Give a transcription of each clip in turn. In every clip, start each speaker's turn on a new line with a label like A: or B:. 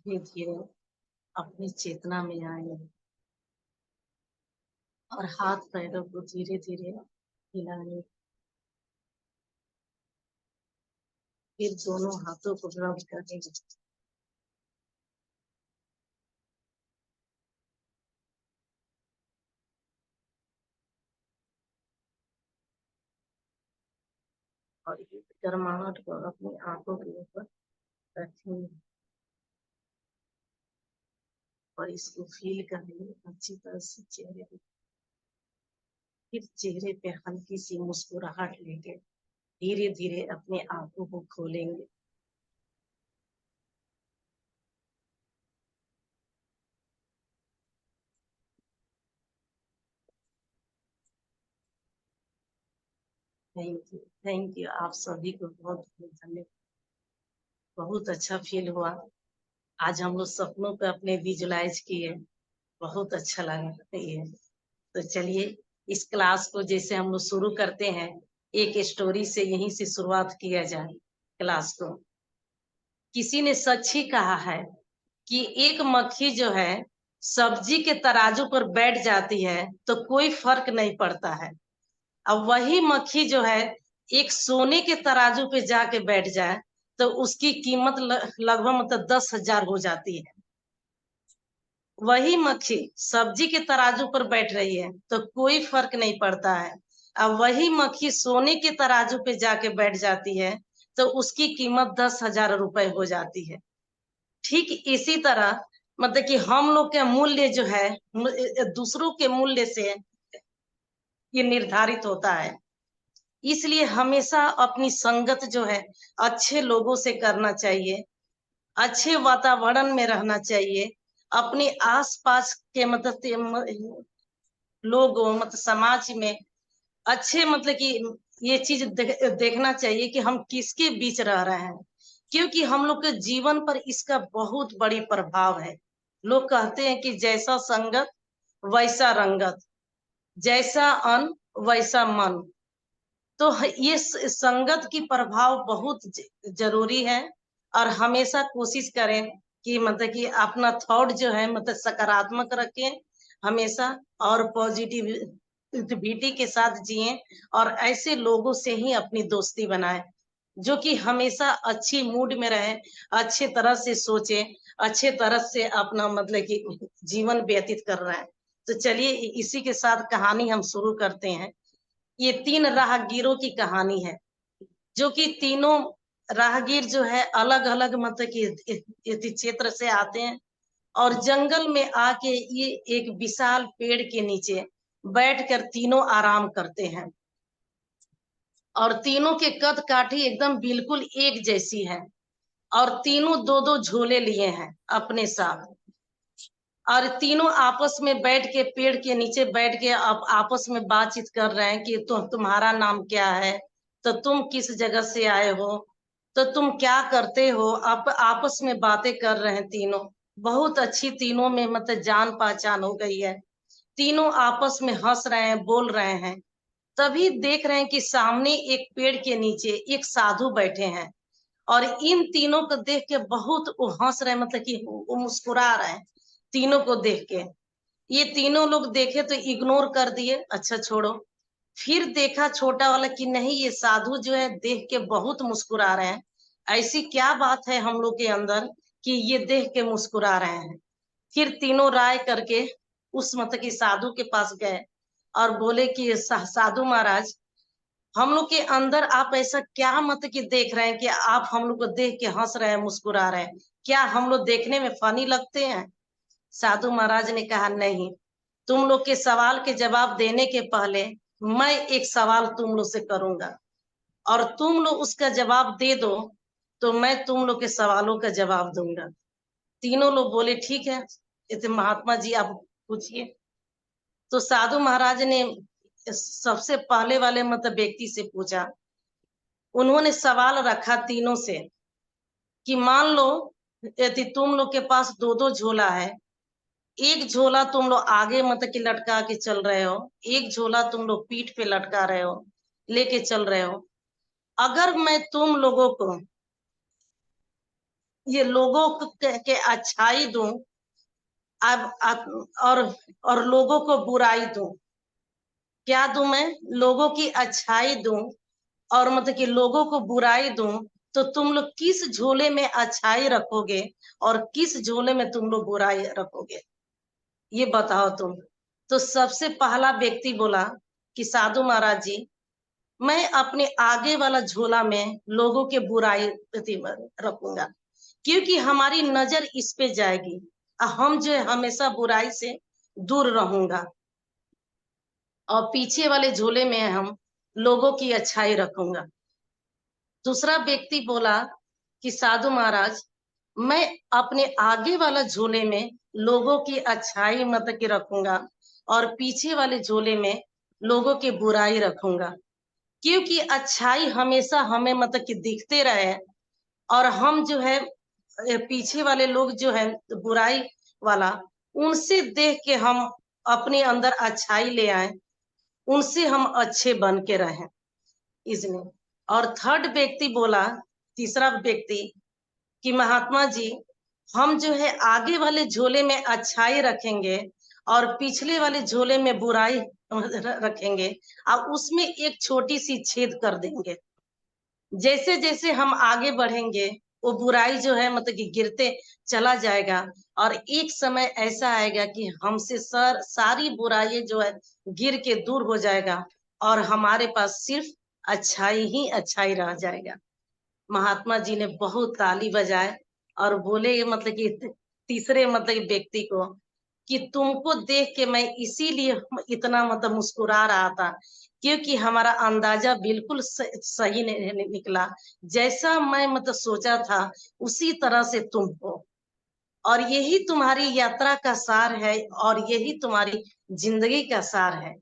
A: धीरे धीरे अपनी चेतना में आए और हाथ पैरों को धीरे धीरे हिलाए। फिर दोनों हाथों को रब करें। और इस गर्माहट को अपनी आंखों के ऊपर रखें और इसको फील करें अच्छी तरह से चेहरे पे। फिर चेहरे पे हल्की सी मुस्कुराहट लेके धीरे धीरे अपने आंखों को खोलेंगे। थैंक यू आप सभी को बहुत बहुत धन्यवाद। बहुत अच्छा फील हुआ। आज हम लोग सपनों पे अपने विजुलाइज किए। बहुत अच्छा लगा ये। तो चलिए इस क्लास को जैसे हम लोग शुरू करते हैं, एक स्टोरी से यहीं से शुरुआत किया जाए क्लास को। किसी ने सच ही कहा है कि एक मक्खी जो है सब्जी के तराजू पर बैठ जाती है तो कोई फर्क नहीं पड़ता है। अब वही मक्खी जो है एक सोने के तराजू पे जाके बैठ जाए तो उसकी कीमत लगभग मतलब 10,000 हो जाती है। वही मक्खी सब्जी के तराजू पर बैठ रही है तो कोई फर्क नहीं पड़ता है। अब वही मक्खी सोने के तराजू पे जाके बैठ जाती है तो उसकी कीमत 10,000 रुपए हो जाती है। ठीक इसी तरह मतलब कि हम लोग के मूल्य जो है दूसरों के मूल्य से ये निर्धारित होता है। इसलिए हमेशा अपनी संगत जो है अच्छे लोगों से करना चाहिए, अच्छे वातावरण में रहना चाहिए। अपने आसपास के मतलब लोगों मतलब समाज में अच्छे मतलब कि ये चीज देखना चाहिए कि हम किसके बीच रह रहे हैं, क्योंकि हम लोग के जीवन पर इसका बहुत बड़ी प्रभाव है। लोग कहते हैं कि जैसा संगत वैसा रंगत, जैसा अन्न वैसा मन। तो ये संगत की प्रभाव बहुत जरूरी है। और हमेशा कोशिश करें कि मतलब कि अपना थॉट जो है मतलब सकारात्मक रखें हमेशा, और पॉजिटिविटी के साथ जिए और ऐसे लोगों से ही अपनी दोस्ती बनाए जो कि हमेशा अच्छी मूड में रहे, अच्छे तरह से सोचे, अच्छे तरह से अपना मतलब कि जीवन व्यतीत कर रहा है। तो चलिए इसी के साथ कहानी हम शुरू करते हैं। ये 3 राहगीरों की कहानी है, जो कि तीनों राहगीर जो है अलग अलग मतलब कि क्षेत्र से आते हैं और जंगल में आके ये एक विशाल पेड़ के नीचे बैठकर तीनों आराम करते हैं। और तीनों के कद काठी एकदम बिल्कुल एक जैसी है और तीनों दो दो झोले लिए हैं अपने साथ। और तीनों आपस में बैठ के पेड़ के नीचे बैठ के आप आपस में बातचीत कर रहे हैं कि तुम्हारा नाम क्या है, तो तुम किस जगह से आए हो, तो तुम क्या करते हो। आप आपस में बातें कर रहे हैं तीनों। बहुत अच्छी तीनों में मतलब जान पहचान हो गई है। तीनों आपस में हंस रहे हैं, बोल रहे हैं। तभी देख रहे हैं कि सामने एक पेड़ के नीचे एक साधु बैठे हैं और इन तीनों को देख के बहुत वो हंस रहे हैं, मतलब कि वो मुस्कुरा रहे हैं तीनों को देख के। ये तीनों लोग देखे तो इग्नोर कर दिए, अच्छा छोड़ो। फिर देखा छोटा वाला कि नहीं, ये साधु जो है देख के बहुत मुस्कुरा रहे हैं। ऐसी क्या बात है हम लोग के अंदर कि ये देख के मुस्कुरा रहे हैं। फिर तीनों राय करके उस मतलब कि साधु के पास गए और बोले कि साधु महाराज, हम लोग के अंदर आप ऐसा क्या मतलब कि देख रहे हैं कि आप हम लोग को देख के हंस रहे हैं, मुस्कुरा रहे हैं। क्या हम लोग देखने में फनी लगते हैं? साधु महाराज ने कहा नहीं, तुम लोग के सवाल के जवाब देने के पहले मैं एक सवाल तुम लोग से करूंगा और तुम लोग उसका जवाब दे दो तो मैं तुम लोग के सवालों का जवाब दूंगा। तीनों लोग बोले ठीक है, इतने महात्मा जी आप पूछिए। तो साधु महाराज ने सबसे पहले वाले मतलब व्यक्ति से पूछा। उन्होंने सवाल रखा तीनों से कि मान लो यदि तुम लोग के पास दो दो झोला है, एक झोला तुम लोग आगे मतलब कि लटका के चल रहे हो, एक झोला तुम लोग पीठ पे लटका रहे हो, लेके चल रहे हो। अगर मैं तुम लोगों को ये लोगों के अच्छाई दूं, और लोगों को बुराई दूं। क्या दूं मैं? लोगों की अच्छाई दूं और मतलब कि लोगों को बुराई दूं, तो तुम लोग किस झोले में अच्छाई रखोगे और किस झोले में तुम लोग बुराई रखोगे, ये बताओ तुम। तो सबसे पहला व्यक्ति बोला कि साधु महाराज जी, मैं अपने आगे वाला झोला में लोगों के बुराई रखूंगा, क्योंकि हमारी नजर इस पे जाएगी। हम जो है हमेशा बुराई से दूर रहूंगा, और पीछे वाले झोले में हम लोगों की अच्छाई रखूंगा। दूसरा व्यक्ति बोला कि साधु महाराज, मैं अपने आगे वाला झोले में लोगों की अच्छाई मतलब की रखूंगा, और पीछे वाले झोले में लोगों की बुराई रखूंगा, क्योंकि अच्छाई हमेशा हमें मतलब कि दिखते रहे, और हम जो है पीछे वाले लोग जो है बुराई वाला, उनसे देख के हम अपने अंदर अच्छाई ले आए, उनसे हम अच्छे बन के रहें, इसलिए। और थर्ड व्यक्ति बोला, तीसरा व्यक्ति, कि महात्मा जी, हम जो है आगे वाले झोले में अच्छाई रखेंगे और पिछले वाले झोले में बुराई रखेंगे, और उसमें एक छोटी सी छेद कर देंगे। जैसे जैसे हम आगे बढ़ेंगे, वो बुराई जो है मतलब कि गिरते चला जाएगा, और एक समय ऐसा आएगा कि हमसे सारी बुराई जो है गिर के दूर हो जाएगा, और हमारे पास सिर्फ अच्छाई ही अच्छाई रह जाएगा। महात्मा जी ने बहुत ताली बजाए और बोले मतलब कि तीसरे मतलब व्यक्ति को, कि तुमको देख के मैं इसीलिए इतना मतलब मुस्कुरा रहा था, क्योंकि हमारा अंदाजा बिल्कुल सही निकला। जैसा मैं मतलब सोचा था, उसी तरह से तुम हो, और यही तुम्हारी यात्रा का सार है, और यही तुम्हारी जिंदगी का सार है,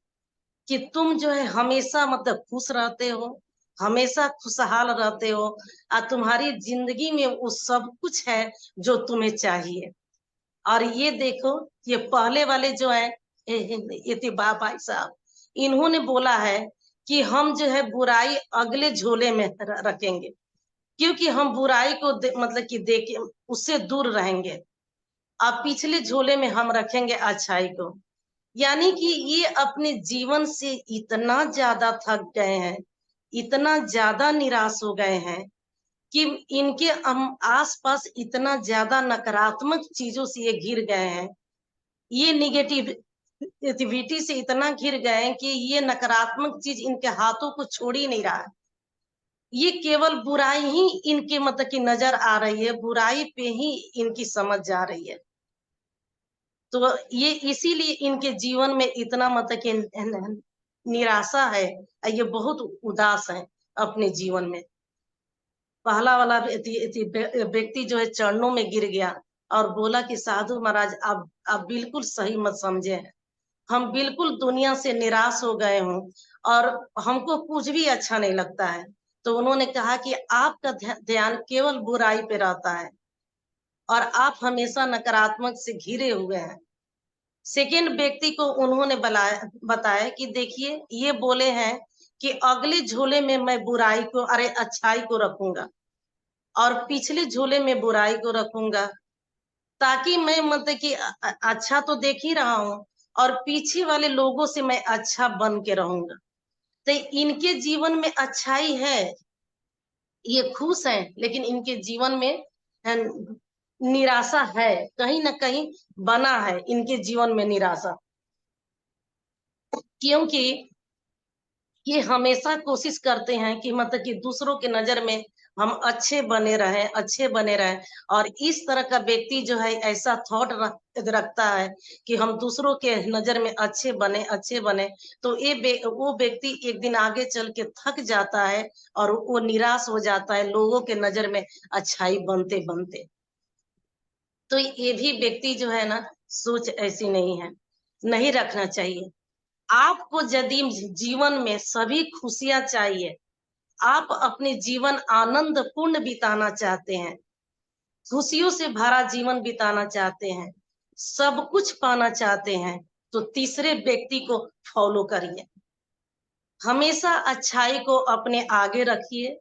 A: कि तुम जो है हमेशा मतलब खुश रहते हो, हमेशा खुशहाल रहते हो, और तुम्हारी जिंदगी में वो सब कुछ है जो तुम्हें चाहिए। और ये देखो, ये पहले वाले जो है भाई साहब, इन्होंने बोला है कि हम जो है बुराई अगले झोले में रखेंगे, क्योंकि हम बुराई को मतलब कि देखे उससे दूर रहेंगे, अब पिछले झोले में हम रखेंगे अच्छाई को। यानी कि ये अपने जीवन से इतना ज्यादा थक गए हैं, इतना ज्यादा निराश हो गए हैं, कि इनके आसपास इतना ज्यादा नकारात्मक चीजों से ये घिर गए हैं, ये निगेटिविटी से इतना घिर गए हैं कि ये नकारात्मक चीज इनके हाथों को छोड़ ही नहीं रहा है। ये केवल बुराई ही इनके मतलब की नजर आ रही है, बुराई पे ही इनकी समझ जा रही है। तो ये इसीलिए इनके जीवन में इतना मतलब कि निराशा है, ये बहुत उदास है अपने जीवन में। पहला वाला व्यक्ति जो है चरणों में गिर गया और बोला कि साधु महाराज, आप बिल्कुल सही मत समझे हैं, हम बिल्कुल दुनिया से निराश हो गए हूँ, और हमको कुछ भी अच्छा नहीं लगता है। तो उन्होंने कहा कि आपका ध्यान केवल बुराई पे रहता है, और आप हमेशा नकारात्मक से घिरे हुए हैं। सेकेंड व्यक्ति को उन्होंने बताया कि देखिए, ये बोले हैं कि अगले झोले में मैं बुराई को, अरे अच्छाई को रखूंगा, और पिछले झोले में बुराई को रखूंगा, ताकि मैं मतलब कि अच्छा तो देख ही रहा हूँ, और पीछे वाले लोगों से मैं अच्छा बन के रहूंगा। तो इनके जीवन में अच्छाई है, ये खुश हैं, लेकिन इनके जीवन में निराशा है, कहीं ना कहीं बना है इनके जीवन में निराशा, क्योंकि ये हमेशा कोशिश करते हैं कि मतलब कि दूसरों के नजर में हम अच्छे बने रहें, अच्छे बने रहें। और इस तरह का व्यक्ति जो है ऐसा थॉट रखता है कि हम दूसरों के नजर में अच्छे बने, अच्छे बने, तो वो व्यक्ति एक दिन आगे चल के थक जाता है, और वो निराश हो जाता है लोगों के नजर में अच्छाई बनते बनते। तो ये भी व्यक्ति जो है ना, सोच ऐसी नहीं है, नहीं रखना चाहिए। आपको यदि जीवन में सभी खुशियां चाहिए, आप अपने जीवन आनंद पूर्ण बिताना चाहते हैं, खुशियों से भरा जीवन बिताना चाहते हैं, सब कुछ पाना चाहते हैं, तो तीसरे व्यक्ति को फॉलो करिए। हमेशा अच्छाई को अपने आगे रखिए,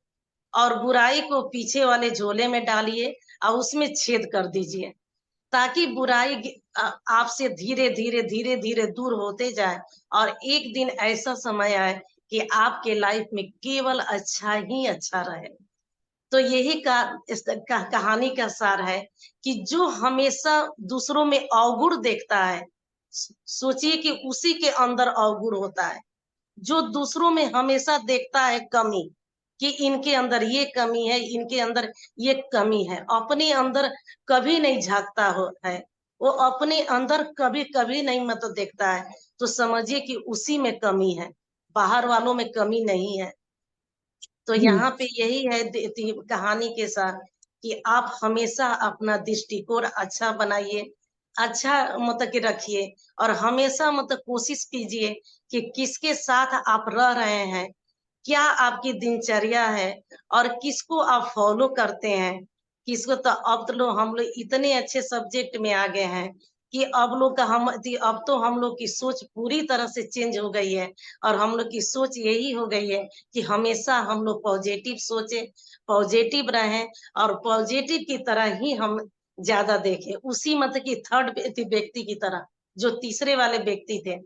A: और बुराई को पीछे वाले झोले में डालिए और उसमें छेद कर दीजिए, ताकि बुराई आपसे धीरे धीरे धीरे धीरे दूर होते जाए और एक दिन ऐसा समय आए कि आपके लाइफ में केवल अच्छा ही अच्छा रहे। तो यही कहानी का सार है कि जो हमेशा दूसरों में अवगुण देखता है, सोचिए कि उसी के अंदर अवगुण होता है। जो दूसरों में हमेशा देखता है कमी, कि इनके अंदर ये कमी है, इनके अंदर ये कमी है, अपने अंदर कभी नहीं झांकता है, वो अपने अंदर कभी कभी नहीं मतलब देखता है, तो समझिए कि उसी में कमी है, बाहर वालों में कमी नहीं है। तो यहाँ पे यही है कहानी के साथ कि आप हमेशा अपना दृष्टिकोण अच्छा बनाइए, अच्छा मतलब कि रखिए, और हमेशा मतलब कोशिश कीजिए कि किसके साथ आप रह रहे हैं, क्या आपकी दिनचर्या है, और किसको आप फॉलो करते हैं, किसको। तो अब तो हम लोग इतने अच्छे सब्जेक्ट में आ गए हैं कि अब तो हम लोग की सोच पूरी तरह से चेंज हो गई है, और हम लोग की सोच यही हो गई है कि हमेशा हम लोग पॉजिटिव सोचे, पॉजिटिव रहें, और पॉजिटिव की तरह ही हम ज्यादा देखें, उसी मतलब की थर्ड व्यक्ति की तरह, जो तीसरे वाले व्यक्ति थे,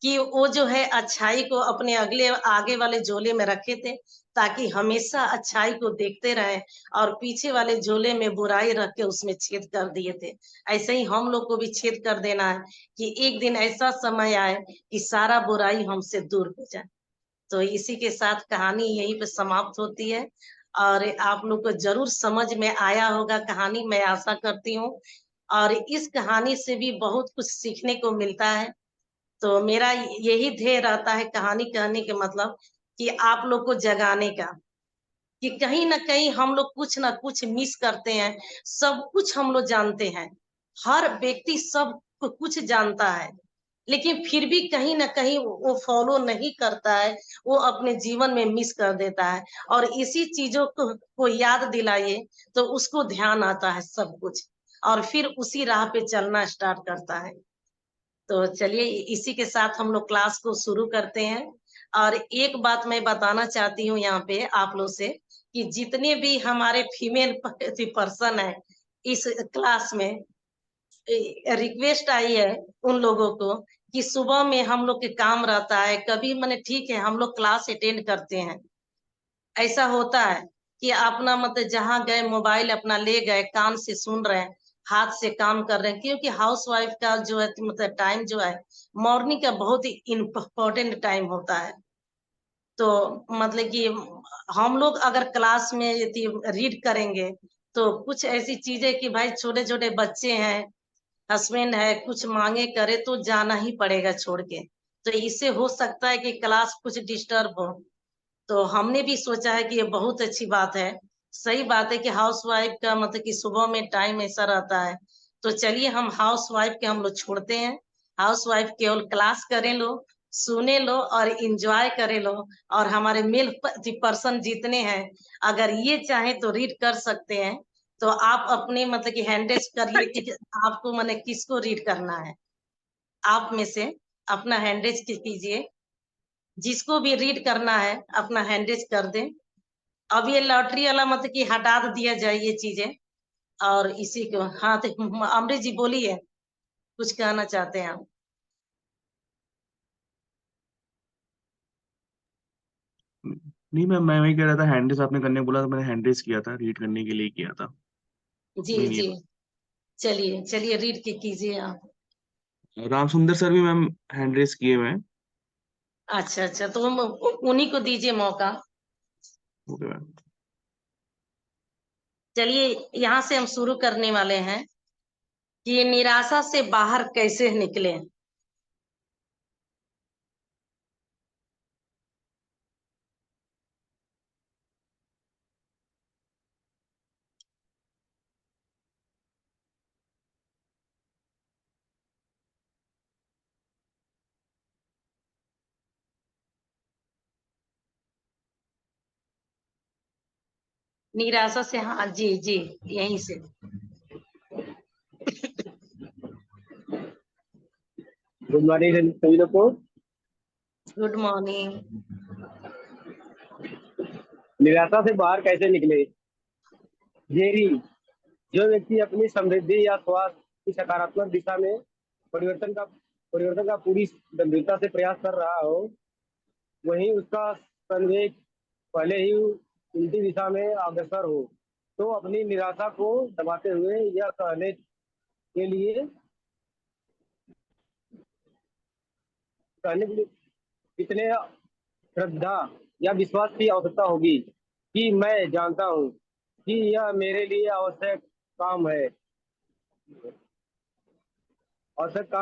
A: कि वो जो है अच्छाई को अपने आगे वाले झोले में रखे थे, ताकि हमेशा अच्छाई को देखते रहे, और पीछे वाले झोले में बुराई रख के उसमें छेद कर दिए थे। ऐसे ही हम लोग को भी छेद कर देना है कि एक दिन ऐसा समय आए कि सारा बुराई हमसे दूर हो जाए। तो इसी के साथ कहानी यहीं पे समाप्त होती है, और आप लोग को जरूर समझ में आया होगा कहानी, मैं आशा करती हूँ। और इस कहानी से भी बहुत कुछ सीखने को मिलता है। तो मेरा यही ध्येय रहता है कहानी कहने के मतलब, कि आप लोग को जगाने का, कि कहीं ना कहीं हम लोग कुछ ना कुछ मिस करते हैं। सब कुछ हम लोग जानते हैं, हर व्यक्ति सब कुछ जानता है, लेकिन फिर भी कहीं ना कहीं वो फॉलो नहीं करता है, वो अपने जीवन में मिस कर देता है। और इसी चीजों को याद दिलाइए तो उसको ध्यान आता है सब कुछ, और फिर उसी राह पे चलना स्टार्ट करता है। तो चलिए इसी के साथ हम लोग क्लास को शुरू करते हैं। और एक बात मैं बताना चाहती हूँ यहाँ पे आप लोग से, कि जितने भी हमारे फीमेल पर्सन है इस क्लास में, रिक्वेस्ट आई है उन लोगों को कि सुबह में हम लोग के काम रहता है, कभी मैंने ठीक है हम लोग क्लास अटेंड करते हैं, ऐसा होता है कि अपना मतलब जहाँ गए मोबाइल अपना ले गए, कान से सुन रहे हैं, हाथ से काम कर रहे हैं, क्योंकि हाउस वाइफ का जो है मतलब टाइम जो है मॉर्निंग का बहुत ही इम्पोर्टेंट टाइम होता है। तो मतलब कि हम लोग अगर क्लास में यदि रीड करेंगे, तो कुछ ऐसी चीजें कि भाई छोटे छोटे बच्चे हैं, हस्बैंड है, कुछ मांगे करे तो जाना ही पड़ेगा छोड़ के, तो इससे हो सकता है कि क्लास कुछ डिस्टर्ब हो। तो हमने भी सोचा है कि ये बहुत अच्छी बात है, सही बात है कि हाउस वाइफ का मतलब कि सुबह में टाइम ऐसा रहता है। तो चलिए हम हाउस वाइफ के हम लोग छोड़ते हैं, हाउस वाइफ केवल क्लास करें लो, सुने लो और इंजॉय करे लो। और हमारे मेल पर्सन जितने हैं, अगर ये चाहे तो रीड कर सकते हैं। तो आप अपने मतलब कि हैंडल्स करिए कि आपको मैंने किसको रीड करना है, आप में से अपना हैंडल्स कीजिए, जिसको भी रीड करना है अपना हैंडेज कर दें। अब ये लॉटरी वाला मतलब कि हटा दिया जाए ये चीजें। और इसी को हाँ, तो अमृत जी बोलिए, कुछ कहना चाहते हैं आप?
B: नहीं मैम, मैं वही कह रहा था, हैंडिस आपने करने को बोला तो मैंने हैंडिस किया था, रीड करने के लिए किया था।
A: जी
B: नहीं नहीं।
A: जी, चलिए चलिए रीड के कीजिए आप।
B: राम सुंदर सर भी मैम हैंड रेस किए हुए हैं।
A: अच्छा अच्छा, तो हम उन्हीं को दीजिए मौका।
B: Okay ma'am.
A: चलिए यहाँ से हम शुरू करने वाले हैं कि निराशा से बाहर कैसे निकले। निराशा से, हाँ जी जी, यहीं से।
C: गुड मॉर्निंग सभी लोग को।
A: Good morning.
C: निराशा से बाहर कैसे निकले। जेरी, जो व्यक्ति अपनी समृद्धि या स्वास्थ्य की सकारात्मक दिशा में परिवर्तन का पूरी गंभीरता से प्रयास कर रहा हो, वहीं उसका संवेग पहले ही उल्टी दिशा में अग्रसर हो, तो अपनी निराशा को दबाते हुए यह कहने के लिए कितने श्रद्धा या विश्वास की आवश्यकता होगी कि मैं जानता हूं कि यह मेरे लिए आवश्यक काम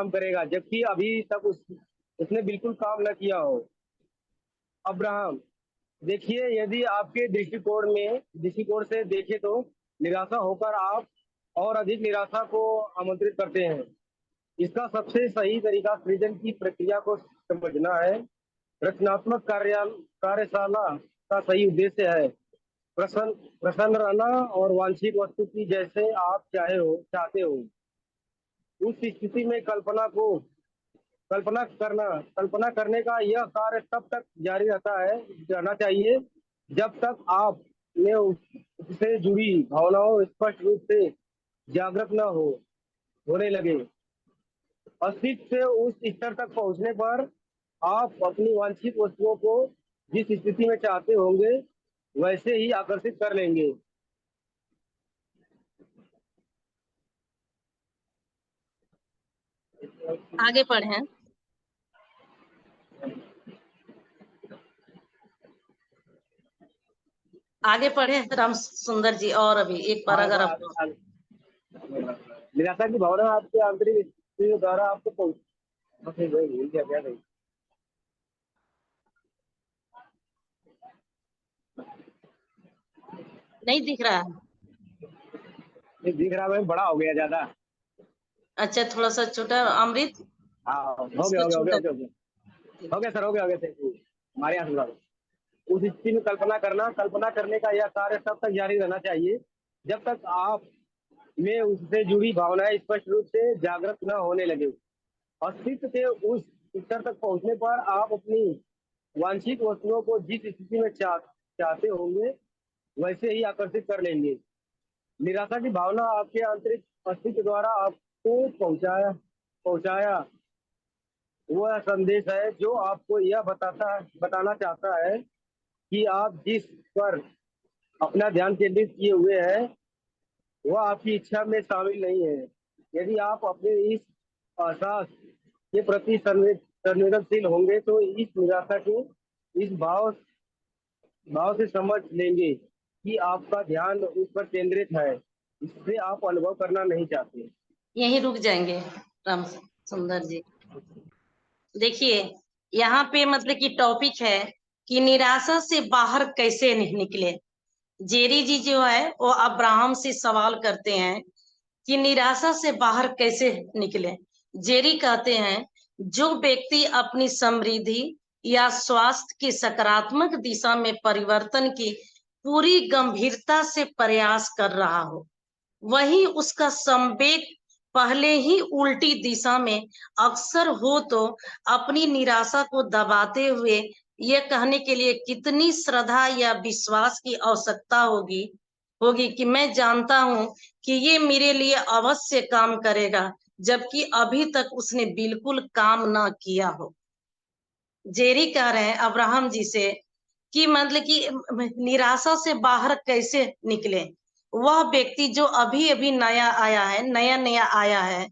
C: करेगा, जबकि अभी तक उसने बिल्कुल काम न किया हो। अब्राहम, देखिए, यदि आपके दृष्टिकोण से देखें तो निराशा होकर आप और अधिक निराशा को आमंत्रित करते हैं। इसका सबसे सही तरीका सृजन की प्रक्रिया को समझना है। रचनात्मक कार्यशाला का सही उद्देश्य है प्रसन्न रहना और वांछित वस्तु की जैसे आप चाहते हो उस स्थिति में कल्पना करने का यह कार्य तब तक जारी रहना चाहिए जब तक आप में उससे जुड़ी भावनाओं स्पष्ट रूप से जागृत न होने लगे। अस्तित्व से उस स्तर तक पहुंचने पर आप अपनी वांछित वस्तुओं को जिस स्थिति में चाहते होंगे वैसे ही आकर्षित कर लेंगे।
A: आगे पढ़ें। आगे पढ़े राम सुंदर जी, और अभी एक बार अगर आप
C: निराशा की भावना आपके आंतरिक स्थिति द्वारा आपको
A: नहीं दिख रहा है?
C: दिख रहा है, बड़ा हो गया ज्यादा।
A: अच्छा, थोड़ा सा छोटा। अमृत,
C: हो गया सर, हो गया सर। हमारे यहाँ उस स्थिति में कल्पना करने का यह कार्य तब तक जारी रहना चाहिए जब तक आप में उससे जुड़ी भावनाएं स्पष्ट रूप से जागृत न होने लगे। अस्तित्व के उस स्तर तक पहुंचने पर आप अपनी वांछित वस्तुओं को जिस स्थिति में चाहते होंगे वैसे ही आकर्षित कर लेंगे। निराशा की भावना आपके आंतरिक अस्तित्व द्वारा आपको पहुंचाया वह संदेश है जो आपको यह बताना चाहता है कि आप जिस पर अपना ध्यान केंद्रित किए हुए हैं वह आपकी इच्छा में शामिल नहीं है। यदि आप अपने इस एहसास के प्रति संवेदनशील होंगे तो इस निराशा के इस भाव से समझ लेंगे कि आपका ध्यान उस पर केंद्रित है, इससे आप अनुभव करना नहीं चाहते।
A: यहीं रुक जाएंगे राम सुंदर जी। देखिए, यहाँ पे मतलब कि टॉपिक है कि निराशा से बाहर कैसे निकले। जेरी जी जो है वो अब्राहम से सवाल करते हैं कि निराशा से बाहर कैसे निकले। जेरी कहते हैं, जो व्यक्ति अपनी समृद्धि या स्वास्थ्य की सकारात्मक दिशा में परिवर्तन की पूरी गंभीरता से प्रयास कर रहा हो, वही उसका संवेग पहले ही उल्टी दिशा में अक्सर हो, तो अपनी निराशा को दबाते हुए ये कहने के लिए कितनी श्रद्धा या विश्वास की आवश्यकता होगी कि मैं जानता हूं कि ये मेरे लिए अवश्य काम करेगा, जबकि अभी तक उसने बिल्कुल काम ना किया हो। जेरी कह रहे हैं अब्राहम जी से कि मतलब कि निराशा से बाहर कैसे निकले। वह व्यक्ति जो अभी अभी नया आया है,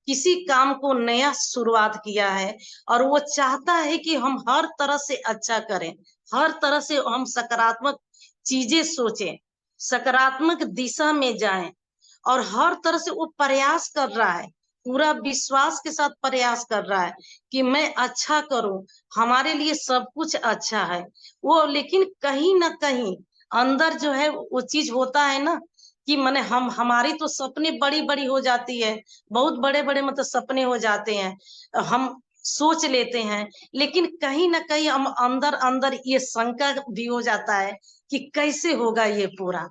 A: किसी काम को नया शुरुआत किया है और वो चाहता है कि हम हर तरह से अच्छा करें, हर तरह से हम सकारात्मक चीजें सोचें, सकारात्मक दिशा में जाएं, और हर तरह से वो प्रयास कर रहा है, पूरा विश्वास के साथ प्रयास कर रहा है कि मैं अच्छा करूं, हमारे लिए सब कुछ अच्छा है वो। लेकिन कहीं ना कहीं अंदर जो है वो चीज होता है ना कि माने हमारी तो सपने बड़ी बड़ी हो जाती है, बहुत बड़े बड़े मतलब सपने हो जाते हैं, हम सोच लेते हैं, लेकिन कहीं ना कहीं हम अंदर अंदर ये शंका भी हो जाता है कि कैसे होगा ये पूरा,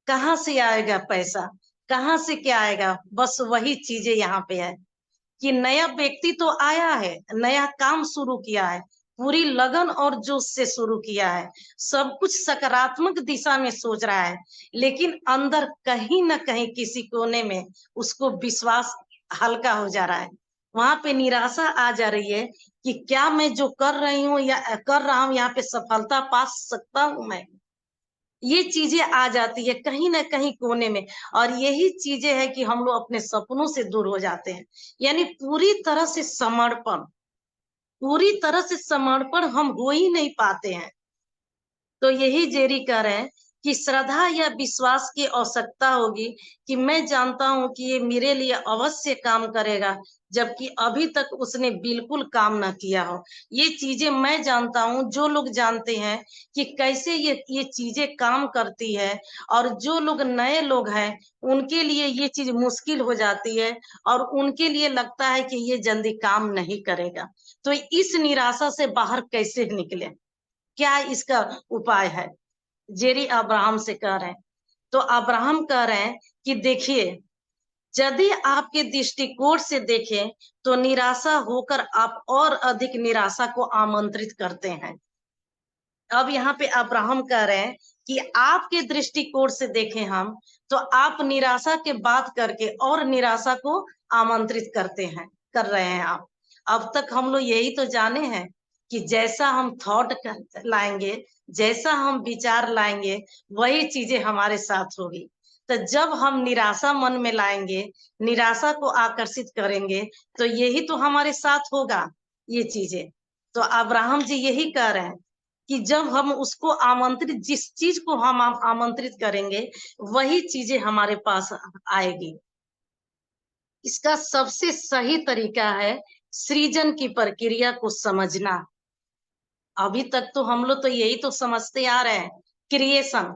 A: कहाँ से आएगा पैसा, कहाँ से क्या आएगा। बस वही चीजें यहाँ पे है कि नया व्यक्ति तो आया है, नया काम शुरू किया है, पूरी लगन और जोश से शुरू किया है, सब कुछ सकारात्मक दिशा में सोच रहा है, लेकिन अंदर कहीं ना कहीं किसी कोने में उसको विश्वास हल्का हो जा रहा है, वहां पे निराशा आ जा रही है कि क्या मैं जो कर रही हूँ या कर रहा हूँ यहाँ पे सफलता पा सकता हूँ मैं। ये चीजें आ जाती है कहीं ना कहीं कोने में, और यही चीजें है कि हम लोग अपने सपनों से दूर हो जाते हैं। यानी पूरी तरह से समर्पण हम हो ही नहीं पाते हैं। तो यही जेरी कह रहे हैं कि श्रद्धा या विश्वास की आवश्यकता होगी कि मैं जानता हूं कि ये मेरे लिए अवश्य काम करेगा, जबकि अभी तक उसने बिल्कुल काम ना किया हो। ये चीजें मैं जानता हूं, जो लोग जानते हैं कि कैसे ये चीजें काम करती है, और जो लोग नए लोग हैं उनके लिए ये चीज मुश्किल हो जाती है, और उनके लिए लगता है कि ये जल्दी काम नहीं करेगा। तो इस निराशा से बाहर कैसे निकले, क्या इसका उपाय है? जेरी अब्राहम से कह रहे हैं। तो अब्राहम कह रहे हैं कि देखिए, यदि आपके दृष्टिकोण से देखें तो निराशा होकर आप और अधिक निराशा को आमंत्रित करते हैं। अब यहाँ पे अब्राहम कह रहे हैं कि आपके दृष्टिकोण से देखें हम, तो आप निराशा के बात करके और निराशा को आमंत्रित कर रहे हैं आप। अब तक हम लोग यही तो जाने हैं कि जैसा हम थॉट लाएंगे, जैसा हम विचार लाएंगे, वही चीजें हमारे साथ होगी। तो जब हम निराशा मन में लाएंगे, निराशा को आकर्षित करेंगे, तो यही तो हमारे साथ होगा ये चीजें। तो अब्राहम जी यही कह रहे हैं कि जब हम उसको आमंत्रित, जिस चीज को हम आमंत्रित करेंगे, वही चीजें हमारे पास आएगी। इसका सबसे सही तरीका है सृजन की प्रक्रिया को समझना। अभी तक तो हम लोग तो यही तो समझते आ रहे हैं, क्रिएशन,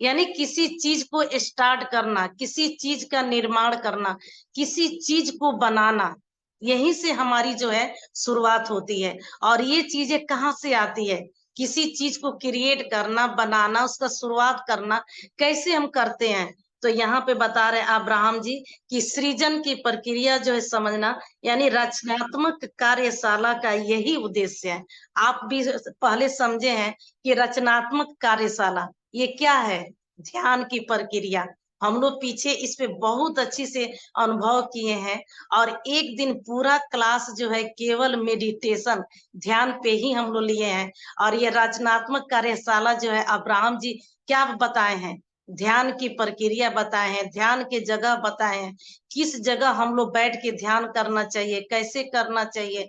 A: यानी किसी चीज को स्टार्ट करना, किसी चीज का निर्माण करना, किसी चीज को बनाना, यहीं से हमारी जो है शुरुआत होती है। और ये चीजें कहाँ से आती है? किसी चीज को क्रिएट करना, बनाना, उसका शुरुआत करना कैसे हम करते हैं? तो यहाँ पे बता रहे अब्राहम जी कि सृजन की प्रक्रिया जो है समझना, यानी रचनात्मक कार्यशाला का यही उद्देश्य है। आप भी पहले समझे हैं कि रचनात्मक कार्यशाला ये क्या है? ध्यान की प्रक्रिया। हम लोग पीछे इस पे बहुत अच्छी से अनुभव किए हैं, और एक दिन पूरा क्लास जो है केवल मेडिटेशन, ध्यान पे ही हम लोग लिए हैं। और ये रचनात्मक कार्यशाला जो है अब्राहम जी क्या बताए हैं? ध्यान की प्रक्रिया बताए हैं, ध्यान के जगह बताए हैं, किस जगह हम लोग बैठ के ध्यान करना चाहिए, कैसे करना चाहिए,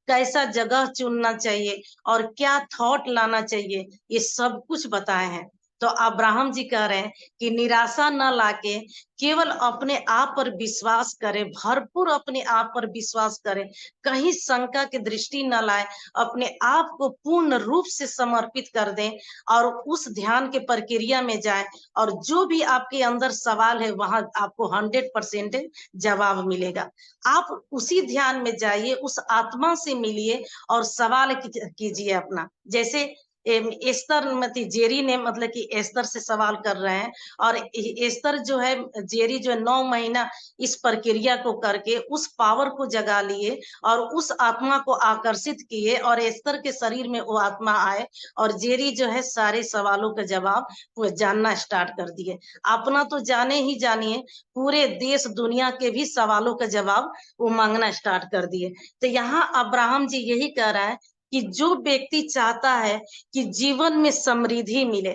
A: कैसा जगह चुनना चाहिए, और क्या थॉट लाना चाहिए, ये सब कुछ बताए हैं। तो अब्राहम जी कह रहे हैं कि निराशा न लाके केवल अपने आप पर विश्वास करें, भरपूर अपने आप पर विश्वास करें, कहीं शंका की दृष्टि न लाए, अपने आप को पूर्ण रूप से समर्पित कर दें, और उस ध्यान के प्रक्रिया में जाएं, और जो भी आपके अंदर सवाल है वहां आपको 100% जवाब मिलेगा। आप उसी ध्यान में जाइए, उस आत्मा से मिलिए और सवाल कीजिए अपना। जैसे एस्तर जेरी ने मतलब कि एस्तर से सवाल कर रहे हैं, और एस्तर जो है, जेरी जो है 9 महीना इस प्रक्रिया को करके उस पावर को जगा लिए और उस आत्मा को आकर्षित किए, और एस्तर के शरीर में वो आत्मा आए, और जेरी जो है सारे सवालों का जवाब वो जानना स्टार्ट कर दिए। अपना तो जाने ही जानिए, पूरे देश दुनिया के भी सवालों का जवाब वो मांगना स्टार्ट कर दिए। तो यहाँ अब्राहम जी यही कह रहा है कि जो व्यक्ति चाहता है कि जीवन में समृद्धि मिले,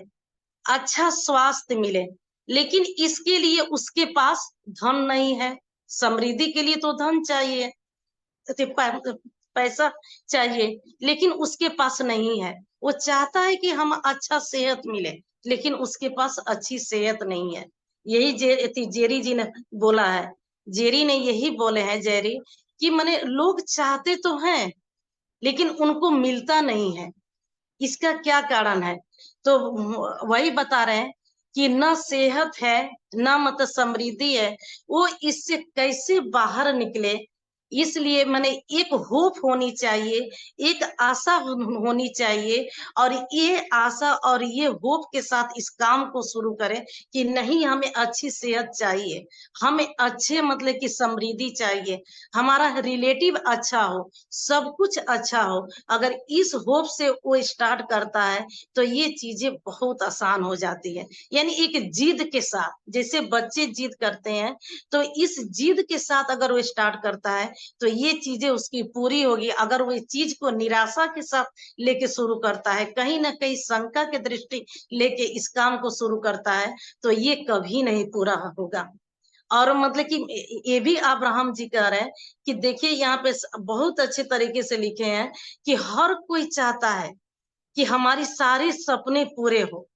A: अच्छा स्वास्थ्य मिले, लेकिन इसके लिए उसके पास धन नहीं है। समृद्धि के लिए तो धन चाहिए, पैसा चाहिए, लेकिन उसके पास नहीं है। वो चाहता है कि हम अच्छा सेहत मिले, लेकिन उसके पास अच्छी सेहत नहीं है। यही जेरी जी ने बोला है, जेरी ने यही बोले हैं, जेरी कि माने लोग चाहते तो हैं लेकिन उनको मिलता नहीं है, इसका क्या कारण है? तो वही बता रहे हैं कि न सेहत है, न मतलब समृद्धि है, वो इससे कैसे बाहर निकले, इसलिए मैंने एक होप होनी चाहिए, एक आशा होनी चाहिए, और ये आशा और ये होप के साथ इस काम को शुरू करें कि नहीं, हमें अच्छी सेहत चाहिए, हमें अच्छे मतलब की समृद्धि चाहिए, हमारा रिलेटिव अच्छा हो, सब कुछ अच्छा हो। अगर इस होप से वो स्टार्ट करता है तो ये चीजें बहुत आसान हो जाती है। यानी एक जिद के साथ, जैसे बच्चे जिद करते हैं, तो इस जिद के साथ अगर वो स्टार्ट करता है तो ये चीजें उसकी पूरी होगी। अगर वो इस चीज को निराशा के साथ लेके शुरू करता है, कहीं ना कहीं शंका की दृष्टि लेके इस काम को शुरू करता है, तो ये कभी नहीं पूरा होगा। और मतलब कि ये भी अब्राहम जी कह रहे हैं कि देखिए यहाँ पे बहुत अच्छे तरीके से लिखे हैं कि हर कोई चाहता है कि हमारी सारे सपने पूरे हो,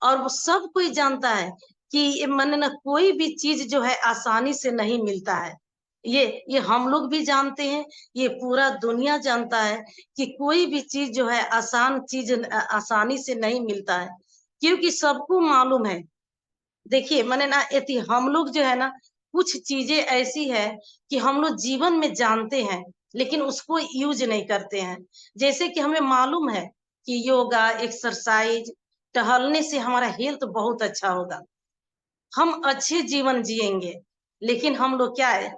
A: और वो सब कोई जानता है कि मैंने ना कोई भी चीज जो है आसानी से नहीं मिलता है। ये हम लोग भी जानते हैं, ये पूरा दुनिया जानता है कि कोई भी चीज जो है आसान चीज आसानी से नहीं मिलता है, क्योंकि सबको मालूम है। देखिए मैंने ना हम लोग जो है ना, कुछ चीजें ऐसी है कि हम लोग जीवन में जानते हैं लेकिन उसको यूज नहीं करते हैं। जैसे कि हमें मालूम है कि योगा, एक्सरसाइज, टहलने से हमारा हेल्थ बहुत अच्छा होगा, हम अच्छे जीवन जिएंगे। लेकिन हम लोग क्या है,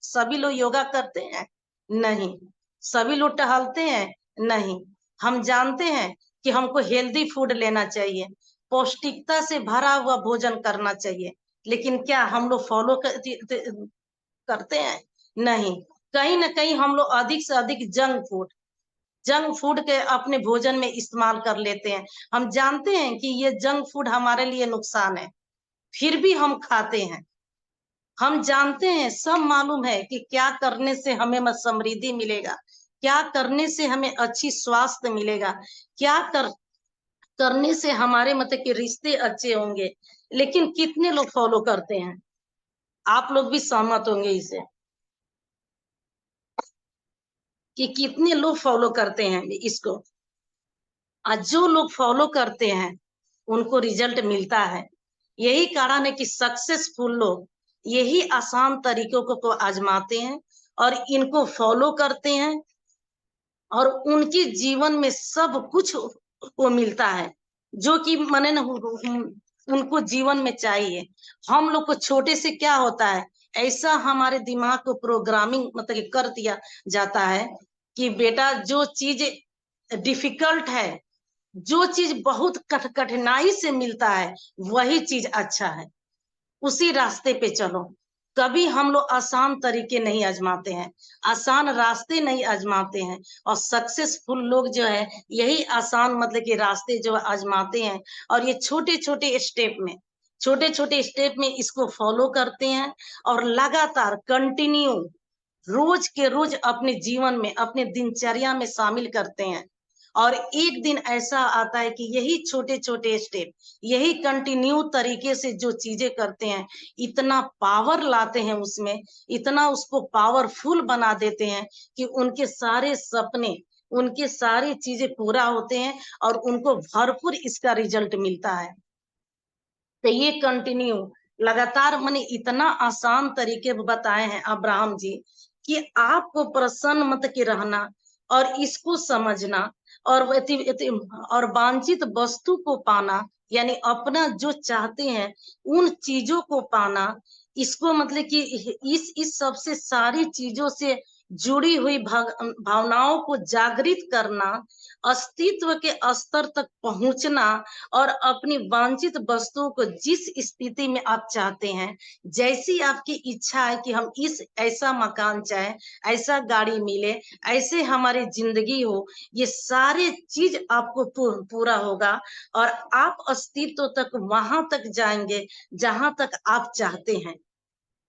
A: सभी लोग योगा करते हैं? नहीं। सभी लोग टहलते हैं? नहीं। हम जानते हैं कि हमको हेल्दी फूड लेना चाहिए, पौष्टिकता से भरा हुआ भोजन करना चाहिए, लेकिन क्या हम लोग फॉलो करते हैं? नहीं। कहीं ना कहीं हम लोग अधिक से अधिक जंक फूड के अपने भोजन में इस्तेमाल कर लेते हैं। हम जानते हैं कि ये जंक फूड हमारे लिए नुकसान है, फिर भी हम खाते हैं। हम जानते हैं, सब मालूम है कि क्या करने से हमें समृद्धि मिलेगा, क्या करने से हमें अच्छी स्वास्थ्य मिलेगा, क्या करने से हमारे मतलब के रिश्ते अच्छे होंगे, लेकिन कितने लोग फॉलो करते हैं? आप लोग भी सहमत होंगे इसे, कि कितने लोग फॉलो करते हैं इसको। आज जो लोग फॉलो करते हैं उनको रिजल्ट मिलता है। यही कारण है कि सक्सेसफुल लोग यही आसान तरीकों को आजमाते हैं और इनको फॉलो करते हैं, और उनके जीवन में सब कुछ को मिलता है जो कि माने न उनको जीवन में चाहिए। हम लोग को छोटे से क्या होता है, ऐसा हमारे दिमाग को प्रोग्रामिंग मतलब कर दिया जाता है कि बेटा जो चीज डिफिकल्ट है, जो चीज बहुत कठिनाई से मिलता है, वही चीज अच्छा है, उसी रास्ते पे चलो। कभी हम लोग आसान तरीके नहीं आजमाते हैं, आसान रास्ते नहीं आजमाते हैं, और सक्सेसफुल लोग जो है यही आसान मतलब के रास्ते जो आजमाते हैं, और ये छोटे छोटे स्टेप में इसको फॉलो करते हैं, और लगातार कंटिन्यू रोज के रोज अपने जीवन में, अपने दिनचर्या में शामिल करते हैं। और एक दिन ऐसा आता है कि यही छोटे छोटे स्टेप, यही कंटिन्यू तरीके से जो चीजें करते हैं, इतना पावर लाते हैं उसमें, इतना उसको पावरफुल बना देते हैं कि उनके सारे सपने, उनके सारी चीजें पूरा होते हैं, और उनको भरपूर इसका रिजल्ट मिलता है। तो ये कंटिन्यू लगातार मैंने इतना आसान तरीके बताए हैं अब्राहम जी, कि आपको प्रसन्न मत के रहना और इसको समझना, और और वांछित वस्तु को पाना, यानी अपना जो चाहते हैं उन चीजों को पाना, इसको मतलब कि इस सबसे सारी चीजों से जुड़ी हुई भावनाओं को जागृत करना, अस्तित्व के स्तर तक पहुंचना, और अपनी वांछित वस्तुओं को जिस स्थिति में आप चाहते हैं, जैसी आपकी इच्छा है कि हम ऐसा मकान चाहे, ऐसा गाड़ी मिले, ऐसे हमारी जिंदगी हो, ये सारे चीज आपको पूरा होगा, और आप अस्तित्व तक वहां तक जाएंगे जहां तक आप चाहते हैं।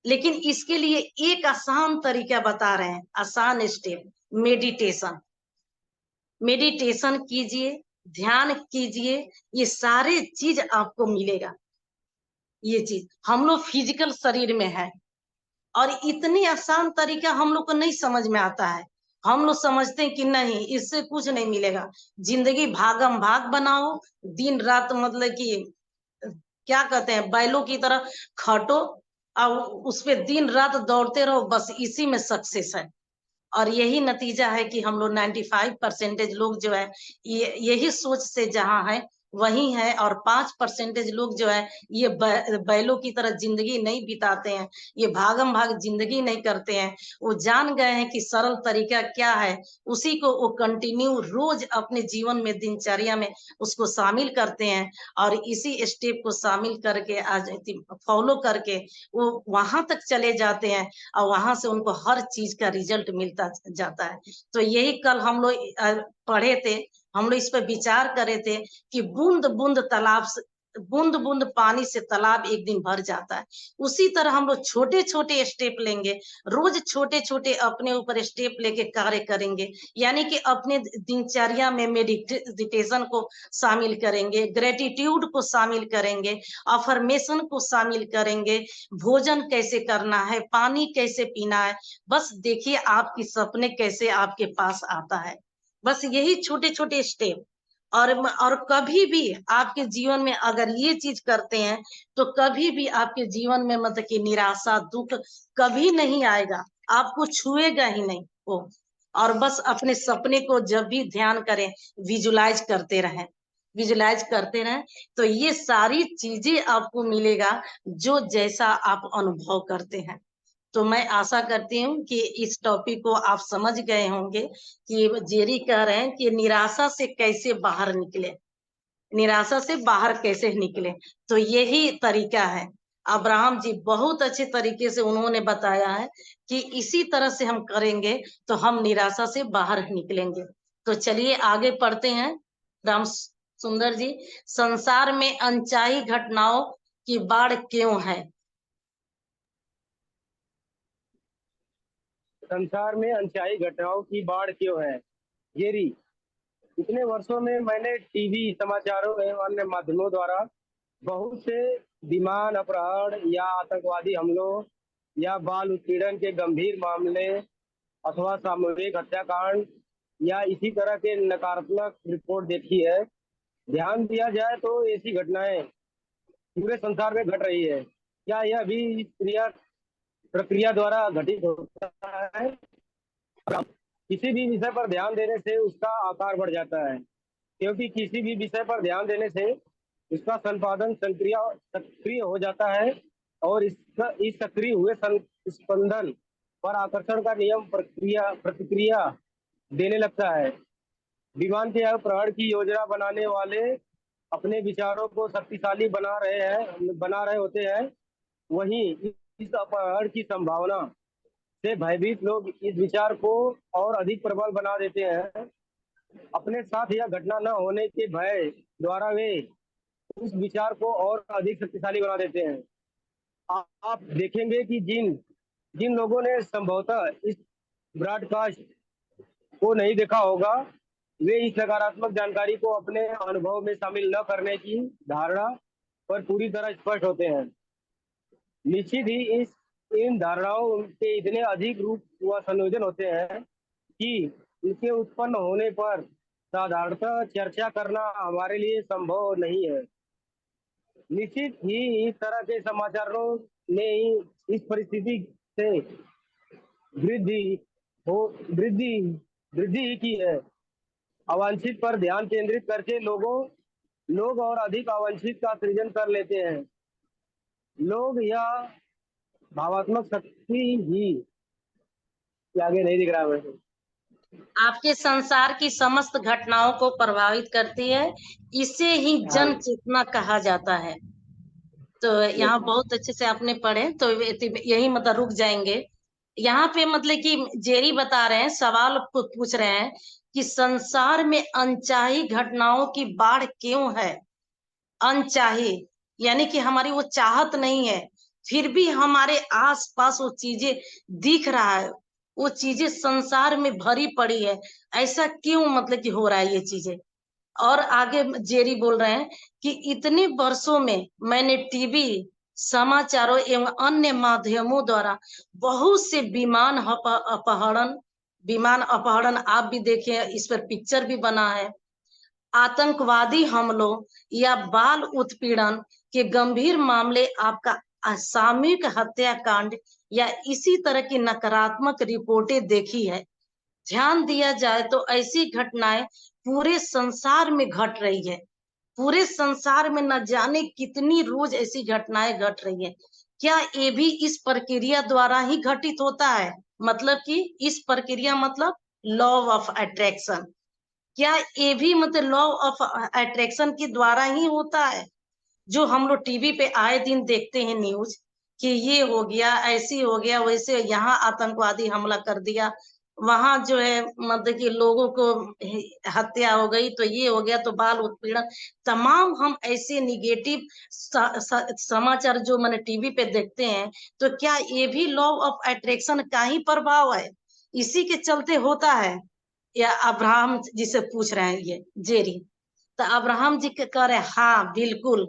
A: लेकिन इसके लिए एक आसान तरीका बता रहे हैं, आसान स्टेप, मेडिटेशन। मेडिटेशन कीजिए, ध्यान कीजिए, ये सारे चीज आपको मिलेगा। ये चीज हम लोग फिजिकल शरीर में है, और इतनी आसान तरीका हम लोग को नहीं समझ में आता है। हम लोग समझते हैं कि नहीं, इससे कुछ नहीं मिलेगा, जिंदगी भागम भाग बनाओ, दिन रात मतलब कि क्या कहते हैं, बैलों की तरह खटो, और उस पे दिन रात दौड़ते रहो, बस इसी में सक्सेस है। और यही नतीजा है कि हम लोग 95% लोग जो है ये यही सोच से जहाँ है वही है, और 5% लोग जो है ये बैलों की तरह जिंदगी नहीं बिताते हैं, ये भागम भाग जिंदगी नहीं करते हैं। वो जान गए हैं कि सरल तरीका क्या है, उसी को वो कंटिन्यू रोज अपने जीवन में दिनचर्या में उसको शामिल करते हैं, और इसी स्टेप को शामिल करके आज फॉलो करके वो वहां तक चले जाते हैं, और वहां से उनको हर चीज का रिजल्ट मिलता जाता है। तो यही कल हम लोग पढ़े थे, हम लोग इस पर विचार करे थे कि बूंद बूंद तालाब से, बूंद बूंद पानी से तालाब एक दिन भर जाता है। उसी तरह हम लोग छोटे छोटे स्टेप लेंगे, रोज छोटे छोटे अपने ऊपर स्टेप लेके कार्य करेंगे, यानी कि अपने दिनचर्या में मेडिटेशन को शामिल करेंगे, ग्रेटिट्यूड को शामिल करेंगे, अफर्मेशन को शामिल करेंगे, भोजन कैसे करना है, पानी कैसे पीना है। बस देखिए आपकी सपने कैसे आपके पास आता है, बस यही छोटे छोटे स्टेप। और कभी भी आपके जीवन में अगर ये चीज करते हैं तो कभी भी आपके जीवन में मतलब कि निराशा दुख कभी नहीं आएगा, आपको छुएगा ही नहीं वो। और बस अपने सपने को जब भी ध्यान करें, विजुलाइज करते रहें, विजुलाइज करते रहें, तो ये सारी चीजें आपको मिलेगा जो जैसा आप अनुभव करते हैं। तो मैं आशा करती हूँ कि इस टॉपिक को आप समझ गए होंगे कि जेरी कह रहे हैं कि निराशा से कैसे बाहर निकले, निराशा से बाहर कैसे निकले। तो यही तरीका है। अब्राहम जी बहुत अच्छे तरीके से उन्होंने बताया है कि इसी तरह से हम करेंगे तो हम निराशा से बाहर निकलेंगे। तो चलिए आगे पढ़ते हैं। राम सुंदर जी, संसार में अनचाही घटनाओं की बाढ़ क्यों है?
C: संसार में अनचाही घटनाओं की बाढ़ क्यों है? जेरी, इतने वर्षों में मैंने टीवी, समाचारों एवं अन्य माध्यमों द्वारा बहुत से विमान अपहरण या आतंकवादी हमलों या बाल उत्पीड़न के गंभीर मामले अथवा सामूहिक हत्याकांड या इसी तरह के नकारात्मक रिपोर्ट देखी है। ध्यान दिया जाए तो ऐसी घटनाएं पूरे संसार में घट रही है। क्या यह भी इस प्रक्रिया द्वारा घटित होता है? किसी भी विषय पर ध्यान देने से उसका आकार बढ़ जाता है, क्योंकि किसी भी विषय पर ध्यान देने से उसका संपादन सक्रिय हो जाता है, और इस सक्रिय हुए स्पंदन पर आकर्षण का नियम प्रतिक्रिया देने लगता है। विमान के अपहरण की योजना बनाने वाले अपने विचारों को शक्तिशाली बना रहे होते हैं, वहीं इस अपहरण की संभावना से भयभीत लोग इस विचार को और अधिक प्रबल बना देते हैं। अपने साथ यह घटना न होने के भय द्वारा वे उस विचार को और अधिक शक्तिशाली बना देते हैं। आप देखेंगे कि जिन लोगों ने संभवतः इस ब्रॉडकास्ट को नहीं देखा होगा, वे इस नकारात्मक जानकारी को अपने अनुभव में शामिल न करने की धारणा पर पूरी तरह स्पष्ट होते हैं। निश्चित ही इन धारणाओं के इतने अधिक रूप व संयोजन होते हैं कि इनके उत्पन्न होने पर साधारणतः चर्चा करना हमारे लिए संभव नहीं है। निश्चित ही इस तरह के समाचारों ने इस परिस्थिति से वृद्धि ही की है। अवांछित पर ध्यान केंद्रित करके लोग और अधिक अवांछित का सृजन कर लेते हैं। लोग या भावात्मक शक्ति ही, आगे नहीं दिख रहा है वैसे,
A: आपके संसार की समस्त घटनाओं को प्रभावित करती है। इसे ही जन चेतना कहा जाता है। तो यहाँ बहुत अच्छे से आपने पढ़े, तो यही मतलब रुक जाएंगे यहाँ पे। मतलब कि जेरी बता रहे हैं, सवाल को पूछ रहे हैं कि संसार में अनचाही घटनाओं की बाढ़ क्यों है? अनचाही यानी कि हमारी वो चाहत नहीं है, फिर भी हमारे आसपास वो चीजें दिख रहा है, वो चीजें संसार में भरी पड़ी है। ऐसा क्यों मतलब कि हो रहा है ये चीजें? और आगे जेरी बोल रहे हैं कि इतने वर्षों में मैंने टीवी, समाचारों एवं अन्य माध्यमों द्वारा बहुत से विमान अपहरण आप भी देखे, इस पर पिक्चर भी बना है, आतंकवादी हमलों या बाल उत्पीड़न के गंभीर मामले आपका सामूहिक हत्याकांड या इसी तरह की नकारात्मक रिपोर्टें देखी है। ध्यान दिया जाए तो ऐसी घटनाएं पूरे संसार में घट रही है। पूरे संसार में न जाने कितनी रोज ऐसी घटनाएं घट रही है। क्या ये भी इस प्रक्रिया द्वारा ही घटित होता है? मतलब कि इस प्रक्रिया मतलब लॉ ऑफ अट्रैक्शन। क्या ये भी मतलब लॉ ऑफ अट्रैक्शन के द्वारा ही होता है? जो हम लोग टीवी पे आए दिन देखते हैं न्यूज कि ये हो गया, ऐसी हो गया, वैसे यहाँ आतंकवादी हमला कर दिया, वहां जो है मतलब कि लोगों को हत्या हो गई, तो ये हो गया, तो बाल उत्पीड़न, तमाम हम ऐसे निगेटिव समाचार जो मैंने टीवी पे देखते हैं, तो क्या ये भी लॉ ऑफ अट्रैक्शन का ही प्रभाव है? इसी के चलते होता है? या अब्राहम जिसे पूछ रहे हैं ये जेरी, तो अब्राहम जी कह रहे हाँ बिल्कुल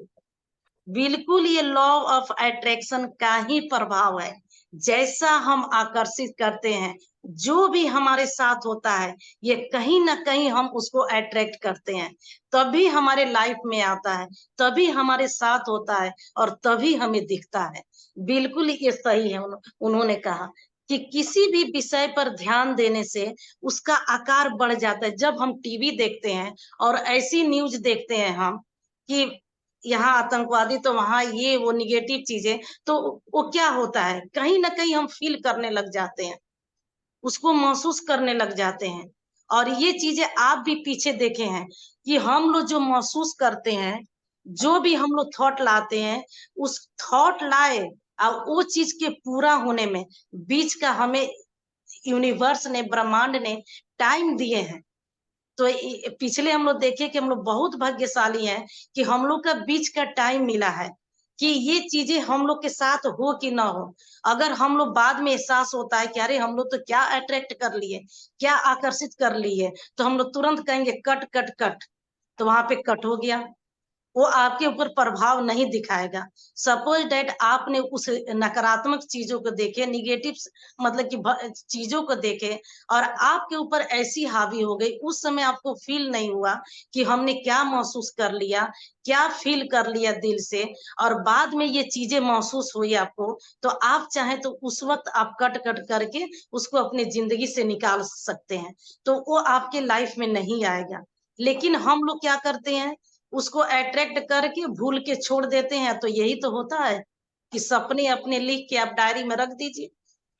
A: बिल्कुल, ये लॉ ऑफ अट्रैक्शन का ही प्रभाव है। जैसा हम आकर्षित करते हैं, जो भी हमारे साथ होता है, ये कहीं ना कहीं हम उसको अट्रैक्ट करते हैं, तभी हमारे लाइफ में आता है, तभी हमारे साथ होता है और तभी हमें दिखता है। बिल्कुल ये सही है। उन्होंने कहा कि किसी भी विषय पर ध्यान देने से उसका आकार बढ़ जाता है। जब हम टीवी देखते हैं और ऐसी न्यूज देखते हैं हम कि यहाँ आतंकवादी, तो वहां ये वो निगेटिव चीजें, तो वो क्या होता है, कहीं ना कहीं हम फील करने लग जाते हैं, उसको महसूस करने लग जाते हैं। और ये चीजें आप भी पीछे देखे हैं कि हम लोग जो महसूस करते हैं, जो भी हम लोग थॉट लाते हैं, उस थॉट लाए और वो चीज के पूरा होने में बीच का हमें यूनिवर्स ने, ब्रह्मांड ने टाइम दिए हैं। तो पिछले हम लोग देखे कि हम लोग बहुत भाग्यशाली हैं कि हम लोग का बीच का टाइम मिला है कि ये चीजें हम लोग के साथ हो कि ना हो। अगर हम लोग बाद में एहसास होता है कि अरे हम लोग तो क्या अट्रैक्ट कर लिए, क्या आकर्षित कर लिए, तो हम लोग तुरंत कहेंगे कट कट कट, तो वहां पे कट हो गया, वो आपके ऊपर प्रभाव नहीं दिखाएगा। सपोज डेट आपने उस नकारात्मक चीजों को देखे, निगेटिव मतलब कि चीजों को देखे और आपके ऊपर ऐसी हावी हो गई, उस समय आपको फील नहीं हुआ कि हमने क्या महसूस कर लिया, क्या फील कर लिया दिल से, और बाद में ये चीजें महसूस हुई आपको, तो आप चाहें तो उस वक्त आप कट कट करके उसको अपनी जिंदगी से निकाल सकते हैं, तो वो आपके लाइफ में नहीं आएगा। लेकिन हम लोग क्या करते हैं, उसको अट्रैक्ट करके भूल के छोड़ देते हैं। तो यही तो होता है कि सपने अपने लिख के आप डायरी में रख दीजिए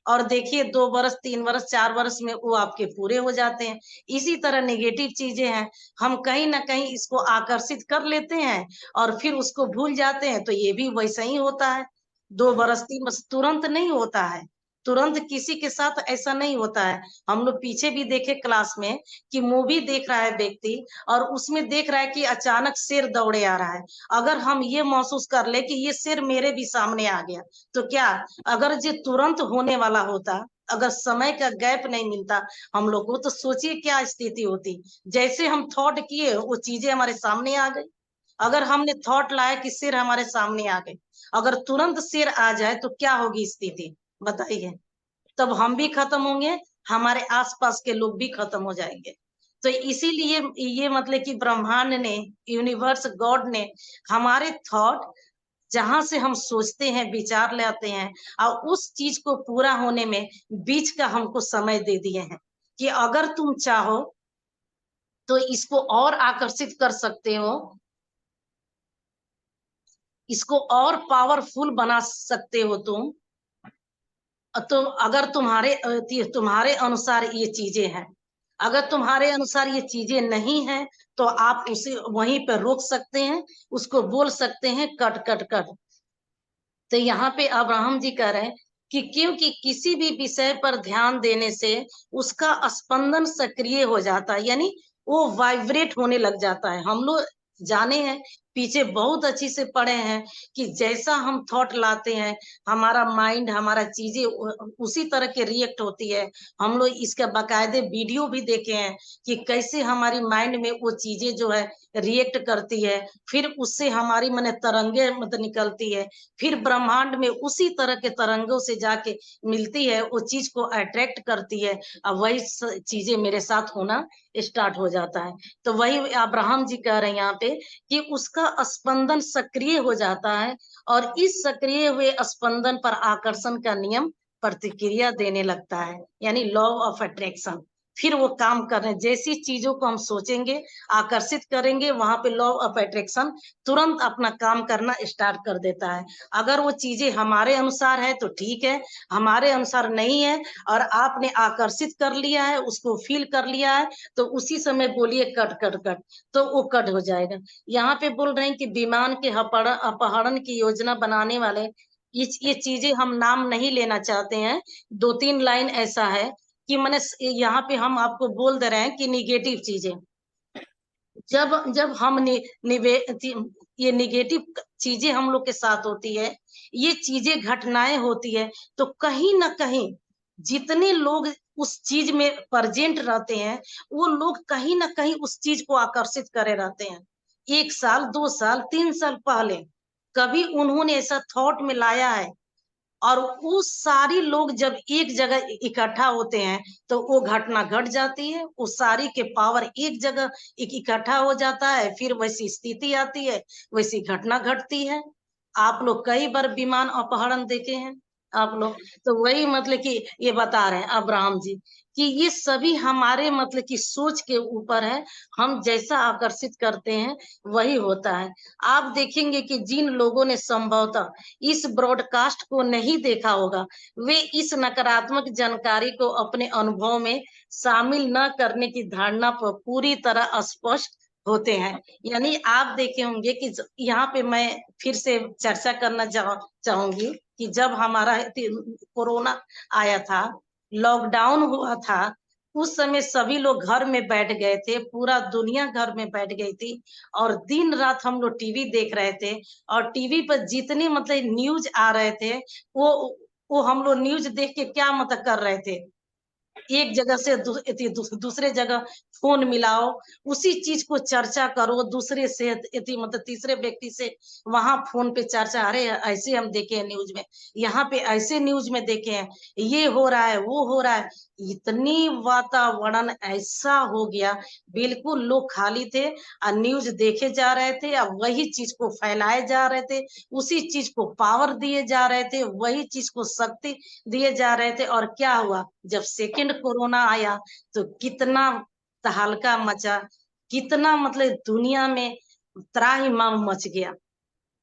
A: और देखिए 2 बरस, 3 बरस, 4 बरस में वो आपके पूरे हो जाते हैं। इसी तरह नेगेटिव चीजें हैं, हम कहीं ना कहीं इसको आकर्षित कर लेते हैं और फिर उसको भूल जाते हैं। तो ये भी वैसा ही होता है, 2 बरस, 3 बरस तुरंत नहीं होता है, तुरंत किसी के साथ ऐसा नहीं होता है। हम लोग पीछे भी देखे क्लास में कि मूवी देख रहा है व्यक्ति और उसमें देख रहा है कि अचानक शेर दौड़े आ रहा है। अगर हम ये महसूस कर ले कि ये शेर मेरे भी सामने आ गया, तो क्या, अगर ये तुरंत होने वाला होता, अगर समय का गैप नहीं मिलता हम लोग को, तो सोचिए क्या स्थिति होती। जैसे हम थॉट किए वो चीजें हमारे सामने आ गई। अगर हमने थॉट लाया कि शेर हमारे सामने आ गए, अगर तुरंत शेर आ जाए तो क्या होगी स्थिति, बताइए। तब हम भी खत्म होंगे, हमारे आसपास के लोग भी खत्म हो जाएंगे। तो इसीलिए ये मतलब कि ब्रह्मांड ने, यूनिवर्स, गॉड ने हमारे थॉट, जहां से हम सोचते हैं, विचार लाते हैं और उस चीज को पूरा होने में बीच का हमको समय दे दिए हैं कि अगर तुम चाहो तो इसको और आकर्षित कर सकते हो, इसको और पावरफुल बना सकते हो तुम। तो अगर तुम्हारे अनुसार ये चीजें हैं, अगर तुम्हारे अनुसार ये चीजें नहीं है, तो आप उसे वहीं पर रोक सकते हैं, उसको बोल सकते हैं कट कट कट। तो यहाँ पे अब्राहम जी कह रहे हैं कि क्योंकि किसी भी विषय पर ध्यान देने से उसका स्पंदन सक्रिय हो जाता है, यानी वो वाइब्रेट होने लग जाता है। हम लोग जाने हैं, पीछे बहुत अच्छी से पढ़े हैं कि जैसा हम थॉट लाते हैं, हमारा माइंड, हमारा चीजें उसी तरह के रिएक्ट होती है। हम लोग इसका बाकायदे वीडियो भी देखे हैं कि कैसे हमारी माइंड में वो चीजें जो है रिएक्ट करती है, फिर उससे हमारी माने तरंगे मतलब निकलती है, फिर ब्रह्मांड में उसी तरह के तरंगों से जाके मिलती है, वो चीज को अट्रैक्ट करती है और वही चीजें मेरे साथ होना स्टार्ट हो जाता है। तो वही अब्राहम जी कह रहे हैं यहाँ पे कि उसका का स्पंदन सक्रिय हो जाता है और इस सक्रिय हुए स्पंदन पर आकर्षण का नियम प्रतिक्रिया देने लगता है, यानी लॉ ऑफ अट्रैक्शन। फिर वो काम करने, जैसी चीजों को हम सोचेंगे, आकर्षित करेंगे, वहां पे लॉ ऑफ अट्रैक्शन तुरंत अपना काम करना स्टार्ट कर देता है। अगर वो चीजें हमारे अनुसार है तो ठीक है, हमारे अनुसार नहीं है और आपने आकर्षित कर लिया है, उसको फील कर लिया है, तो उसी समय बोलिए कट कट कट, तो वो कट हो जाएगा। यहाँ पे बोल रहे हैं कि विमान के अपहरण की योजना बनाने वाले, ये चीजें हम नाम नहीं लेना चाहते हैं। 2-3 लाइन ऐसा है कि मैंने यहाँ पे हम आपको बोल दे रहे हैं कि निगेटिव चीजें, जब जब हम ये निगेटिव चीजें हम लोग के साथ होती है, ये चीजें घटनाएं होती है, तो कहीं ना कहीं जितने लोग उस चीज में प्रेजेंट रहते हैं, वो लोग कहीं ना कहीं उस चीज को आकर्षित करे रहते हैं। 1 साल 2 साल 3 साल पहले कभी उन्होंने ऐसा थॉट में लाया है, और वो सारी लोग जब एक जगह इकट्ठा होते हैं तो वो घटना घट जाती है, वो सारी के पावर एक जगह इकट्ठा हो जाता है, फिर वैसी स्थिति आती है, वैसी घटना घटती है। आप लोग कई बार विमान अपहरण देखे हैं आप लोग, तो वही मतलब कि ये बता रहे हैं अब्राहम जी कि ये सभी हमारे मतलब की सोच के ऊपर है। हम जैसा आकर्षित करते हैं वही होता है। आप देखेंगे कि जिन लोगों ने संभवतः इस ब्रॉडकास्ट को नहीं देखा होगा, वे इस नकारात्मक जानकारी को अपने अनुभव में शामिल न करने की धारणा पर पूरी तरह स्पष्ट होते हैं। यानी आप देखे होंगे कि यहाँ पे मैं फिर से चर्चा करना चाहूंगी कि जब हमारा कोरोना आया था, लॉकडाउन हुआ था, उस समय सभी लोग घर में बैठ गए थे, पूरा दुनिया घर में बैठ गई थी, और दिन रात हम लोग टीवी देख रहे थे, और टीवी पर जितने मतलब न्यूज आ रहे थे, वो हम लोग न्यूज देख के क्या मतलब कर रहे थे, एक जगह से दूसरे जगह फोन मिलाओ, उसी चीज को चर्चा करो, दूसरे से मतलब तीसरे व्यक्ति से वहां फोन पे चर्चा, अरे ऐसे हम देखे हैं न्यूज में, यहाँ पे ऐसे न्यूज में देखे हैं, ये हो रहा है वो हो रहा है। इतनी वातावरण ऐसा हो गया, बिल्कुल लोग खाली थे और न्यूज देखे जा रहे थे, और वही चीज को फैलाए जा रहे थे, उसी चीज को पावर दिए जा रहे थे, वही चीज को शक्ति दिए जा रहे थे। और क्या हुआ, जब सेकंड कोरोना आया तो कितना तहलका मचा, कितना मतलब दुनिया में त्राहिमाम मच गया।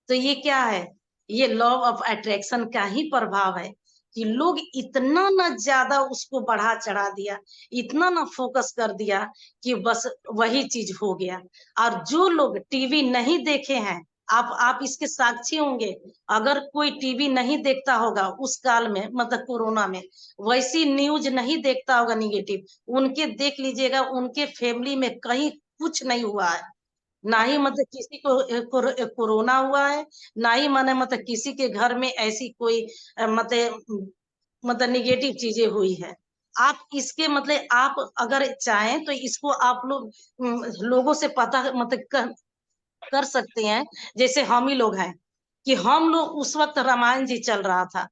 A: तो ये क्या है, ये लॉ ऑफ अट्रैक्शन का ही प्रभाव है कि लोग इतना ना ज्यादा उसको बढ़ा चढ़ा दिया, इतना ना फोकस कर दिया कि बस वही चीज हो गया। और जो लोग टीवी नहीं देखे हैं, आप इसके साक्षी होंगे, अगर कोई टीवी नहीं देखता होगा उस काल में, मतलब कोरोना में, वैसी न्यूज नहीं देखता होगा निगेटिव, उनके देख लीजिएगा, उनके फैमिली में कहीं कुछ नहीं हुआ है, ना ही मतलब किसी को कोरोना हुआ है, ना ही माने मतलब किसी के घर में ऐसी कोई मतलब निगेटिव चीजें हुई है। आप इसके मतलब आप अगर चाहें तो इसको आप लोग लोगों से पता मतलब कर सकते हैं। जैसे हम ही लोग हैं कि हम लोग उस वक्त रामायण जी चल रहा था,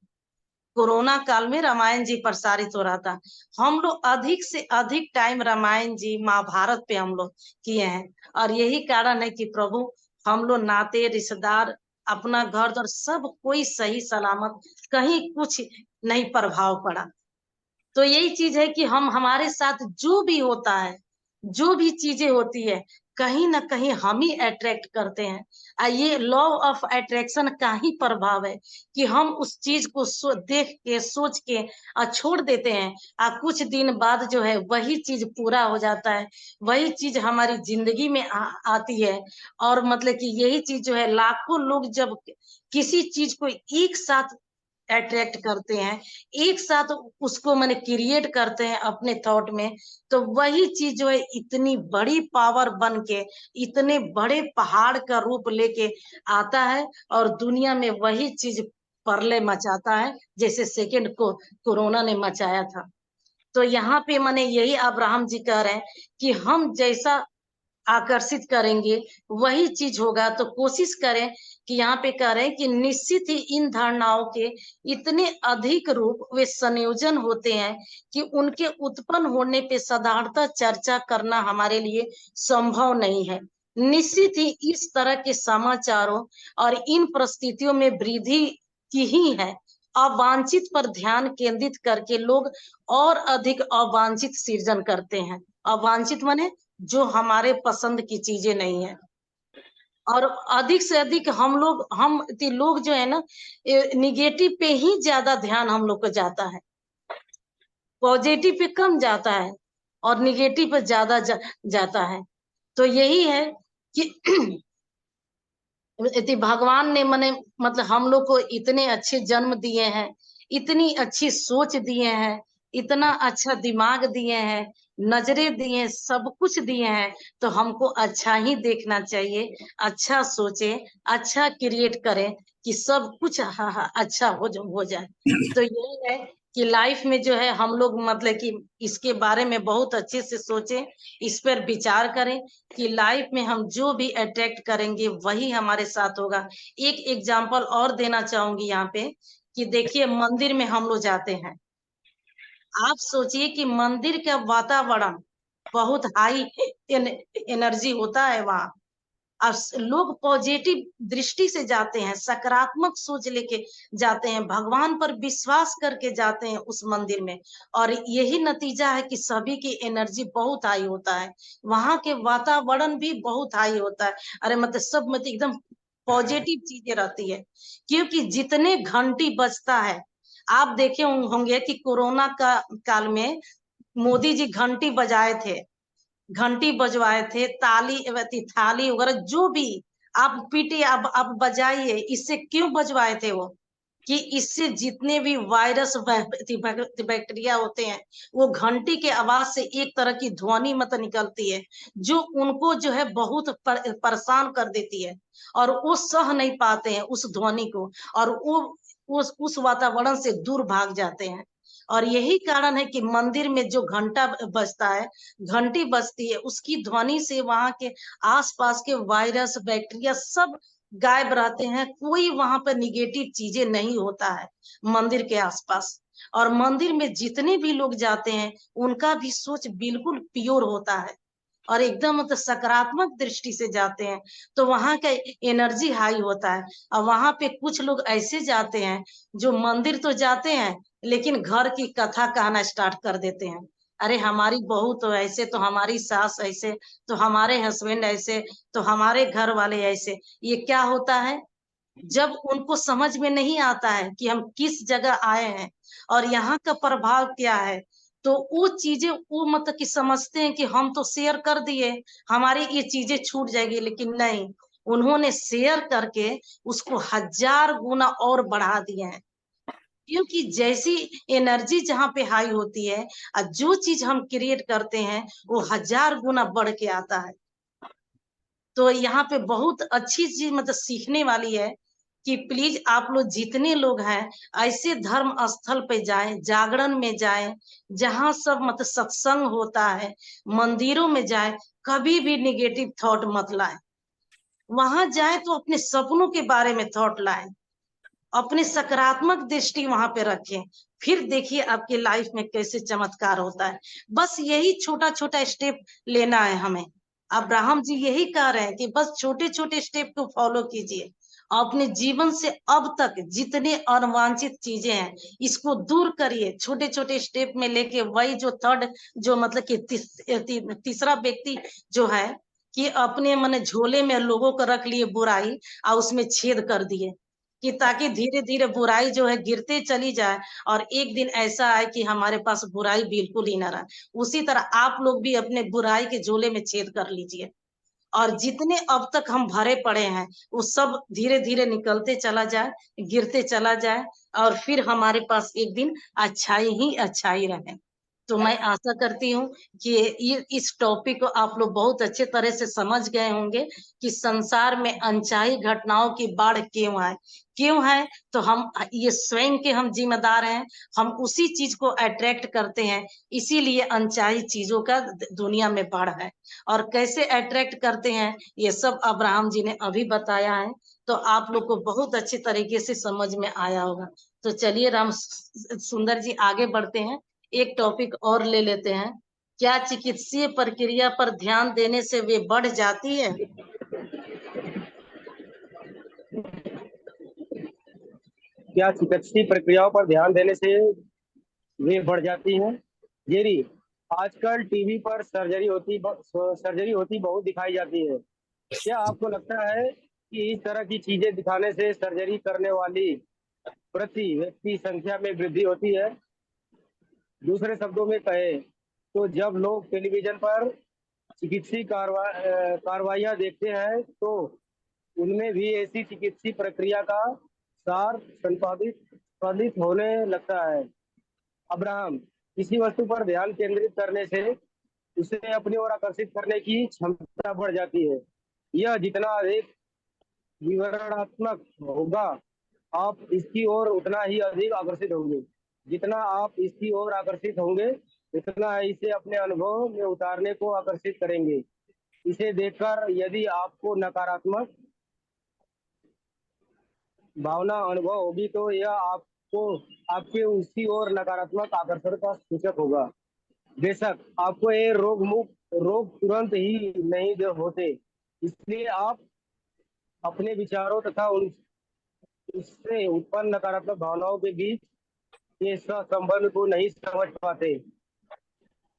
A: कोरोना काल में रामायण जी प्रसारित हो रहा था, हम लोग अधिक से अधिक टाइम रामायण जी महाभारत पे हम लोग किए हैं। और यही कारण है कि प्रभु, हम लोग नाते रिश्तेदार अपना घर द्वार सब कोई सही सलामत, कहीं कुछ नहीं प्रभाव पड़ा। तो यही चीज है कि हम, हमारे साथ जो भी होता है, जो भी चीजें होती है, कहीं ना कहीं हम ही अट्रैक्ट करते हैं। ये लॉ ऑफ अट्रैक्शन का ही प्रभाव है कि हम उस चीज को देख के सोच के छोड़ देते हैं, और कुछ दिन बाद जो है वही चीज पूरा हो जाता है, वही चीज हमारी जिंदगी में आती है। और मतलब कि यही चीज जो है, लाखों लोग जब किसी चीज को एक साथ अट्रैक्ट करते हैं, एक साथ उसको मैंने क्रिएट करते हैं अपने थॉट में, तो वही चीज जो है इतनी बड़ी पावर बन के, इतने बड़े पहाड़ का रूप लेके आता है, और दुनिया में वही चीज प्रलय मचाता है, जैसे सेकंड को कोरोना ने मचाया था। तो यहाँ पे मैंने यही अब्राहम जी कह रहे हैं कि हम जैसा आकर्षित करेंगे वही चीज होगा। तो कोशिश करें कि यहाँ पे कह रहे हैं कि निश्चित ही इन धारणाओं के इतने अधिक रूप वे संयोजन होते हैं कि उनके उत्पन्न होने पे साधारणतः चर्चा करना हमारे लिए संभव नहीं है। निश्चित ही इस तरह के समाचारों और इन परिस्थितियों में वृद्धि की ही है। अवांछित पर ध्यान केंद्रित करके लोग और अधिक अवांछित सृजन करते हैं। अवांछित माने जो हमारे पसंद की चीजें नहीं है, और अधिक से अधिक हम लोग जो है ना, निगेटिव पे ही ज्यादा ध्यान हम लोग को जाता है, पॉजिटिव पे कम जाता है और निगेटिव पे ज्यादा जाता है। तो यही है कि भगवान ने मतलब हम लोग को इतने अच्छे जन्म दिए हैं, इतनी अच्छी सोच दिए हैं, इतना अच्छा दिमाग दिए हैं, नजरें दिए हैं, सब कुछ दिए हैं। तो हमको अच्छा ही देखना चाहिए, अच्छा सोचे, अच्छा क्रिएट करें कि सब कुछ अच्छा हो जाए। तो यही है कि लाइफ में जो है हम लोग मतलब कि इसके बारे में बहुत अच्छे से सोचें, इस पर विचार करें कि लाइफ में हम जो भी अट्रैक्ट करेंगे वही हमारे साथ होगा। एक एग्जांपल और देना चाहूंगी यहाँ पे कि देखिए, मंदिर में हम लोग जाते हैं, आप सोचिए कि मंदिर का वातावरण बहुत हाई एनर्जी होता है वहाँ, और लोग पॉजिटिव दृष्टि से जाते हैं, सकारात्मक सोच लेके जाते हैं, भगवान पर विश्वास करके जाते हैं उस मंदिर में, और यही नतीजा है कि सभी की एनर्जी बहुत हाई होता है, वहां के वातावरण भी बहुत हाई होता है। अरे मतलब सब मतलब एकदम पॉजिटिव चीजें रहती है, क्योंकि जितने घंटी बजता है, आप देखे होंगे कि कोरोना का काल में मोदी जी घंटी बजाए थे, घंटी बजवाए थे, थाली वगैरह जो भी आप पीटे, आप बजाइए, इससे क्यों बजवाए थे वो, कि इससे जितने भी वायरस बैक्टीरिया होते हैं वो घंटी के आवाज से एक तरह की ध्वनि मत निकलती है, जो उनको जो है बहुत परेशान कर देती है, और वो सह नहीं पाते हैं उस ध्वनि को, और वो उस वातावरण से दूर भाग जाते हैं। और यही कारण है कि मंदिर में जो घंटा बजता है, घंटी बजती है, उसकी ध्वनि से वहां के आसपास के वायरस बैक्टीरिया सब गायब रहते हैं, कोई वहां पर निगेटिव चीजें नहीं होता है मंदिर के आसपास। और मंदिर में जितने भी लोग जाते हैं उनका भी सोच बिल्कुल प्योर होता है, और एकदम मतलब सकारात्मक दृष्टि से जाते हैं, तो वहां का एनर्जी हाई होता है। और वहां पे कुछ लोग ऐसे जाते हैं जो मंदिर तो जाते हैं लेकिन घर की कथा कहना स्टार्ट कर देते हैं। अरे हमारी बहू तो ऐसे, तो हमारी सास ऐसे, तो हमारे हस्बैंड ऐसे, तो हमारे घर वाले ऐसे। ये क्या होता है, जब उनको समझ में नहीं आता है कि हम किस जगह आए हैं और यहाँ का प्रभाव क्या है, तो वो चीजें वो मतलब कि समझते हैं कि हम तो शेयर कर दिए, हमारी ये चीजें छूट जाएगी, लेकिन नहीं, उन्होंने शेयर करके उसको 1000 गुना और बढ़ा दिए हैं। क्योंकि जैसी एनर्जी जहाँ पे हाई होती है और जो चीज हम क्रिएट करते हैं वो 1000 गुना बढ़ के आता है। तो यहाँ पे बहुत अच्छी चीज मतलब सीखने वाली है कि प्लीज आप लोग जितने लोग हैं ऐसे धर्म स्थल पे जाएं, जागरण में जाएं, जहां सब मतलब सत्संग होता है, मंदिरों में जाएं, कभी भी निगेटिव थॉट मत लाएं। वहां जाएं तो अपने सपनों के बारे में थॉट लाएं, अपने सकारात्मक दृष्टि वहां पे रखें, फिर देखिए आपकी लाइफ में कैसे चमत्कार होता है। बस यही छोटा छोटा स्टेप लेना है हमें। अब्राहम जी यही कह रहे हैं कि बस छोटे छोटे स्टेप को फॉलो कीजिए, अपने जीवन से अब तक जितने अनवांछित चीजें हैं इसको दूर करिए, छोटे छोटे स्टेप में लेके वही जो थर्ड, जो मतलब कि तीसरा व्यक्ति जो है कि अपने मन झोले में लोगों को रख लिए बुराई और उसमें छेद कर दिए, कि ताकि धीरे धीरे बुराई जो है गिरते चली जाए, और एक दिन ऐसा आए कि हमारे पास बुराई बिल्कुल ही ना रहा। उसी तरह आप लोग भी अपने बुराई के झोले में छेद कर लीजिए, और जितने अब तक हम भरे पड़े हैं वो सब धीरे धीरे निकलते चला जाए, गिरते चला जाए, और फिर हमारे पास एक दिन अच्छाई ही अच्छाई रहे। तो मैं आशा करती हूँ कि ये इस टॉपिक को आप लोग बहुत अच्छे तरह से समझ गए होंगे कि संसार में अनचाही घटनाओं की बाढ़ क्यों है, तो हम ये स्वयं के हम जिम्मेदार हैं, हम उसी चीज को अट्रैक्ट करते हैं, इसीलिए अनचाही चीजों का दुनिया में बाढ़ है। और कैसे अट्रैक्ट करते हैं ये सब अब्राहम जी ने अभी बताया है, तो आप लोग को बहुत अच्छे तरीके से समझ में आया होगा। तो चलिए राम सुंदर जी आगे बढ़ते हैं, एक टॉपिक और ले लेते हैं। क्या चिकित्सीय प्रक्रिया पर ध्यान देने से वे बढ़ जाती है?
C: क्या चिकित्सीय प्रक्रियाओं पर ध्यान देने से वे बढ़ जाती हैं? जेरी, आजकल टीवी पर सर्जरी होती बहुत दिखाई जाती है। क्या आपको लगता है कि इस तरह की चीजें दिखाने से सर्जरी करने वाली प्रति व्यक्ति संख्या में वृद्धि होती है? दूसरे शब्दों में कहें तो जब लोग टेलीविजन पर चिकित्सीय कार्रवाइयां देखते हैं तो उनमें भी ऐसी चिकित्सीय प्रक्रिया का सार संपादित होने लगता है। अब्राहम, किसी वस्तु पर ध्यान केंद्रित करने से उसे अपनी ओर आकर्षित करने की क्षमता बढ़ जाती है। यह जितना अधिक विवरणात्मक होगा, आप इसकी ओर उतना ही अधिक आकर्षित होंगे। जितना आप इसकी ओर आकर्षित होंगे, उतना इसे अपने अनुभव में उतारने को आकर्षित करेंगे। इसे देखकर यदि आपको नकारात्मक भावना अनुभव होगी तो यह आपको आपके उसी ओर नकारात्मक आकर्षण का सूचक होगा। बेशक आपको ये रोग तुरंत ही नहीं होते, इसलिए आप अपने विचारों तथा उससे उत्पन्न नकारात्मक भावनाओं के बीच के संबंध को नहीं समझ पाते,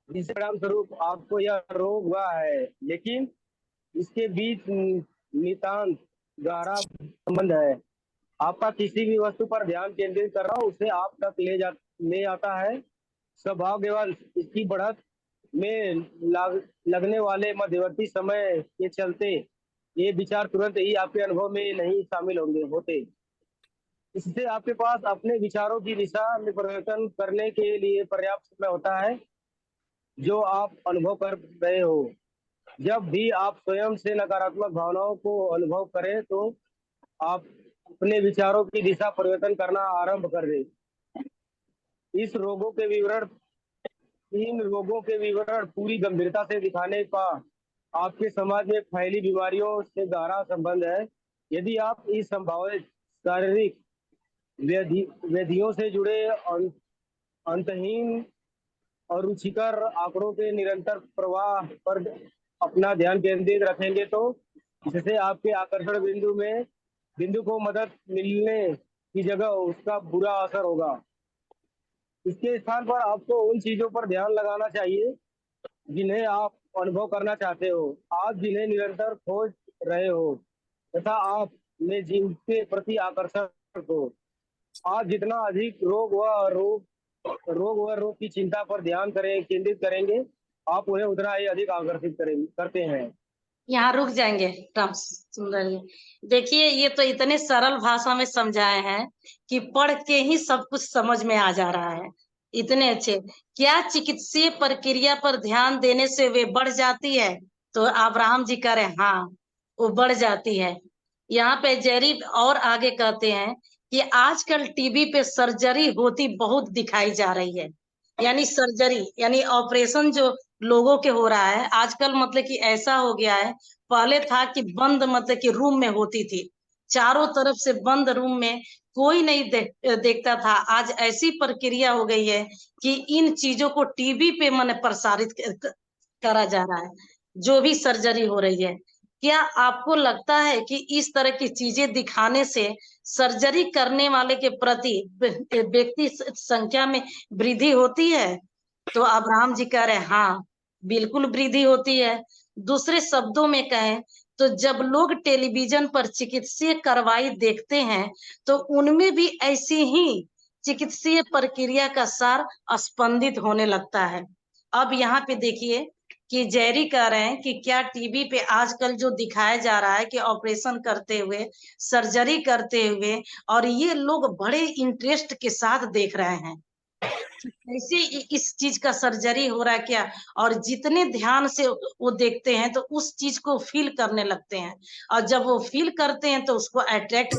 C: जिसके परिणाम स्वरूप आपको यह रोग हुआ है। लेकिन इसके बीच नितांत गहरा संबंध है। आपका किसी भी वस्तु पर ध्यान केंद्रित कर रहा उसे आप तक ले आता है। स्वभाव केवल इसकी बढ़त में लगने वाले मध्यवर्ती समय के चलते ये विचार तुरंत ही आपके अनुभव में नहीं शामिल होते। इससे आपके पास अपने विचारों की दिशा में परिवर्तन करने के लिए पर्याप्त समय होता है जो आप अनुभव कर रहे हो। जब भी आप स्वयं से नकारात्मक भावनाओं को अनुभव करें तो आप अपने विचारों की दिशा परिवर्तन करना आरंभ कर दें। इन रोगों के विवरण पूरी गंभीरता से दिखाने का आपके समाज में फैली बीमारियों से गहरा संबंध है। यदि आप इस संभावित शारीरिक व्याधियों से जुड़े अंतहीन और रुचिकर आंकड़ों के निरंतर प्रवाह पर अपना ध्यान केंद्रित रखेंगे तो इससे आपके आकर्षण बिंदु को मदद मिलने की जगह उसका बुरा असर होगा। इसके स्थान पर आपको उन चीजों पर ध्यान लगाना चाहिए जिन्हें आप अनुभव करना चाहते हो, आप जिन्हें निरंतर खोज रहे हो तथा आप में जिनके प्रति आकर्षण हो। आप जितना अधिक रोग की चिंता पर ध्यान केंद्रित करेंगे, आप उन्हें उतना ही अधिक आकर्षित करते हैं।
A: यहाँ रुक जाएंगे राम सुंदर जी। देखिए, ये तो इतने सरल भाषा में समझाए हैं कि पढ़ के ही सब कुछ समझ में आ जा रहा है। इतने अच्छे। क्या चिकित्सीय प्रक्रिया पर ध्यान देने से वे बढ़ जाती है? तो अब्राहम जी कह रहे हैं हाँ, वो बढ़ जाती है। यहाँ पे जेरी और आगे कहते हैं कि आजकल टीवी पे सर्जरी होती बहुत दिखाई जा रही है। यानी सर्जरी यानी ऑपरेशन जो लोगों के हो रहा है आजकल, मतलब कि ऐसा हो गया है। पहले था कि बंद, मतलब कि रूम में होती थी, चारों तरफ से बंद रूम में कोई नहीं देखता था। आज ऐसी प्रक्रिया हो गई है कि इन चीजों को टीवी पे मन प्रसारित करा जा रहा है, जो भी सर्जरी हो रही है। क्या आपको लगता है कि इस तरह की चीजें दिखाने से सर्जरी करने वाले के प्रति व्यक्ति संख्या में वृद्धि होती है? तो अब्राहम जी कह रहे हैं हाँ, बिल्कुल वृद्धि होती है। दूसरे शब्दों में कहें तो जब लोग टेलीविजन पर चिकित्सीय कार्रवाई देखते हैं तो उनमें भी ऐसी ही चिकित्सीय प्रक्रिया का सार स्पंदित होने लगता है। अब यहाँ पे देखिए कि जेरी कह रहे हैं कि क्या टीवी पे आजकल जो दिखाया जा रहा है कि ऑपरेशन करते हुए, सर्जरी करते हुए, और ये लोग बड़े इंटरेस्ट के साथ देख रहे हैं कैसे इस चीज का सर्जरी हो रहा है क्या, और जितने ध्यान से वो देखते हैं तो उस चीज को फील करने लगते हैं, और जब वो फील करते हैं तो उसको अट्रैक्ट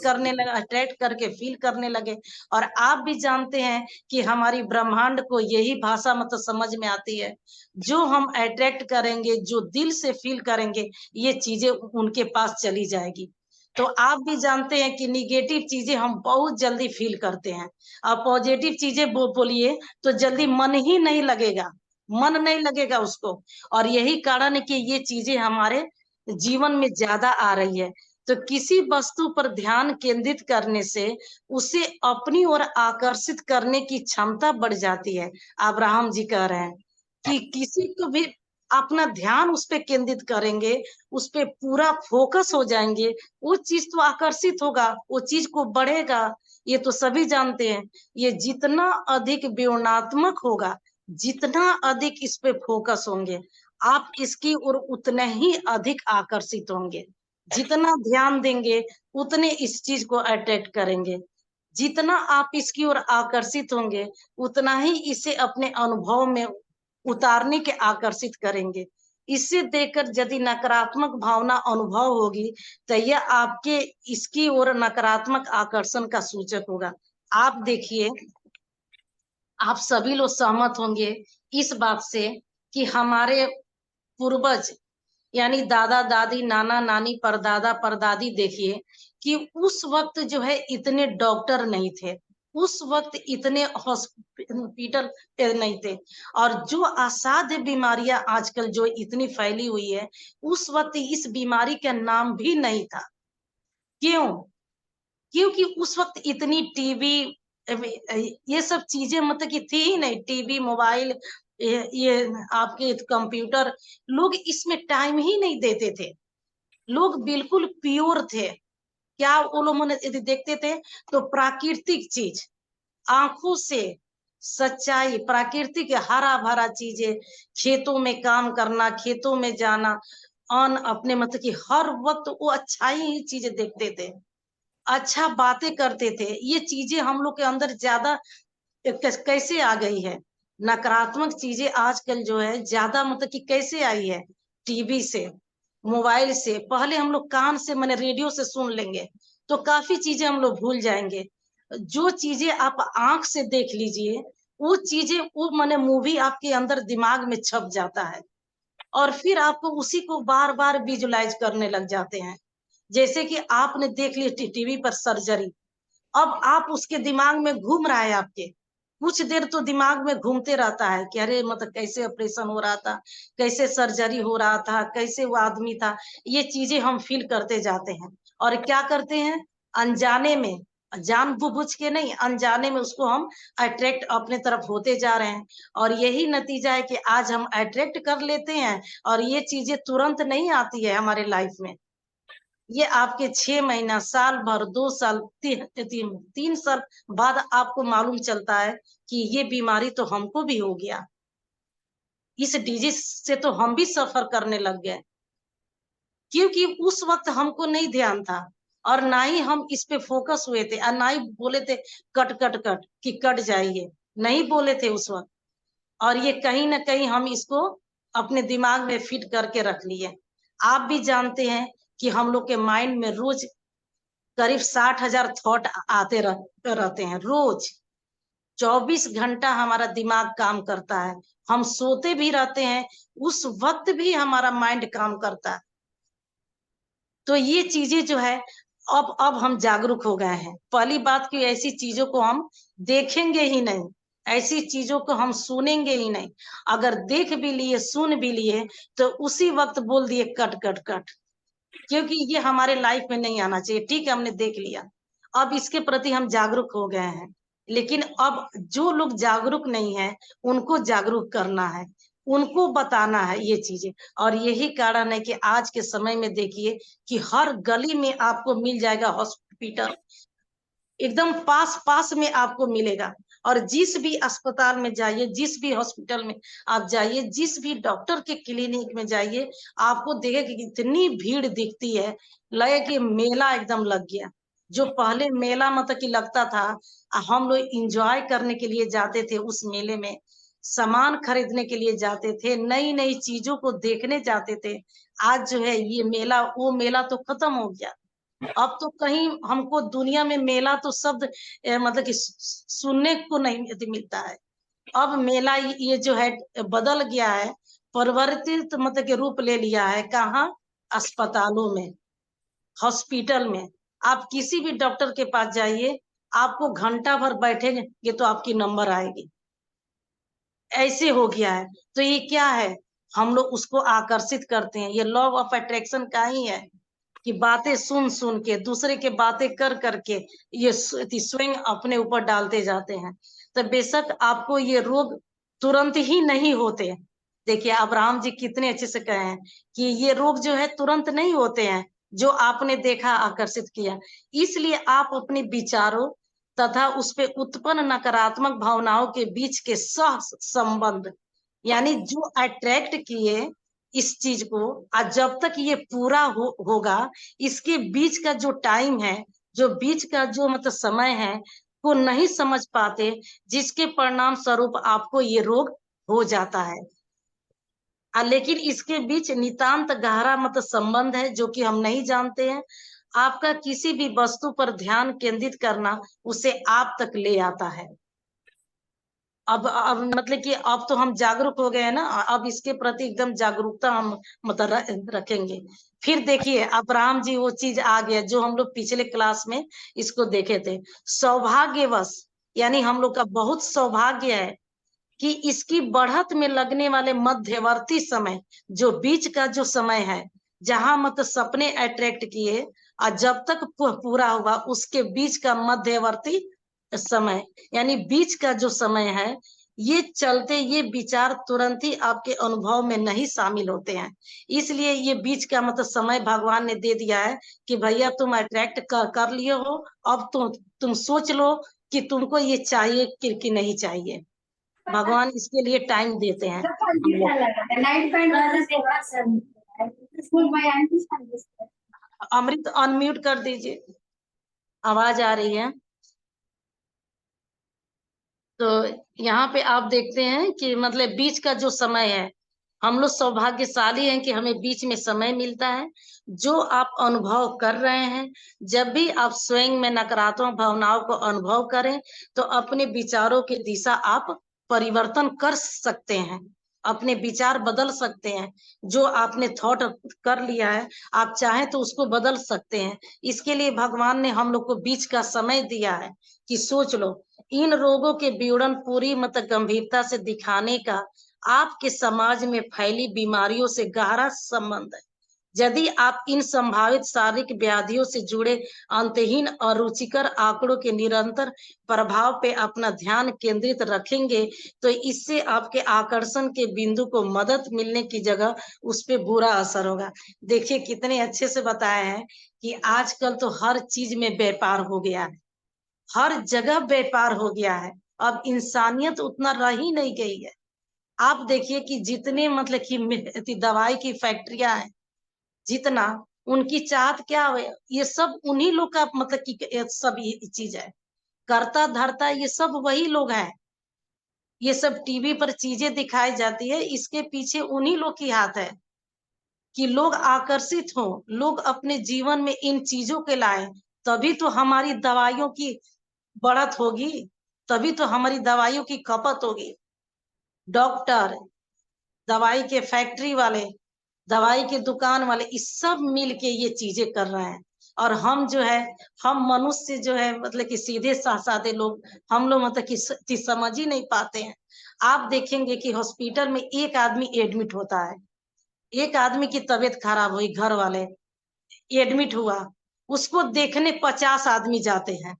A: करके फील करने लगे। और आप भी जानते हैं कि हमारी ब्रह्मांड को यही भाषा मतलब समझ में आती है, जो हम अट्रैक्ट करेंगे, जो दिल से फील करेंगे, ये चीजें उनके पास चली जाएगी। तो आप भी जानते हैं कि निगेटिव चीजें हम बहुत जल्दी फील करते हैं, और पॉजिटिव चीजें बोलिए तो जल्दी मन ही नहीं लगेगा। मन नहीं लगेगा उसको। और यही कारण है कि ये चीजें हमारे जीवन में ज्यादा आ रही है। तो किसी वस्तु पर ध्यान केंद्रित करने से उसे अपनी ओर आकर्षित करने की क्षमता बढ़ जाती है। अब्राहम जी कह रहे हैं कि किसी को भी अपना ध्यान उस पे केंद्रित करेंगे, उस पे पूरा फोकस हो जाएंगे, वो चीज तो आकर्षित होगा, वो चीज को बढ़ेगा। ये तो सभी जानते हैं। ये जितना अधिक विवरणात्मक होगा, जितना अधिक इस पे फोकस होंगे, आप इसकी ओर उतने ही अधिक आकर्षित होंगे। जितना ध्यान देंगे उतने इस चीज को अट्रैक्ट करेंगे। जितना आप इसकी ओर आकर्षित होंगे उतना ही इसे अपने अनुभव में उतारने के आकर्षित करेंगे। इसे देखकर यदि नकारात्मक भावना अनुभव होगी तो यह आपके इसकी ओर नकारात्मक आकर्षण का सूचक होगा। आप देखिए, आप सभी लोग सहमत होंगे इस बात से कि हमारे पूर्वज यानी दादा दादी, नाना नानी, परदादा परदादी, देखिए कि उस वक्त जो है इतने डॉक्टर नहीं थे, उस वक्त इतने हॉस्पिटल नहीं थे, और जो असाध्य बीमारियां आजकल जो इतनी फैली हुई है, उस वक्त इस बीमारी का नाम भी नहीं था। क्यों? क्योंकि उस वक्त इतनी टीवी ये सब चीजें मतलब कि थी ही नहीं। टीवी, मोबाइल, ये आपके कंप्यूटर, लोग इसमें टाइम ही नहीं देते थे। लोग बिल्कुल प्योर थे। क्या वो लोग मैंने यदि देखते थे तो प्राकृतिक चीज, आंखों से सच्चाई, प्राकृतिक हरा भरा चीजें, खेतों में काम करना, खेतों में जाना, अन्न अपने मतलब कि हर वक्त वो अच्छाई ही चीजें देखते थे, अच्छा बातें करते थे। ये चीजें हम लोग के अंदर ज्यादा कैसे आ गई है? नकारात्मक चीजें आजकल जो है ज्यादा मतलब कि कैसे आई है? टीवी से, मोबाइल से। पहले हम लोग कान से मैंने रेडियो से सुन लेंगे तो काफी चीजें हम लोग भूल जाएंगे। जो चीजें आप आंख से देख लीजिए, वो चीजें, वो मैंने मूवी आपके अंदर दिमाग में छप जाता है, और फिर आपको उसी को बार बार विजुलाइज करने लग जाते हैं। जैसे कि आपने देख ली टीवी पर सर्जरी, अब आप उसके दिमाग में घूम रहा है आपके, कुछ देर तो दिमाग में घूमते रहता है कि अरे मतलब कैसे ऑपरेशन हो रहा था, कैसे सर्जरी हो रहा था, कैसे वो आदमी था। ये चीजें हम फील करते जाते हैं, और क्या करते हैं, अनजाने में, जानबूझ के नहीं, अनजाने में उसको हम अट्रैक्ट अपने तरफ होते जा रहे हैं। और यही नतीजा है कि आज हम अट्रैक्ट कर लेते हैं, और ये चीजें तुरंत नहीं आती है हमारे लाइफ में। ये आपके 6 महीना, साल भर, 2 साल, 3 साल बाद आपको मालूम चलता है कि ये बीमारी तो हमको भी हो गया, इस डिजीज से तो हम भी सफर करने लग गए। क्योंकि उस वक्त हमको नहीं ध्यान था, और ना ही हम इस पे फोकस हुए थे, और ना ही बोले थे कट कट कट कि कट जाइए, नहीं बोले थे उस वक्त। और ये कहीं ना कहीं हम इसको अपने दिमाग में फिट करके रख लिए। आप भी जानते हैं कि हम लोग के माइंड में रोज करीब 60,000 थॉट आते रहते हैं रोज। 24 घंटा हमारा दिमाग काम करता है, हम सोते भी रहते हैं, उस वक्त भी हमारा माइंड काम करता है। तो ये चीजें जो है, अब हम जागरूक हो गए हैं। पहली बात कि ऐसी चीजों को हम देखेंगे ही नहीं, ऐसी चीजों को हम सुनेंगे ही नहीं। अगर देख भी लिए, सुन भी लिए, तो उसी वक्त बोल दिए कट कट कट, क्योंकि ये हमारे लाइफ में नहीं आना चाहिए। ठीक है, हमने देख लिया, अब इसके प्रति हम जागरूक हो गए हैं। लेकिन अब जो लोग जागरूक नहीं है, उनको जागरूक करना है, उनको बताना है ये चीजें। और यही कारण है कि आज के समय में देखिए कि हर गली में आपको मिल जाएगा हॉस्पिटल, एकदम पास पास में आपको मिलेगा। और जिस भी अस्पताल में जाइए, जिस भी हॉस्पिटल में आप जाइए, जिस भी डॉक्टर के क्लिनिक में जाइए, आपको देखे कि इतनी भीड़ दिखती है, लगे कि मेला एकदम लग गया। जो पहले मेला मतलब कि लगता था, हम लोग इंजॉय करने के लिए जाते थे उस मेले में, सामान खरीदने के लिए जाते थे, नई नई चीजों को देखने जाते थे। आज जो है ये मेला, वो मेला तो खत्म हो गया। अब तो कहीं हमको दुनिया में मेला तो शब्द मतलब कि सुनने को नहीं मिलता है। अब मेला ये जो है बदल गया है, परिवर्तित मतलब के रूप ले लिया है। कहाँ? अस्पतालों में, हॉस्पिटल में। आप किसी भी डॉक्टर के पास जाइए, आपको घंटा भर बैठेंगे तो आपकी नंबर आएगी। ऐसे हो गया है। तो ये क्या है, हम लोग उसको आकर्षित करते हैं। ये लॉ ऑफ अट्रैक्शन का ही है कि बातें सुन सुन के, दूसरे के बातें कर करके ये स्वयं अपने ऊपर डालते जाते हैं। तो बेशक आपको ये रोग तुरंत ही नहीं होते। देखिए अब्राहम जी कितने अच्छे से कहे हैं कि ये रोग जो है तुरंत नहीं होते हैं, जो आपने देखा, आकर्षित किया। इसलिए आप अपने विचारों तथा उस पे उत्पन्न नकारात्मक भावनाओं के बीच के सह संबंध, यानी जो अट्रैक्ट किए इस चीज को, और जब तक ये पूरा होगा, इसके बीच का जो टाइम है, जो बीच का जो मतलब समय है, को नहीं समझ पाते, जिसके परिणाम स्वरूप आपको ये रोग हो जाता है। लेकिन इसके बीच नितांत गहरा मतलब संबंध है, जो कि हम नहीं जानते हैं। आपका किसी भी वस्तु पर ध्यान केंद्रित करना उसे आप तक ले आता है। अब मतलब कि अब तो हम जागरूक हो गए हैं ना, अब इसके प्रति एकदम जागरूकता हम मतलब रखेंगे। फिर देखिए अब्राहम जी वो चीज आ गया जो हम लोग पिछले क्लास में इसको देखे थे। सौभाग्यवश, यानी हम लोग का बहुत सौभाग्य है कि इसकी बढ़त में लगने वाले मध्यवर्ती समय, जो बीच का जो समय है, जहां मतलब सपने अट्रैक्ट किए और जब तक पूरा हुआ, उसके बीच का मध्यवर्ती समय, यानी बीच का जो समय है, ये चलते ये विचार तुरंत ही आपके अनुभव में नहीं शामिल होते हैं। इसलिए ये बीच का मतलब समय भगवान ने दे दिया है कि भैया तुम अट्रैक्ट कर लिए हो, अब तुम सोच लो कि तुमको ये चाहिए कि नहीं चाहिए। भगवान इसके लिए टाइम देते हैं हम लोग। अमृत अनम्यूट कर दीजिए, आवाज आ रही है। तो यहाँ पे आप देखते हैं कि मतलब बीच का जो समय है, हम लोग सौभाग्यशाली हैं कि हमें बीच में समय मिलता है। जो आप अनुभव कर रहे हैं, जब भी आप स्वयं में नकारात्मक भावनाओं को अनुभव करें, तो अपने विचारों की दिशा आप परिवर्तन कर सकते हैं, अपने विचार बदल सकते हैं। जो आपने थॉट कर लिया है, आप चाहें तो उसको बदल सकते हैं। इसके लिए भगवान ने हम लोग को बीच का समय दिया है कि सोच लो। इन रोगों के विवरण पूरी मतलब गंभीरता से दिखाने का आपके समाज में फैली बीमारियों से गहरा संबंध है। यदि आप इन संभावित शारीरिक व्याधियों से जुड़े अंतहीन और रुचिकर आंकड़ों के निरंतर प्रभाव पे अपना ध्यान केंद्रित रखेंगे, तो इससे आपके आकर्षण के बिंदु को मदद मिलने की जगह उस पर बुरा असर होगा। देखिए कितने अच्छे से बताया है कि आजकल तो हर चीज में व्यापार हो गया है, हर जगह व्यापार हो गया है। अब इंसानियत उतना रह ही नहीं गई है। आप देखिए कि जितने मतलब कि दवाई की फैक्ट्रियां हैं, जितना उनकी चाहत क्या है, ये सब उन्हीं लोग का मतलब कि सब ये चीज है, करता धरता ये सब वही लोग हैं। ये सब टीवी पर चीजें दिखाई जाती है, इसके पीछे उन्हीं लोग की हाथ है कि लोग आकर्षित हो, लोग अपने जीवन में इन चीजों के लाए, तभी तो हमारी दवाइयों की बढ़त होगी, तभी तो हमारी दवाइयों की खपत होगी। डॉक्टर, दवाई के फैक्ट्री वाले, दवाई के दुकान वाले, इस सब मिल के ये चीजें कर रहे हैं। और हम जो है, हम मनुष्य जो है मतलब कि सीधे साधे लोग, हम लोग मतलब कि समझ ही नहीं पाते हैं। आप देखेंगे कि हॉस्पिटल में एक आदमी एडमिट होता है, एक आदमी की तबीयत खराब हुई, घर वाले एडमिट हुआ, उसको देखने 50 आदमी जाते हैं,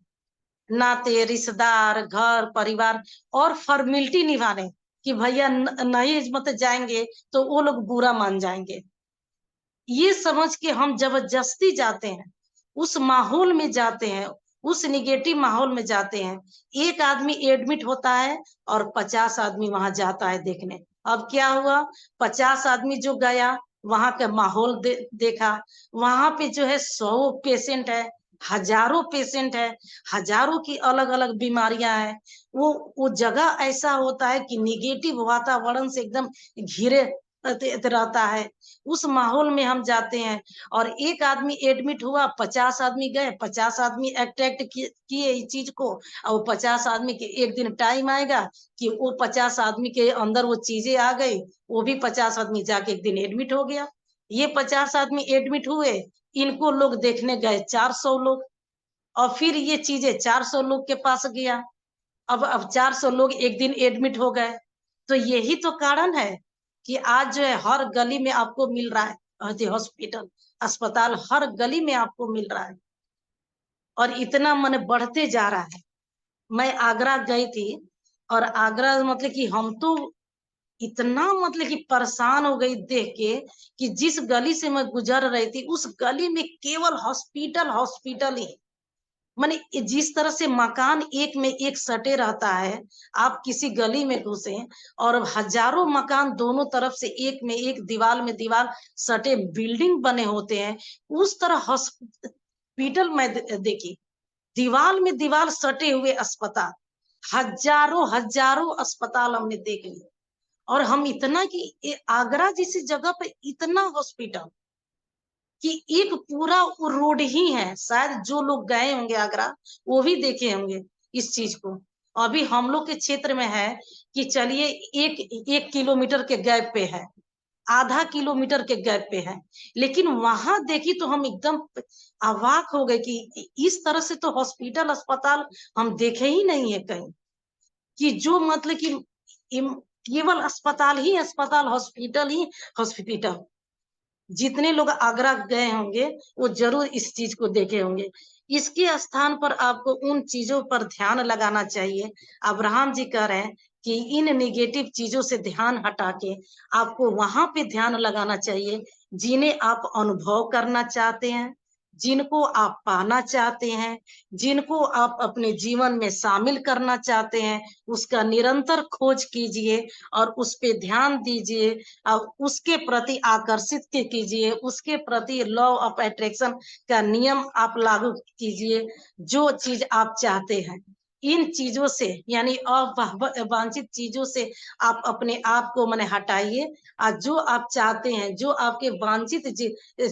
A: नाते रिश्तेदार घर परिवार, और फॉर्मेलिटी निभाने कि भैया नहीं मतलब जाएंगे तो वो लोग बुरा मान जाएंगे। ये समझ के हम जबरदस्ती जाते हैं, उस माहौल में जाते हैं, उस निगेटिव माहौल में जाते हैं। एक आदमी एडमिट होता है और 50 आदमी वहां जाता है देखने। अब क्या हुआ, 50 आदमी जो गया, वहां का माहौल देखा, वहां पे जो है 100 पेशेंट है, हजारों पेशेंट है, हजारों की अलग अलग बीमारियां हैं। वो जगह ऐसा होता है कि निगेटिव वातावरण से एकदम घिरे रहता है। उस माहौल में हम जाते हैं, और एक आदमी एडमिट हुआ, 50 आदमी गए, 50 आदमी अट्रैक्ट किए इस चीज को, और वो 50 आदमी के एक दिन टाइम आएगा कि वो 50 आदमी के अंदर वो चीजें आ गई, वो भी 50 आदमी जाके एक दिन एडमिट हो गया। ये 50 आदमी एडमिट हुए, इनको लोग देखने गए 400 लोग, और फिर ये चीजें 400 लोग के पास गया। अब 400 लोग एक दिन एडमिट हो गए, तो यही तो कारण है कि आज जो है हर गली में आपको मिल रहा है हॉस्पिटल, अस्पताल हर गली में आपको मिल रहा है, और इतना मन बढ़ते जा रहा है। मैं आगरा गई थी, और आगरा मतलब कि हम तो इतना मतलब कि परेशान हो गई देख के कि जिस गली से मैं गुजर रही थी उस गली में केवल हॉस्पिटल हॉस्पिटल ही। माने जिस तरह से मकान एक में एक सटे रहता है, आप किसी गली में घुसे और हजारों मकान दोनों तरफ से एक में एक, दीवार में दीवार सटे बिल्डिंग बने होते हैं, उस तरह हॉस्पिटल में देखी, दीवार में दीवार सटे हुए अस्पताल, हजारों हजारों अस्पताल हमने देख लिए। और हम इतना कि आगरा जैसी जगह पे इतना हॉस्पिटल कि एक पूरा रोड ही है, शायद जो लोग गए होंगे आगरा वो भी देखे होंगे इस चीज को। अभी हम लोग के क्षेत्र में है कि चलिए एक किलोमीटर के गैप पे है, आधा किलोमीटर के गैप पे है, लेकिन वहां देखी तो हम एकदम अवाक हो गए कि इस तरह से तो हॉस्पिटल अस्पताल हम देखे ही नहीं है कहीं, कि जो मतलब कि केवल अस्पताल ही अस्पताल, हॉस्पिटल ही हॉस्पिटल। जितने लोग आगरा गए होंगे वो जरूर इस चीज को देखे होंगे। इसके स्थान पर आपको उन चीजों पर ध्यान लगाना चाहिए। अब्राहम जी कह रहे हैं कि इन निगेटिव चीजों से ध्यान हटा के आपको वहां पे ध्यान लगाना चाहिए जिन्हें आप अनुभव करना चाहते हैं, जिनको आप पाना चाहते हैं, जिनको आप अपने जीवन में शामिल करना चाहते हैं, उसका निरंतर खोज कीजिए और उस पे ध्यान दीजिए, और उसके प्रति आकर्षित कीजिए, उसके प्रति लॉ ऑफ अट्रैक्शन का नियम आप लागू कीजिए। जो चीज आप चाहते हैं इन चीजों से, यानी अवांछित चीजों से आप अपने आप को मने हटाइए, और जो आप चाहते हैं, जो आपके वांछित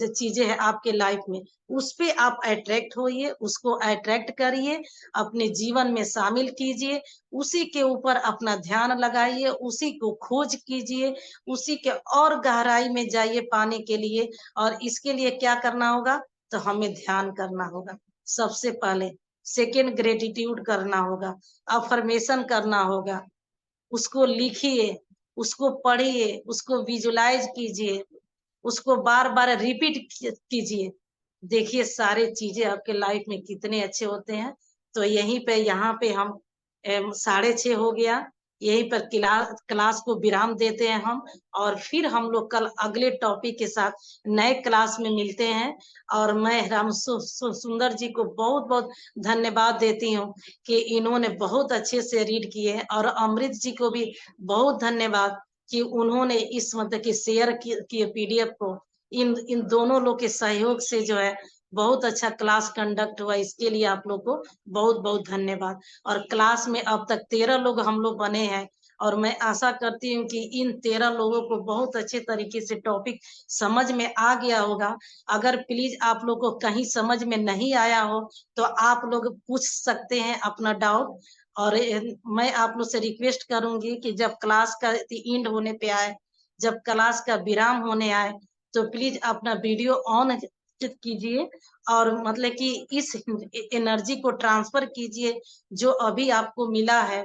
A: चीजें हैं आपके लाइफ में, उस पे आप अट्रैक्ट होइए, उसको अट्रैक्ट करिए, अपने जीवन में शामिल कीजिए, उसी के ऊपर अपना ध्यान लगाइए, उसी को खोज कीजिए, उसी के और गहराई में जाइए पाने के लिए। और इसके लिए क्या करना होगा, तो हमें ध्यान करना होगा सबसे पहले, सेकेंड ग्रेटिट्यूड करना होगा, अफर्मेशन करना होगा, उसको लिखिए, उसको पढ़िए, उसको विजुलाइज कीजिए, उसको बार बार रिपीट कीजिए। देखिए सारे चीजें आपके लाइफ में कितने अच्छे होते हैं। तो यहीं पे यहाँ पे हम 6:30 हो गया, यहीं पर क्लास को विराम देते हैं हम, और फिर हम लोग कल अगले टॉपिक के साथ नए क्लास में मिलते हैं। और मैं राम सुंदर जी को बहुत बहुत धन्यवाद देती हूँ कि इन्होंने बहुत अच्छे से रीड किए, और अमृत जी को भी बहुत धन्यवाद कि उन्होंने इस मतलब की शेयर किए पीडीएफ को। इन दोनों लोग के सहयोग से जो है बहुत अच्छा क्लास कंडक्ट हुआ, इसके लिए आप लोग को बहुत बहुत धन्यवाद। और क्लास में अब तक 13 लोग हम लोग बने हैं, और मैं आशा करती हूँ कि इन 13 लोगों को बहुत अच्छे तरीके से टॉपिक समझ में आ गया होगा। अगर प्लीज आप लोग को कहीं समझ में नहीं आया हो तो आप लोग पूछ सकते हैं अपना डाउट। और मैं आप लोग से रिक्वेस्ट करूंगी कि जब क्लास का एंड होने पे आए, जब क्लास का विराम होने आए, तो प्लीज अपना वीडियो ऑन कीजिए, और मतलब कि इस एनर्जी को ट्रांसफर कीजिए जो अभी आपको मिला है,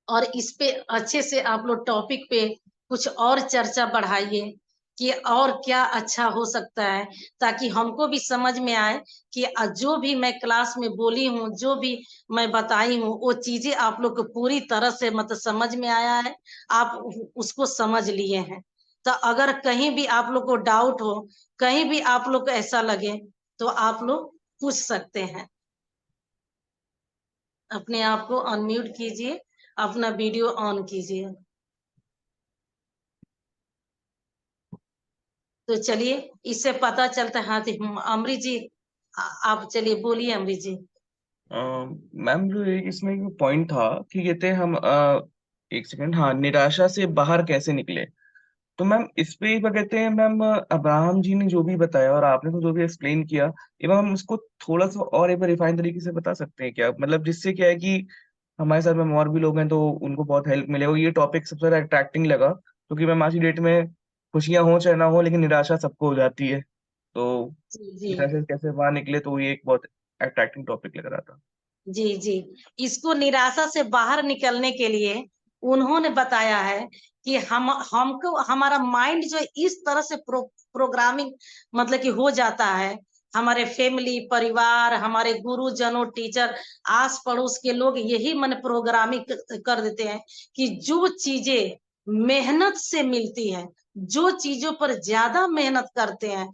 A: और इस पे अच्छे से आप लोग टॉपिक पे कुछ और चर्चा बढ़ाइए कि और क्या अच्छा हो सकता है, ताकि हमको भी समझ में आए कि जो भी मैं क्लास में बोली हूँ, जो भी मैं बताई हूँ, वो चीजें आप लोग को पूरी तरह से मतलब समझ में आया है, आप उसको समझ लिए हैं। तो अगर कहीं भी आप लोग को डाउट हो, कहीं भी आप लोग को ऐसा लगे, तो आप लोग पूछ सकते हैं। अपने आप को अनम्यूट कीजिए, अपना वीडियो ऑन कीजिए। तो चलिए, इससे पता चलता है। हाँ जी, अमृत जी आप चलिए बोलिए अमृत जी।
B: मैम जो एक इसमें पॉइंट था कि कहते हैं हम एक सेकंड, हाँ, निराशा से बाहर कैसे निकले। तो मैम इस पे क्या कहते हैं मैम, अब्राहम जी ने जो भी बताया और आपने तो जो भी एक्सप्लेन किया, एवं हम उसको थोड़ा सा और एक बार रिफाइन तरीके से बता सकते हैं क्या, मतलब जिससे क्या है कि हमारे साथ में और भी लोग हैं तो उनको बहुत हेल्प मिलेगा। ये टॉपिक सबसे ज्यादा अट्रैक्टिंग लगा, क्योंकि मैम आज की डेट में खुशियां हो चाहे ना हो, लेकिन निराशा सबको हो जाती है। तो
A: जी जी
B: निराशा से कैसे बाहर निकले, तो ये एक बहुत अट्रैक्टिंग टॉपिक लग रहा था।
A: जी जी। इसको निराशा से बाहर निकलने के लिए उन्होंने बताया है कि हमको हमारा माइंड जो इस तरह से प्रोग्रामिंग मतलब कि हो जाता है, हमारे फैमिली परिवार, हमारे गुरुजनों, टीचर, आस पड़ोस के लोग यही मन प्रोग्रामिंग कर देते हैं कि जो चीजें मेहनत से मिलती है, जो चीजों पर ज्यादा मेहनत करते हैं,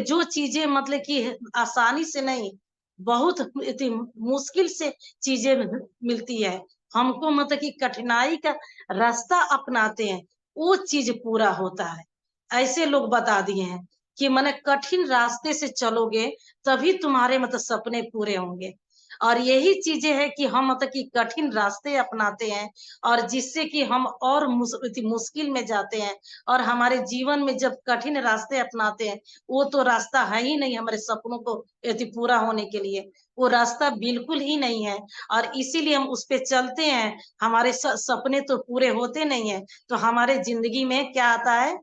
A: जो चीजें मतलब कि आसानी से नहीं, बहुत मुश्किल से चीजें मिलती है, हमको मतलब कि कठिनाई का रास्ता अपनाते हैं, वो चीज पूरा होता है। ऐसे लोग बता दिए हैं कि माने कठिन रास्ते से चलोगे तभी तुम्हारे मतलब सपने पूरे होंगे। और यही चीजें है कि हम मतलब कि कठिन रास्ते अपनाते हैं और जिससे कि हम और मुश्किल में जाते हैं। और हमारे जीवन में जब कठिन रास्ते अपनाते हैं, वो तो रास्ता है ही नहीं हमारे सपनों को पूरा होने के लिए, वो रास्ता बिल्कुल ही नहीं है। और इसीलिए हम उस पे चलते हैं, हमारे सपने तो पूरे होते नहीं है, तो हमारे जिंदगी में क्या आता है,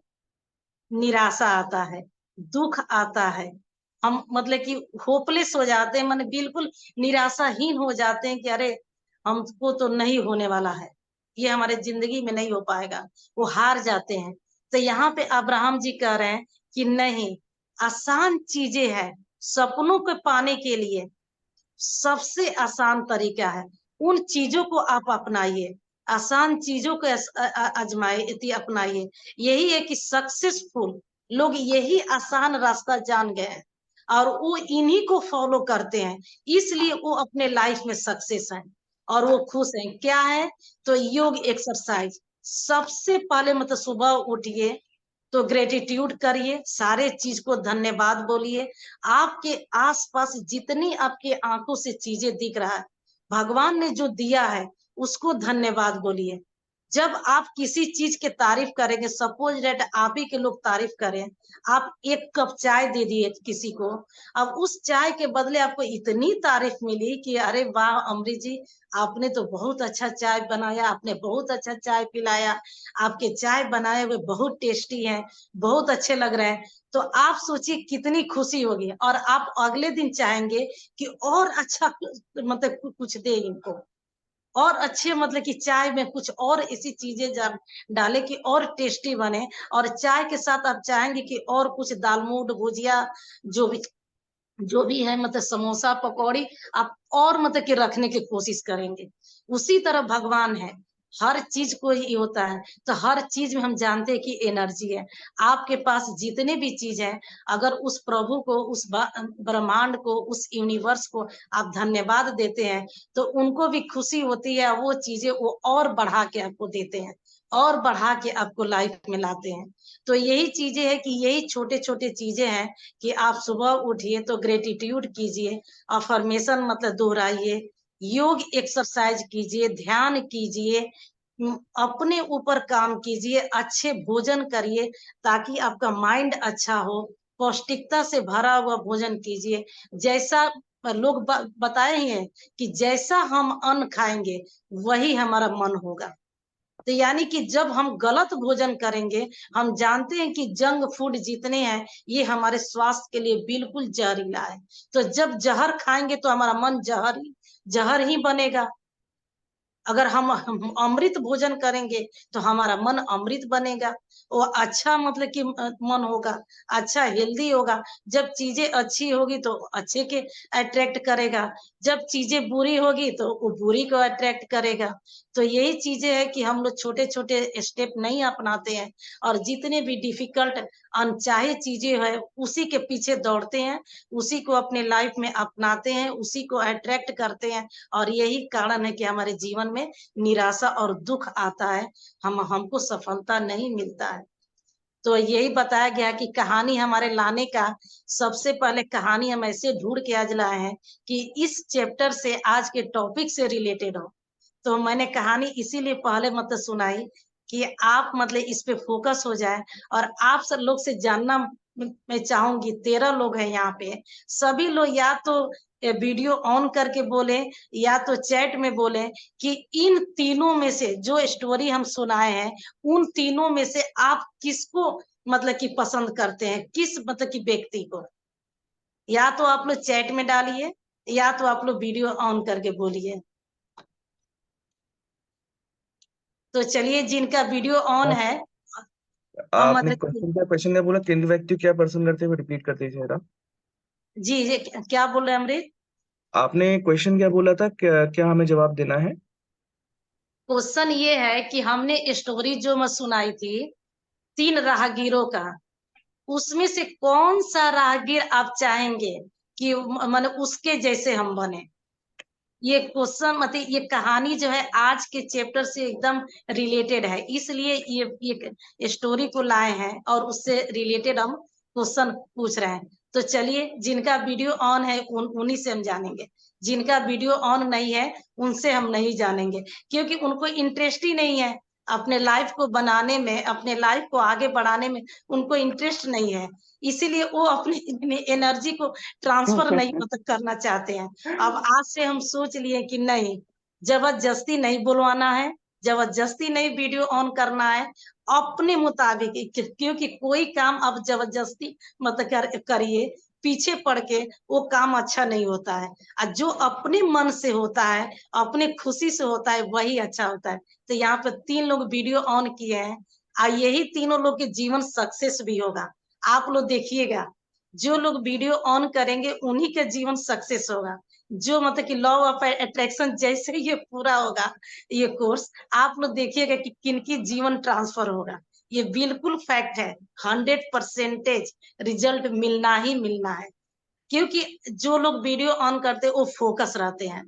A: निराशा आता है, दुख आता है, हम मतलब कि होपलेस हो जाते हैं, माने बिल्कुल निराशाहीन हो जाते हैं कि अरे हमको तो नहीं होने वाला है, ये हमारे जिंदगी में नहीं हो पाएगा, वो हार जाते हैं। तो यहाँ पे अब्राहम जी कह रहे हैं कि नहीं, आसान चीजें हैं सपनों को पाने के लिए, सबसे आसान तरीका है, उन चीजों को आप अपनाइए, आसान चीजों को आजमाइए, अपनाइए। यही है कि सक्सेसफुल लोग यही आसान रास्ता जान गए हैं और वो इन्हीं को फॉलो करते हैं, इसलिए वो अपने लाइफ में सक्सेस हैं और वो खुश हैं। क्या है, तो योग एक्सरसाइज सबसे पहले मतलब सुबह उठिए तो ग्रेटिट्यूड करिए, सारे चीज को धन्यवाद बोलिए। आपके आसपास जितनी आपके आंखों से चीजें दिख रहा है, भगवान ने जो दिया है उसको धन्यवाद बोलिए। जब आप किसी चीज के तारीफ करेंगे, सपोज डेट आप ही के लोग तारीफ करें, आप एक कप चाय दे दिए किसी को, अब उस चाय के बदले आपको इतनी तारीफ मिली कि अरे वाह अमृत जी, आपने तो बहुत अच्छा चाय बनाया, आपने बहुत अच्छा चाय पिलाया, आपके चाय बनाए हुए बहुत टेस्टी हैं, बहुत अच्छे लग रहे हैं, तो आप सोचिए कितनी खुशी होगी और आप अगले दिन चाहेंगे कि और अच्छा मतलब कुछ दे इनको, और अच्छे मतलब कि चाय में कुछ और ऐसी चीजें डाले कि और टेस्टी बने। और चाय के साथ आप चाहेंगे कि और कुछ दालमोट भुजिया जो भी है मतलब समोसा पकौड़ी आप और मतलब कि रखने की कोशिश करेंगे। उसी तरह भगवान है, हर चीज को ही होता है, तो हर चीज में हम जानते हैं कि एनर्जी है। आपके पास जितने भी चीज है, अगर उस प्रभु को, उस ब्रह्मांड को, उस यूनिवर्स को आप धन्यवाद देते हैं तो उनको भी खुशी होती है, वो चीजें वो और बढ़ा के आपको देते हैं और बढ़ा के आपको लाइफ में लाते हैं। तो यही चीजें है कि यही छोटे छोटे चीजें हैं कि आप सुबह उठिए तो ग्रेटिट्यूड कीजिए, अफर्मेशन मतलब दोहराइए, योग एक्सरसाइज कीजिए, ध्यान कीजिए, अपने ऊपर काम कीजिए, अच्छे भोजन करिए ताकि आपका माइंड अच्छा हो, पौष्टिकता से भरा हुआ भोजन कीजिए। जैसा लोग बताए ही हैं कि जैसा हम अन्न खाएंगे वही हमारा मन होगा। तो यानी कि जब हम गलत भोजन करेंगे, हम जानते हैं कि जंक फूड जितने हैं ये हमारे स्वास्थ्य के लिए बिल्कुल जहरीला है, तो जब जहर खाएंगे तो हमारा मन जहर ही बनेगा। अगर हम अमृत भोजन करेंगे तो हमारा मन अमृत बनेगा, वो अच्छा मतलब कि मन होगा, अच्छा हेल्दी होगा। जब चीजें अच्छी होगी तो अच्छे के अट्रैक्ट करेगा, जब चीजें बुरी होगी तो वो बुरी को अट्रैक्ट करेगा। तो यही चीजें है कि हम लोग छोटे छोटे स्टेप नहीं अपनाते हैं और जितने भी डिफिकल्ट अनचाहे चीजें है उसी के पीछे दौड़ते हैं, उसी को अपने लाइफ में अपनाते हैं, उसी को अट्रैक्ट करते हैं। और यही कारण है कि हमारे जीवन में निराशा और दुख आता है, हमको सफलता नहीं मिलता है। तो यही बताया गया कि कहानी हमारे लाने का, सबसे पहले कहानी हम ऐसे ढूंढ के आज लाए हैं कि इस चैप्टर से, आज के टॉपिक से रिलेटेड हो। तो मैंने कहानी इसीलिए पहले मतलब सुनाई कि आप मतलब इस पे फोकस हो जाए। और आप सब लोग से जानना मैं चाहूंगी, 13 लोग हैं यहाँ पे, सभी लोग या तो वीडियो ऑन करके बोले या तो चैट में बोले कि इन तीनों में से जो स्टोरी हम सुनाए हैं, उन तीनों में से आप किसको मतलब कि पसंद करते हैं, किस मतलब कि व्यक्ति को। या तो आप लोग चैट में डालिए या तो आप लोग वीडियो ऑन करके बोलिए। तो चलिए, जिनका वीडियो ऑन है हम
B: आपने
A: मतलब
B: क्वेश्चन क्या बोला? केंद्रीय व्यक्ति क्या पसंद करते हैं? रिपीट करते हैं जरा।
A: जी जी, क्या बोल रहे हैं अमृत?
B: आपने क्वेश्चन क्या बोला था? क्या हमें जवाब देना है?
A: क्वेश्चन ये है कि हमने स्टोरी जो मैं सुनाई थी 3 राहगीरों का, उसमें से कौन सा राहगीर आप चाहेंगे कि मतलब उसके जैसे हम बने? ये क्वेश्चन मतलब ये कहानी जो है आज के चैप्टर से एकदम रिलेटेड है, इसलिए ये स्टोरी को लाए हैं और उससे रिलेटेड हम क्वेश्चन पूछ रहे हैं। तो चलिए, जिनका वीडियो ऑन है उन्हीं से हम जानेंगे, जिनका वीडियो ऑन नहीं है उनसे हम नहीं जानेंगे, क्योंकि उनको इंटरेस्ट ही नहीं है अपने लाइफ को बनाने में, अपने लाइफ को आगे बढ़ाने में उनको इंटरेस्ट नहीं है, इसीलिए वो अपनी एनर्जी को ट्रांसफर नहीं मतलब करना चाहते हैं। अब आज से हम सोच लिए कि नहीं, जबरदस्ती नहीं बुलवाना है, जबरदस्ती नहीं वीडियो ऑन करना है, अपने मुताबिक, क्योंकि कोई काम अब जबरदस्ती मत करिए, पीछे पड़ के वो काम अच्छा नहीं होता है। और जो अपने मन से होता है, अपने खुशी से होता है, वही अच्छा होता है। तो यहाँ पे 3 लोग वीडियो ऑन किए हैं और यही तीनों लोग के जीवन सक्सेस भी होगा। आप लोग देखिएगा, जो लोग वीडियो ऑन करेंगे उन्हीं का जीवन सक्सेस होगा। जो मतलब कि लॉ ऑफ अट्रैक्शन जैसे ये पूरा होगा ये कोर्स, आप लोग देखिएगा कि किनकी जीवन ट्रांसफर होगा। ये बिल्कुल फैक्ट है, 100% रिजल्ट मिलना ही मिलना है, क्योंकि जो लोग वीडियो ऑन करते हैं वो फोकस रहते हैं,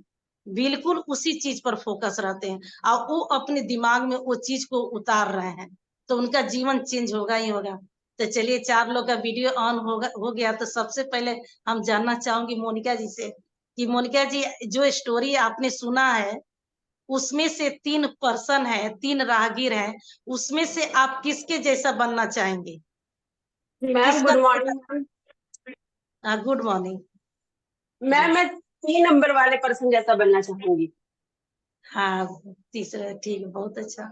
A: बिल्कुल उसी चीज पर फोकस रहते हैं और वो अपने दिमाग में वो चीज को उतार रहे हैं, तो उनका जीवन चेंज होगा ही होगा। तो चलिए, 4 लोग का वीडियो ऑन हो गया। तो सबसे पहले हम जानना चाहूंगी मोनिका जी से कि मोनिका जी, जो स्टोरी आपने सुना है उसमें से 3 पर्सन है, 3 राहगीर हैं, उसमें से आप किसके जैसा बनना चाहेंगे?
D: मैम
A: किसका?
D: Good morning ma'am.
A: Good morning जी।
D: मैम मैं 3 नंबर वाले पर्सन जैसा बनना चाहूंगी,
A: हाँ, तीसरा, ठीक है, बहुत अच्छा।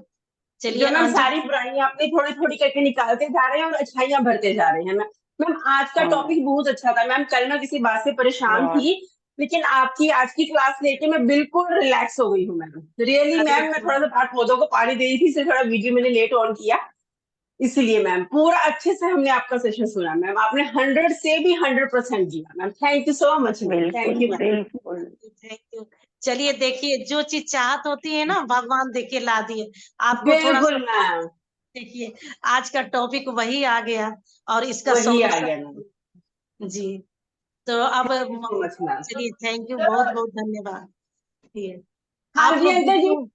A: चलिए
D: जो मैम
A: अंजू।
D: सारी बुराइयां अपनी थोड़ी थोड़ी करके निकालते जा रहे हैं और अच्छाइयां भरते जा रहे हैं। मैम मैम आज का टॉपिक बहुत अच्छा था मैम। कल मैं किसी बात से परेशान थी, लेकिन आपकी आज की क्लास लेके मैं बिल्कुल रिलैक्स हो गई हूँ मैम। रियली
A: अरे
D: मैम, मैं थोड़ा सा बाहर पौधों को पानी दे रही थी, इसलिए थोड़ा वीडियो मैंने लेट ऑन किया, इसलिए मैम पूरा अच्छे से हमने आपका सेशन सुना मैम। आपने 100 से भी 100% दिया ma'am. Thank you so much ma'am. Thank you ma'am.
A: Thank you. चलिए देखिए, जो चीज चाहत होती है ना, भगवान देके ला दिए आपको। थोड़ा सा
D: बिल्कुल मैम,
A: देखिए, आज का टॉपिक वही आ गया और इसका
D: वही आ गया मैम।
A: सॉल्यूशन जी। तो अब
D: सो मच मैम।
A: चलिए, थैंक यू, बहुत बहुत धन्यवाद। ये
D: हाँ
A: आप
D: जी
A: लोग
D: अंकल जी।
A: वीडियो,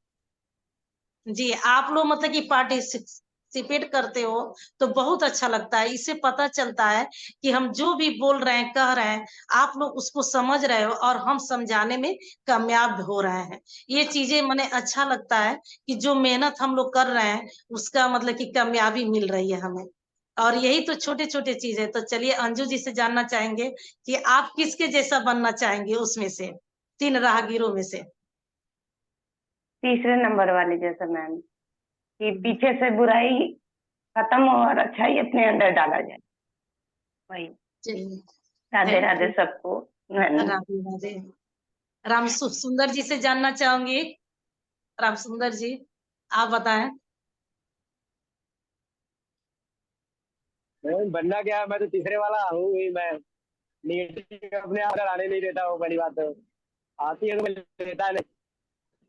A: जी आप लोग मतलब कि पार्टिसिपेट करते हो तो बहुत अच्छा लगता है। इससे पता चलता है कि हम जो भी बोल रहे हैं, कह रहे हैं, आप लोग उसको समझ रहे हो और हम समझाने में कामयाब हो रहे हैं। ये चीजें मने अच्छा लगता है कि जो मेहनत हम लोग कर रहे हैं उसका मतलब कि कामयाबी मिल रही है हमें। और यही तो छोटे छोटे चीज है। तो चलिए, अंजू जी से जानना चाहेंगे कि आप किसके जैसा बनना चाहेंगे उसमें से, 3 राहगीरों में से?
E: तीसरे नंबर वाले जैसा मैम, कि पीछे से बुराई खत्म और अच्छाई अपने अंदर डाला जाए, वही।
A: चलिए,
E: राधे
A: थैंक
E: राधे
A: यू।
E: सबको। धन्यवाद।
A: राधे राधे। सुंदर जी से जानना चाहूंगी। राम सुंदर जी, आप बताएं।
C: बनना क्या है, मैं तो तीसरे वाला हूँ ही। मैं निगेटिव अपने आप आने नहीं देता हूँ, पहली बात तो। आती है तो मैं लेता नहीं,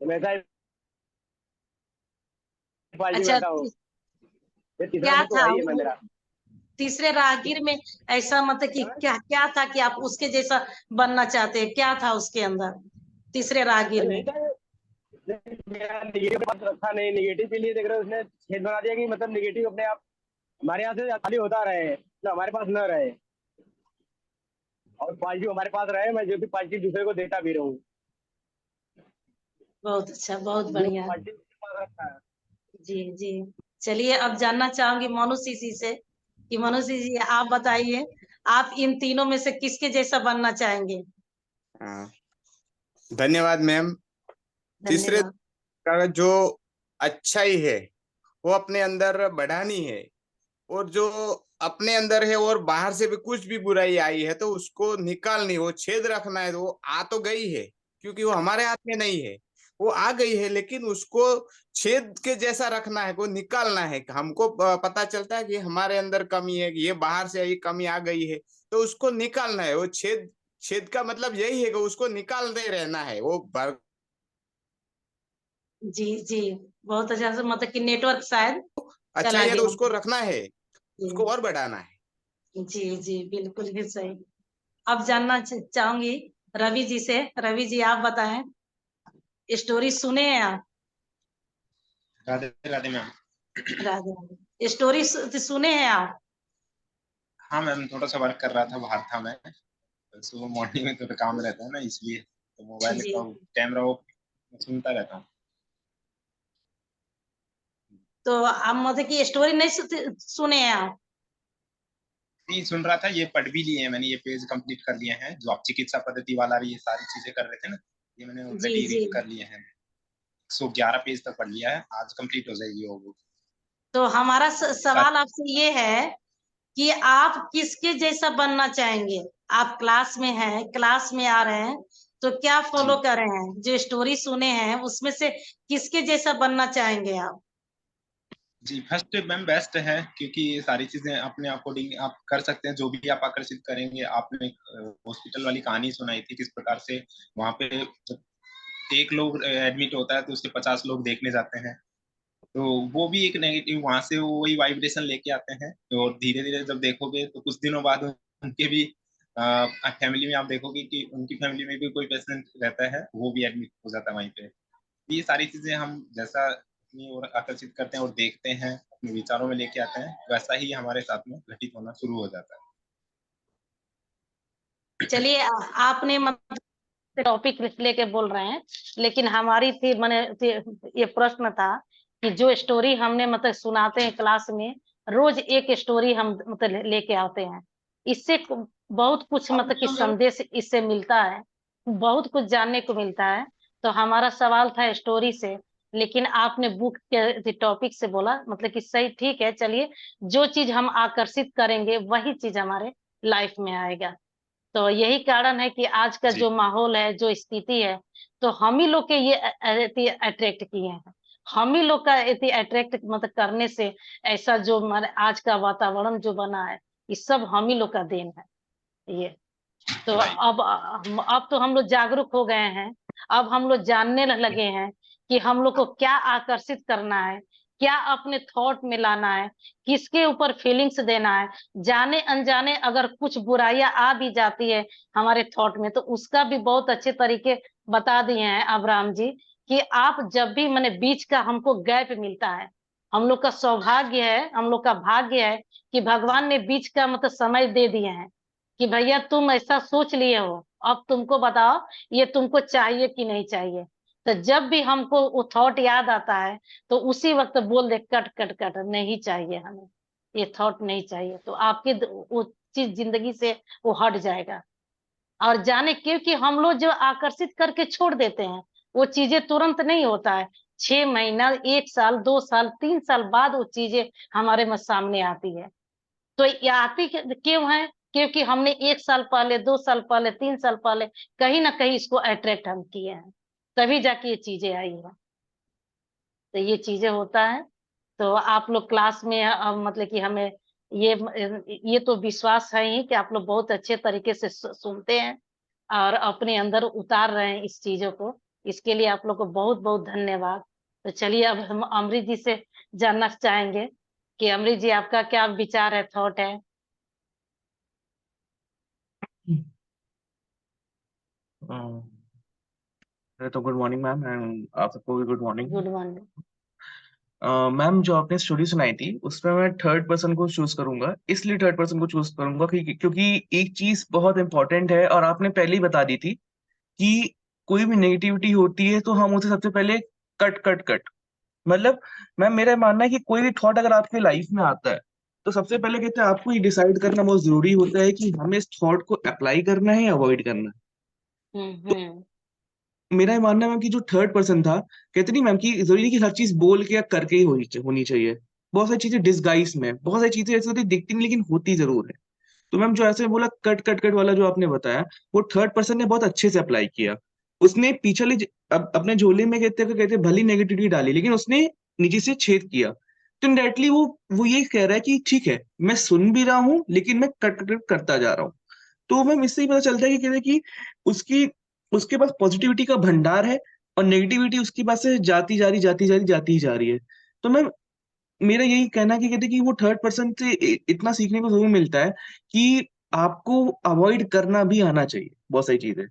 C: हमेशा पार्टी
A: अच्छा,
C: करता हूँ। ये तीसरा
A: क्या
C: तो
A: था
C: वही है मैं
A: वो
C: मेरा।
A: तीसरे राहगीर में? ऐसा मतलब कि क्या क्या था कि आप उसके जैसा बनना चाहते हैं? क्या था उसके अंदर तीसरे राहगीर में?
C: नहीं था, मेरा निगेटिव पास रखा नहीं। निगेटिव के लिए देख रहे हो, उसने छेद बना दिया कि मतलब निगेटिव अपने आप हमारे यहाँ से खाली होता रहे, तो हमारे पास न रहे, और पॉजिटिव हमारे पास रहे। मैं जो भी पॉजिटिव दूसरे को देता भी रहूँ,
A: बहुत अच्छा, बहुत
C: जो
A: बढ़िया।
C: पॉजिटिव पास रखा है।
A: जी जी। चलिए, अब जानना चाहूंगी मनुष्य जी से कि मनुष्य जी, आप बताइए, आप इन तीनों में से किसके जैसा बनना चाहेंगे?
F: हाँ, धन्यवाद मैम। तीसरे
A: धन्यवाद।
F: का जो अच्छाई है वो अपने अंदर बढ़ानी है, और जो अपने अंदर है और बाहर से भी कुछ भी बुराई आई है तो उसको निकालनी, वो छेद रखना है। तो वो आ तो गई है, क्योंकि वो हमारे हाथ में नहीं है। वो आ गई है, लेकिन उसको छेद के जैसा रखना है, को निकालना है। हमको पता चलता है कि हमारे अंदर कमी है, कि ये बाहर से ये कमी आ गई है, तो उसको निकालना है। वो छेद छेद का मतलब यही है कि उसको निकालते रहना है। वो
A: जी जी, बहुत अच्छा से, मतलब कि नेटवर्क शायद
F: अच्छा
A: चला
F: ही है तो
A: गया।
F: उसको रखना है,
A: जी
F: उसको और बढ़ाना है।
A: जी जी, बिल्कुल ही सही। अब जानना चाहूंगी रवि जी से। रवि जी, आप बताएं, स्टोरी सुने हैं आप?
G: राधे राधे मैम।
A: राधे, स्टोरी सुने हैं आप?
G: हाँ मैम, थोड़ा सा वर्क कर रहा था, बाहर था मैं। सुबह मॉर्निंग में थोड़ा काम रहता है ना, इसलिए तो मोबाइल
A: जी,
G: का कैमरा वो सुनता रहता हूँ।
A: तो आप मतलब कि स्टोरी नहीं सुने हैं आप?
G: नहीं सुन रहा था, ये पढ़ भी लिए हैं मैंने, ये पेज कंप्लीट कर लिए हैं, जो आप चिकित्सा पद्धति वाला भी ये सारी चीजें कर रहे थे ना, ये मैंने
A: जी
G: ऑलरेडी
A: जी,
G: रीड कर लिए हैं। 111 पेज तक पढ़ लिया है, आज कंप्लीट हो जाएगी वो बुक।
A: तो हमारा
G: सारी
A: सवाल आपसे ये है कि आप किसके जैसा बनना चाहेंगे? आप क्लास में हैं, क्लास में आ रहे हैं, तो क्या फॉलो
G: जी
A: कर रहे हैं? जो स्टोरी सुने हैं उसमें से किसके जैसा बनना चाहेंगे आप?
G: जी, फर्स्ट मैम बेस्ट है, क्योंकि ये सारी चीजें अपने अकॉर्डिंग आप कर सकते हैं, जो भी आप आकर्षित करेंगे। आपने हॉस्पिटल वाली कहानी सुनाई थी, किस प्रकार से वहां पे जब एक लोग एडमिट होता है तो उसके 50 लोग देखने जाते हैं, तो वो भी एक नेगेटिव, वहां से वो वही वाइब्रेशन लेके आते हैं। तो धीरे धीरे जब देखोगे तो कुछ दिनों बाद उनके भी फैमिली में आप देखोगे कि उनकी फैमिली में भी कोई पेशेंट रहता है, वो भी एडमिट हो जाता है वहीं पे। ये सारी चीजें हम जैसा अपनी ओर आकर्षित करते हैं और देखते हैं, अपने विचारों में लेके आते हैं, वैसा ही हमारे साथ में घटित होना शुरू हो जाता है।
A: चलिए, आपने मतलब टॉपिक लेके बोल रहे हैं, लेकिन हमारी थी मैंने ये प्रश्न था कि जो स्टोरी हमने मतलब सुनाते हैं क्लास में, रोज एक स्टोरी हम मतलब लेके आते हैं, इससे बहुत कुछ मतलब कि संदेश इससे मिलता है, बहुत कुछ जानने को मिलता है। तो हमारा सवाल था स्टोरी से, लेकिन आपने बुक के टॉपिक से बोला, मतलब कि सही, ठीक है। चलिए, जो चीज हम आकर्षित करेंगे वही चीज हमारे लाइफ में आएगा। तो यही कारण है कि आज का
G: जी
A: जो माहौल है, जो स्थिति है, तो हम ही लोग के ये अट्रैक्ट किए हैं। हम ही लोग का इतनी अट्रैक्ट मतलब करने से ऐसा जो हमारे आज का वातावरण जो बना है, ये सब हम ही लोग का देन है ये। तो
G: राइट।
A: अब तो हम लोग जागरूक हो गए हैं। अब हम लोग जानने लगे हैं कि हम लोग को क्या आकर्षित करना है, क्या अपने थॉट में लाना है, किसके ऊपर फीलिंग्स देना है। जाने अनजाने अगर कुछ बुराइयां आ भी जाती है हमारे थॉट में, तो उसका भी बहुत अच्छे तरीके बता दिए हैं अब्राहम जी, कि आप जब भी मैंने बीच का हमको गैप मिलता है, हम लोग का सौभाग्य है, हम लोग का भाग्य है कि भगवान ने बीच का मतलब समय दे दिए हैं कि भैया तुम ऐसा सोच लिए हो, अब तुमको बताओ ये तुमको चाहिए कि नहीं चाहिए। तो जब भी हमको वो थॉट याद आता है, तो उसी वक्त बोल दे, कट कट कट, नहीं चाहिए हमें, ये थॉट नहीं चाहिए, तो आपकी वो चीज जिंदगी से वो हट जाएगा। और जाने क्योंकि हम लोग जो आकर्षित करके छोड़ देते हैं, वो चीजें तुरंत नहीं होता है। 6 महीना, 1 साल, 2 साल, 3 साल बाद वो चीजें हमारे में सामने आती है। तो ये आती क्यों है? क्योंकि हमने 1 साल पहले, 2 साल पहले, 3 साल पहले कहीं ना कहीं इसको अट्रैक्ट हम किए हैं, तभी जाके ये चीजें आई है। तो ये चीजें होता है। तो आप लोग क्लास में मतलब कि हमें ये ये तो विश्वास है ही कि आप लोग बहुत अच्छे तरीके से सुनते हैं और अपने अंदर उतार रहे हैं इस चीजों को। इसके लिए आप लोग को बहुत बहुत धन्यवाद। तो चलिए, अब हम अमृत जी से जानना चाहेंगे कि अमृत जी, आपका क्या विचार है, थॉट है?
B: तो गुड मॉर्निंग मैम, एंड आप सबको भी good morning.
A: Good morning.
B: Ma'am, जो आपने स्टोरी सुनाई थी उसमें मैं थर्ड पर्सन को चूज करूंगा। इसलिए थर्ड पर्सन को चूज करूंगा क्योंकि एक चीज बहुत इंपॉर्टेंट है और आपने पहले ही बता दी थी कि कोई भी नेगेटिविटी होती है तो हम उसे सबसे पहले कट कट कट, मतलब मैम मेरा मानना है कि कोई भी थॉट अगर आपके लाइफ में आता है तो सबसे पहले कहते हैं आपको ये डिसाइड करना बहुत जरूरी होता है कि हमें इस थॉट को अप्लाई करना है या अवॉइड करना है।
A: हम्म।
B: मेरा ये मानना है मैम कि जो थर्ड पर्सन था, कहते नहीं मैम कि जरूरी नहीं कि हर चीज बोल के या करके ही होनी चाहिए। बहुत सारी चीजें डिस्गाइज में, बहुत सारी चीजें ऐसी होती दिखती नहीं लेकिन होती जरूर है। तो मैम जो ऐसे बोला कट कट कट वाला जो आपने बताया, वो थर्ड पर्सन ने बहुत अच्छे से अप्लाई किया। उसने पीछे अपने झोले में कहते भली नेगेटिविटी डाली, लेकिन उसने नीचे से छेद किया। तो इनडायरेक्टली वो ये कह रहा है कि ठीक है, मैं सुन भी रहा हूँ, लेकिन मैं कट करता जा रहा हूँ। तो मैम इससे ही पता चलता है कि कहते हैं कि उसकी उसके पास पॉजिटिविटी का भंडार है और नेगेटिविटी उसके पास से जाती ही जा रही है। तो मैम मेरा यही कहना है कि कहते हैं कि वो थर्ड पर्सन से इतना सीखने को जरूर मिलता है कि आपको अवॉइड करना भी आना चाहिए बहुत सारी चीजें।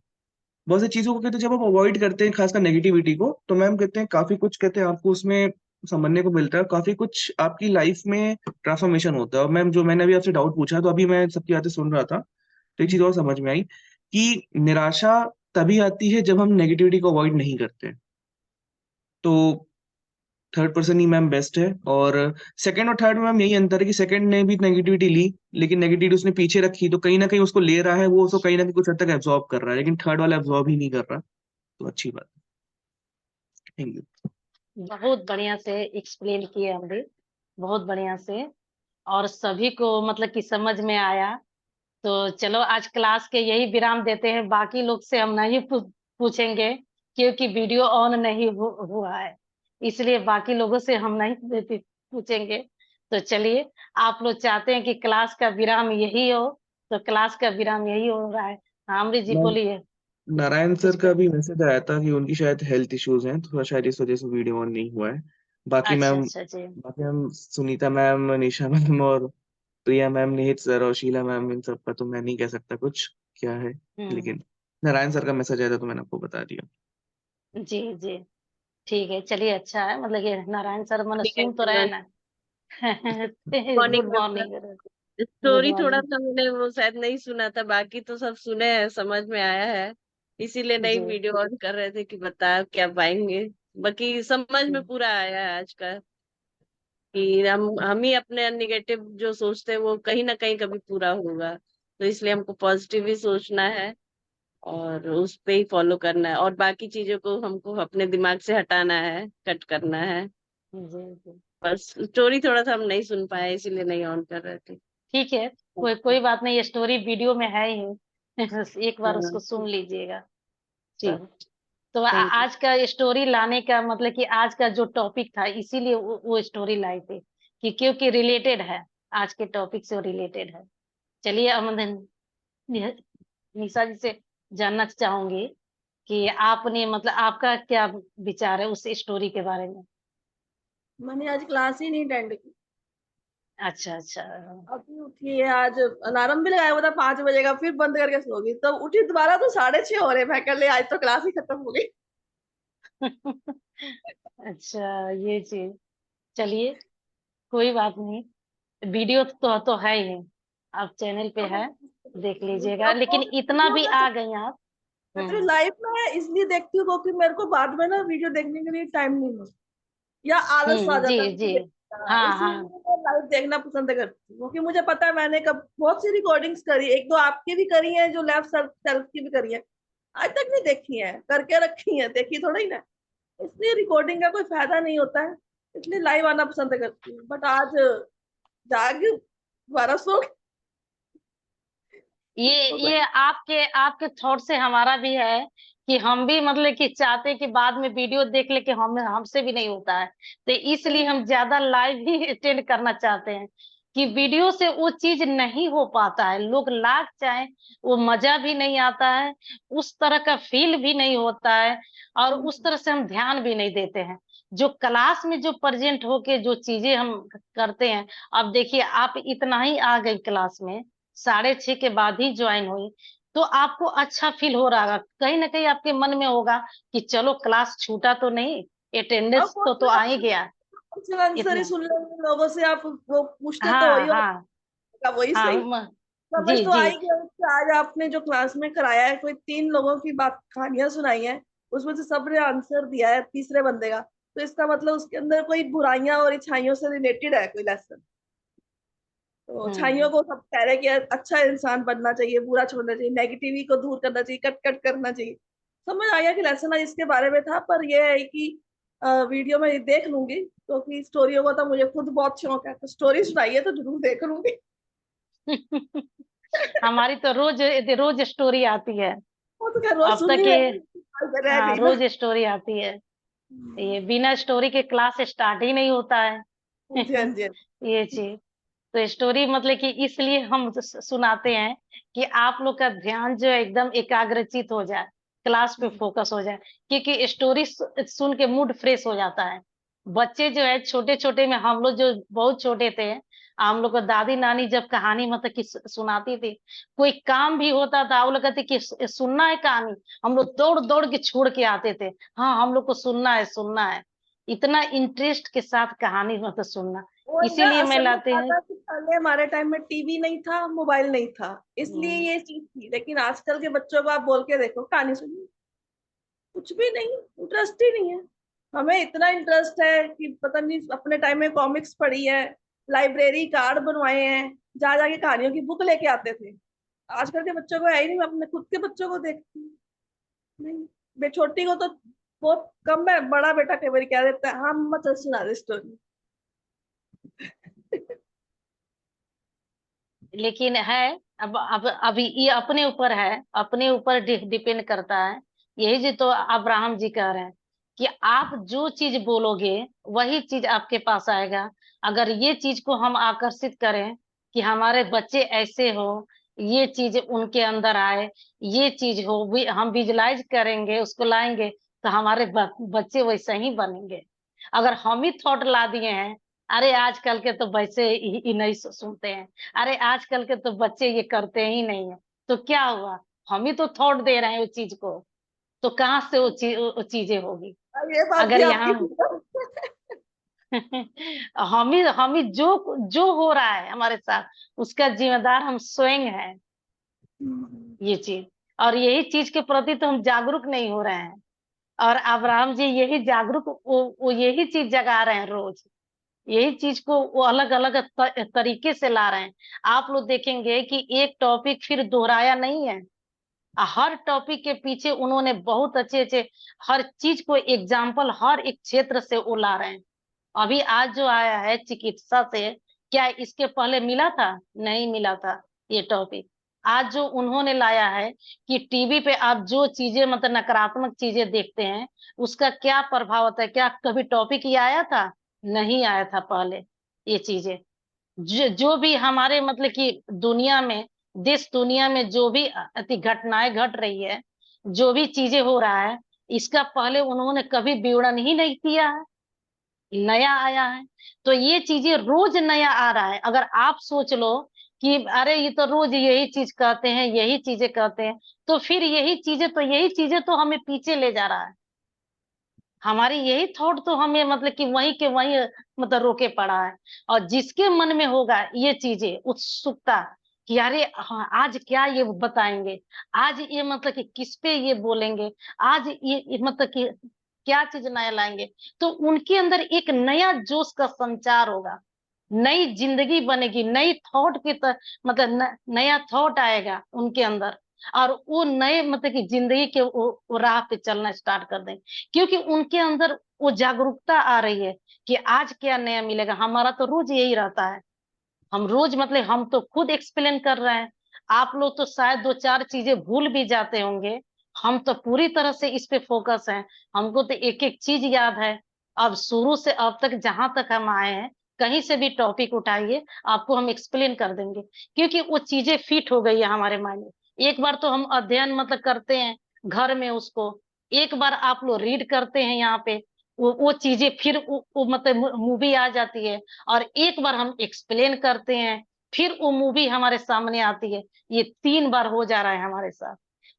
B: बहुत सी चीजों को कहते हैं जब आप अवॉइड करते हैं, खासकर नेगेटिविटी को, तो मैम कहते हैं काफी कुछ कहते हैं आपको उसमें समझने को मिलता है, काफी कुछ आपकी लाइफ में ट्रांसफॉर्मेशन होता है। और मैम जो मैंने अभी आपसे डाउट पूछा, तो अभी मैं सबकी बातें सुन रहा था, तो एक चीज और समझ में आई कि निराशा तभी आती है जब हम नेगेटिविटी को अवॉइड नहीं करते। तो थर्ड पर्सन ही मैम बेस्ट है। और सेकंड और थर्ड में मैम यही अंतर है कि सेकंड ने भी नेगेटिविटी ली, लेकिन नेगेटिविटी उसने पीछे रखी, तो कहीं ना कहीं उसको ले रहा है, वो उसको कहीं ना कहीं कुछ हद तक एब्जॉर्ब कर रहा है, लेकिन थर्ड वाला एब्जॉर्ब ही नहीं कर रहा। तो अच्छी बात है। Thank you.
A: बहुत बढ़िया से एक्सप्लेन किए हमने, बहुत बढ़िया से, और सभी को मतलब कि समझ में आया। तो चलो आज क्लास के यही विराम देते हैं, बाकी लोग से हम नहीं पूछेंगे क्योंकि वीडियो ऑन नहीं हुआ है, इसलिए बाकी लोगों से हम नहीं पूछेंगे। तो चलिए, आप लोग चाहते हैं कि क्लास का विराम यही हो, तो क्लास का विराम यही हो रहा है। हाँ अमृत जी
B: मैम
A: बोलिए
B: नारायण
A: कुछ
B: सर का
A: कर।
B: भी मैसेज आया था कि उनकी शायद हेल्थ इश्यूज हैं, तो शायद इस वजह से वीडियो ऑन नहीं हुआ है। बाकी
A: अच्छा
B: मैम
A: अच्छा जी।
B: बाकी हम सुनीता मैम, निशा मैम और प्रिया मैम, निहित सर और शीला मैम, इन सब का तो मैं नहीं कह सकता कुछ क्या है,
A: हम्म।
B: लेकिन नारायण सर का मैसेज आया था तो मैंने आपको बता दिया।
A: जी जी, ठीक है, चलिए अच्छा है, मतलब ये नारायण सर मन
H: मॉर्निंग
A: सुन तो रहे
H: एवरीवन।
A: ना। Good
H: morning
A: morning.
H: Everyone.
A: Good
H: story थोड़ा
A: मॉर्निंग
H: सा मैंने वो शायद नहीं सुना था, बाकी तो सब सुने हैं, समझ में आया है। इसीलिए नहीं
A: जी
H: वीडियो ऑन कर रहे थे कि बता क्या पाएंगे। बाकी समझ
A: जी।
H: में पूरा आया है आज का, कि हम ही अपने नेगेटिव जो सोचते हैं वो कहीं ना कहीं कभी पूरा होगा। तो इसलिए हमको पॉजिटिव ही सोचना है और उस पे ही फॉलो करना है, और बाकी चीजों को हमको अपने दिमाग से हटाना है, कट करना है।
A: जी जी।
H: बस स्टोरी थोड़ा सा हम नहीं सुन पाए, इसीलिए नहीं ऑन कर रहे थे।
A: ठीक है, कोई कोई बात नहीं, ये स्टोरी वीडियो में है ही। एक बार
H: हाँ,
A: उसको सुन लीजिएगा।
H: ठीक।
A: चलो, तो
H: थैंक यू।
A: आज का स्टोरी लाने का मतलब कि आज का जो टॉपिक था, इसीलिए वो स्टोरी लाई थी कि क्योंकि रिलेटेड है, आज के टॉपिक से रिलेटेड है। चलिए अब मैं निशा जी से जानना चाहूंगी कि आपने मतलब आपका क्या विचार है उस स्टोरी के बारे में।
I: मैंने आज क्लास ही नहीं अटेंड की।
A: अच्छा अच्छा।
I: अभी उठी है, आज अलार्म भी लगाया हुआ था 5 बजे का, फिर बंद करके सो गई, तब उठी दोबारा तो 6:30 हो रहे, मैं कर ले आज तो क्लास ही खत्म हो गई।
A: अच्छा ये चीज, चलिए कोई बात नहीं, वीडियो तो है ही, आप चैनल पे
I: अब
A: है, देख लीजिएगा,
I: अब वो
A: लेकिन इतना
I: वीडियो
A: भी
I: मैं
A: आ गई आप।
I: एक्चुअली
A: हम्म।
I: लाइफ में इसलिए देखती हूँ क्योंकि मेरे को बाद में ना वीडियो देखने के लिए टाइम नहीं मिलता या आलस आ
A: जी
I: जाता है
A: जी।
I: मुझे देखने का।
A: हाँ
I: इसलिए
A: हाँ।
I: मैं लाइव देखना पसंद करती हूँ क्योंकि मुझे पता है मैंने कब बहुत सी रिकॉर्डिंग्स करी, एक दो आपकी भी करी है, जो लेफ्ट सेल्फ सेल्फ की भी करी है, आज तक नहीं देखी है, करके रखी है, देखी थोड़ा ही ना। इसलिए रिकॉर्डिंग का कोई फायदा नहीं होता है, इसलिए लाइव आना पसंद करती हूँ। बट आज जाग 1200
A: ये
I: हो गए।
A: ये आपके आपके थॉट से हमारा भी है कि हम भी मतलब कि चाहते कि बाद में वीडियो देख ले कि हम हमसे भी नहीं होता है, तो इसलिए हम ज्यादा लाइव ही अटेंड करना चाहते हैं कि वीडियो से वो चीज नहीं हो पाता है, लोग लाख चाहे वो मजा भी नहीं आता है, उस तरह का फील भी नहीं होता है, और उस तरह से हम ध्यान भी नहीं देते हैं जो क्लास में जो प्रेजेंट होके जो चीजें हम करते हैं। अब देखिए आप इतना ही आ गई क्लास में, 6:30 के बाद ही ज्वाइन हुई, तो आपको अच्छा फील हो रहा होगा, कहीं ना कहीं आपके मन में होगा कि चलो क्लास छूटा तो नहीं,
I: अब
A: अटेंडेंस तो आ ही गया।
I: क्वेश्चन आंसर ही
A: इतना।
I: सुन लेंगे लोगों से, आप वो पूछते तो
A: हाँ
I: वही
A: हाँ
I: होगा, वही
A: हाँ
I: सही। समझ
A: जी
I: तो
A: जी।
I: आई गया कि आज आपने जो क्लास में कराया है, कोई 3 लोगों की बात कहानियां सुनाई है, उसमें से सबने आंसर दिया है तीसरे बंदे का, तो इसका मतलब उसके अंदर कोई बुराइयां और अच्छाइयों से रिलेटेड है कोई लेसन। तो अच्छाइयों
A: हम्म।
I: को सब कह रहे हैं कि अच्छा इंसान बनना चाहिए, बुरा छोड़ना चाहिए, नेगेटिविटी को दूर करना चाहिए, कट कट करना चाहिए। समझ आया कि लेसन आज इसके बारे में था, पर यह है कि वीडियो में देख लूंगी क्योंकि स्टोरियों का तो मुझे खुद बहुत शौक है, तो स्टोरी सुनाइए तो जरूर देख लूंगी।
A: हमारी तो रोज रोज स्टोरी आती है।
I: वो तो खैर रोज
E: अब
I: सुन
E: तक
I: ही
E: ये
I: रहे
E: हाँ
I: कहीं ना।
E: रोज स्टोरी आती है, ये बिना स्टोरी के क्लास स्टार्ट ही नहीं होता है।
I: जी हाँ जी हाँ।
E: ये चीज तो स्टोरी मतलब कि इसलिए हम सुनाते हैं कि आप लोग का ध्यान जो है एकदम एकाग्रचित हो जाए, क्लास पे फोकस हो जाए, क्योंकि स्टोरी सुन के मूड फ्रेश हो जाता है। बच्चे जो है छोटे छोटे में, हम लोग जो बहुत छोटे थे, हम लोग को दादी नानी जब कहानी मतलब कि सुनाती थी, कोई काम भी होता था वो लोग कहते कि सुनना है कहानी, हम लोग दौड़ दौड़ के छोड़ के आते थे, हाँ हम लोग को सुनना है सुनना है। इतना इंटरेस्ट के साथ कहानी मतलब सुनना,
I: वही ना,
E: इसीलिए मैं
I: असल में
E: लाते
I: क्या
E: हैं।
I: था कि पहले हमारे टाइम में टीवी नहीं था, मोबाइल नहीं था, इसलिए
E: हम्म,
I: ये चीज थी। लेकिन आजकल के बच्चों को आप बोल के देखो कहानी सुनिए, कुछ भी नहीं, इंटरेस्ट ही नहीं है। हमें इतना इंटरेस्ट है कि पता नहीं, अपने टाइम में कॉमिक्स पढ़ी है, लाइब्रेरी कार्ड बनवाए हैं, जा जाके कहानियों की बुक लेके आते थे। आजकल के बच्चों को है ही नहीं। मैं अपने खुद के बच्चों को देखती हूँ, नहीं। छोटी को तो बहुत कम है, बड़ा बेटा कई बार कह देता है हाँ मम्मा चल सुना दे स्टोरी।
E: लेकिन है, अब अभी ये अपने ऊपर है, अपने ऊपर डिपेंड करता है। यही जी तो अब्राहम जी कह रहे हैं कि आप जो चीज बोलोगे वही चीज आपके पास आएगा। अगर ये चीज को हम आकर्षित करें कि हमारे बच्चे ऐसे हो, ये चीज उनके अंदर आए, ये चीज हो, हम विजुलाइज करेंगे, उसको लाएंगे, तो हमारे बच्चे वैसे ही बनेंगे। अगर हम ही थॉट ला दिए हैं, अरे आजकल के तो वैसे ही नहीं सुनते हैं, अरे आजकल के तो बच्चे ये करते ही नहीं है, तो क्या हुआ? हम ही तो थॉट दे रहे हैं उस चीज को, तो कहाँ से वो चीजें होगी?
I: ये बात भी
E: अगर
I: आपकी
E: यहाँ हम ही जो जो हो रहा है हमारे साथ, उसका जिम्मेदार हम स्वयं हैं। ये चीज, और यही चीज के प्रति तो हम जागरूक नहीं हो रहे हैं। और अब्राहम जी यही जागरूक, वो यही चीज जगा रहे हैं रोज, यही चीज को वो अलग अलग तरीके से ला रहे हैं। आप लोग देखेंगे कि एक टॉपिक फिर दोहराया नहीं है, हर टॉपिक के पीछे उन्होंने बहुत अच्छे अच्छे हर चीज को एग्जाम्पल हर एक क्षेत्र से वो ला रहे हैं। अभी आज जो आया है चिकित्सा से, क्या इसके पहले मिला था? नहीं मिला था ये टॉपिक। आज जो उन्होंने लाया है कि टीवी पे आप जो चीजें मतलब नकारात्मक चीजें देखते हैं, उसका क्या प्रभाव होता है, क्या कभी टॉपिक ये आया था? नहीं आया था पहले। ये चीजें जो भी हमारे मतलब कि दुनिया में, देश दुनिया में जो भी अति घटनाएं घट रही है, जो भी चीजें हो रहा है, इसका पहले उन्होंने कभी विवरण ही नहीं किया है, नया आया है। तो ये चीजें रोज नया आ रहा है। अगर आप सोच लो कि अरे ये तो रोज यही चीज कहते हैं, यही चीजें कहते हैं, तो फिर यही चीजें तो हमें पीछे ले जा रहा है। हमारी यही थॉट तो हमें मतलब कि वहीं के वहीं मतलब रोके पड़ा है। और जिसके मन में होगा ये चीजें उत्सुकता कि अरे हाँ आज क्या ये बताएंगे, आज ये मतलब कि किस पे ये बोलेंगे, आज ये मतलब कि क्या चीज नया लाएंगे, तो उनके अंदर एक नया जोश का संचार होगा, नई जिंदगी बनेगी, नई थॉट की मतलब नया थॉट आएगा उनके अंदर। और वो नए मतलब कि जिंदगी के वो राह पे चलना स्टार्ट कर देंगे, क्योंकि उनके अंदर वो जागरूकता आ रही है कि आज क्या नया मिलेगा। हमारा तो रोज यही रहता है, हम रोज मतलब हम तो खुद एक्सप्लेन कर रहे हैं, आप लोग तो शायद दो चार चीजें भूल भी जाते होंगे, हम तो पूरी तरह से इस पे फोकस है, हमको तो एक एक चीज याद है। अब शुरू से अब तक जहां तक हम आए हैं, कहीं से भी टॉपिक उठाइए, आपको हम एक्सप्लेन कर देंगे, क्योंकि वो चीजें फिट हो गई है हमारे माइंड में। एक बार तो हम अध्ययन मतलब करते हैं घर में उसको, एक बार आप लोग रीड करते हैं यहाँ पे, वो चीजें फिर वो मतलब मूवी आ जाती है, और एक बार हम एक्सप्लेन करते हैं, फिर वो मूवी हमारे सामने आती है। ये 3 बार हो जा रहा है हमारे साथ।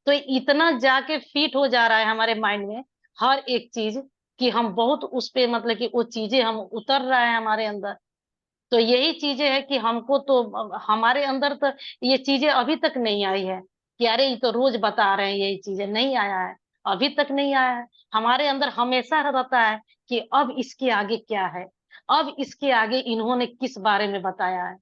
E: तो इतना जाके फिट हो जा रहा है हमारे माइंड में हर एक चीज, कि हम बहुत उस पे मतलब कि वो चीजें हम उतर रहा है हमारे अंदर। तो यही चीजें है कि हमको तो हमारे अंदर तो ये चीजें अभी तक नहीं आई है कि अरे ये तो रोज बता रहे हैं, यही चीजें नहीं आया है, अभी तक नहीं आया है। हमारे अंदर हमेशा रहता है कि अब इसके आगे क्या है, अब इसके आगे इन्होंने किस बारे में बताया है।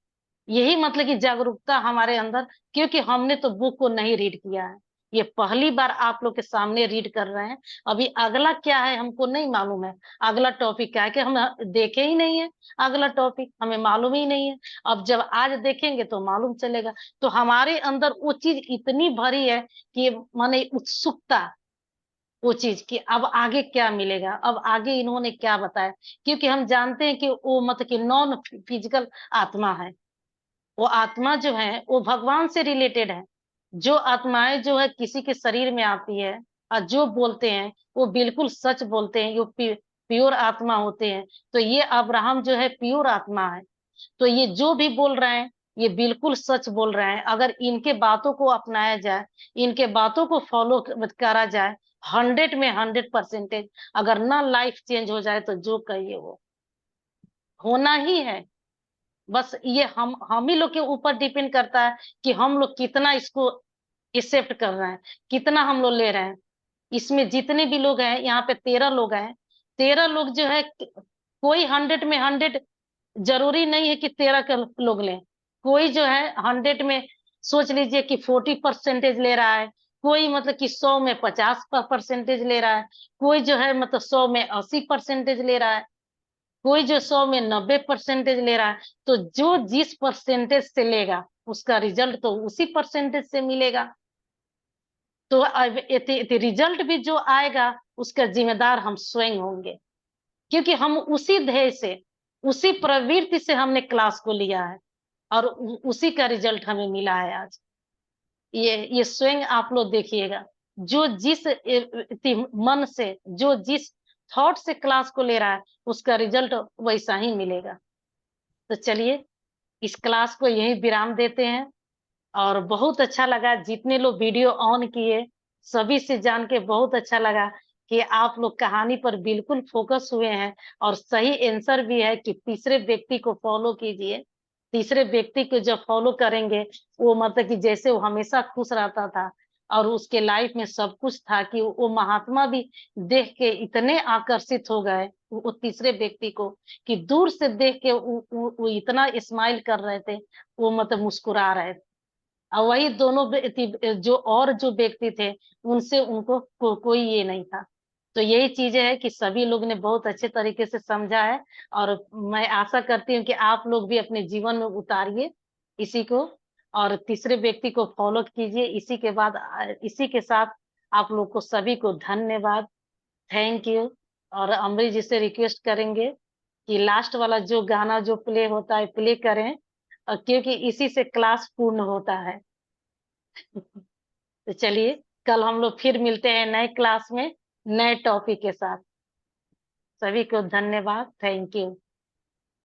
E: यही मतलब कि जागरूकता हमारे अंदर, क्योंकि हमने तो बुक को नहीं रीड किया है, ये पहली बार आप लोग के सामने रीड कर रहे हैं। अभी अगला क्या है हमको नहीं मालूम है, अगला टॉपिक क्या है कि हम देखे ही नहीं है, अगला टॉपिक हमें मालूम ही नहीं है। अब जब आज देखेंगे तो मालूम चलेगा। तो हमारे अंदर वो चीज इतनी भरी है कि माने उत्सुकता, वो चीज कि अब आगे क्या मिलेगा, अब आगे इन्होंने क्या बताया, क्योंकि हम जानते हैं कि वो मतलब कि नॉन फिजिकल आत्मा है। वो आत्मा जो है वो भगवान से रिलेटेड है। जो आत्माएं जो है किसी के शरीर में आती है और जो बोलते हैं वो बिल्कुल सच बोलते हैं, ये प्योर आत्मा होते हैं। तो ये अब्राहम जो है प्योर आत्मा है। तो ये जो भी बोल रहे हैं ये बिल्कुल सच बोल रहे हैं। अगर इनके बातों को अपनाया जाए, इनके बातों को फॉलो करा जाए, 100 में 100%, अगर ना लाइफ चेंज हो जाए तो जो कहिए वो होना ही है। बस ये हम ही लोग के ऊपर डिपेंड करता है कि हम लोग कितना इसको एक्सेप्ट कर रहे हैं, कितना हम लोग ले रहे हैं। इसमें जितने भी लोग हैं, यहाँ पे 13 लोग हैं, 13 लोग जो है कोई 100 में 100 जरूरी नहीं है कि 13 के लोग लें। कोई जो है 100 में सोच लीजिए कि 40% ले रहा है, कोई मतलब कि 100 में 50% ले रहा है, कोई जो है मतलब 100 में 80% ले रहा है, कोई जो 100 में 90% ले रहा है। तो जो जिस परसेंटेज से लेगा उसका रिजल्ट तो उसी परसेंटेज से मिलेगा। तो रिजल्ट भी जो आएगा उसका जिम्मेदार हम स्वयं होंगे, क्योंकि हम उसी ध्येय से, उसी प्रवृत्ति से हमने क्लास को लिया है और उसी का रिजल्ट हमें मिला है आज। ये स्वयं आप लोग देखिएगा, जो जिस मन से, जो जिस थॉट से क्लास को ले रहा है उसका रिजल्ट वैसा ही मिलेगा। तो चलिए इस क्लास को यही विराम देते हैं। और बहुत अच्छा लगा जितने लोग वीडियो ऑन किए, सभी से जान के बहुत अच्छा लगा कि आप लोग कहानी पर बिल्कुल फोकस हुए हैं। और सही आंसर भी है कि तीसरे व्यक्ति को फॉलो कीजिए। तीसरे व्यक्ति को जब फॉलो करेंगे वो मतलब कि जैसे वो हमेशा खुश रहता था और उसके लाइफ में सब कुछ था, कि वो महात्मा भी देख के इतने आकर्षित हो गए वो तीसरे व्यक्ति को, कि दूर से देख के वो इतना स्माइल कर रहे थे, वो मतलब मुस्कुरा रहे थे। और वही दोनों जो व्यक्ति थे उनसे उनको कोई ये नहीं था। तो यही चीजें है कि सभी लोग ने बहुत अच्छे तरीके से समझा है। और मैं आशा करती हूँ कि आप लोग भी अपने जीवन में उतारिए इसी को और तीसरे व्यक्ति को फॉलो कीजिए। इसी के साथ आप लोग को सभी को धन्यवाद, थैंक यू। और अमरीश जी से रिक्वेस्ट करेंगे कि लास्ट वाला जो गाना जो प्ले होता है प्ले करें, क्योंकि इसी से क्लास पूर्ण होता है। तो चलिए कल हम लोग फिर मिलते हैं नए क्लास में नए टॉपिक के साथ। सभी को धन्यवाद, थैंक यू।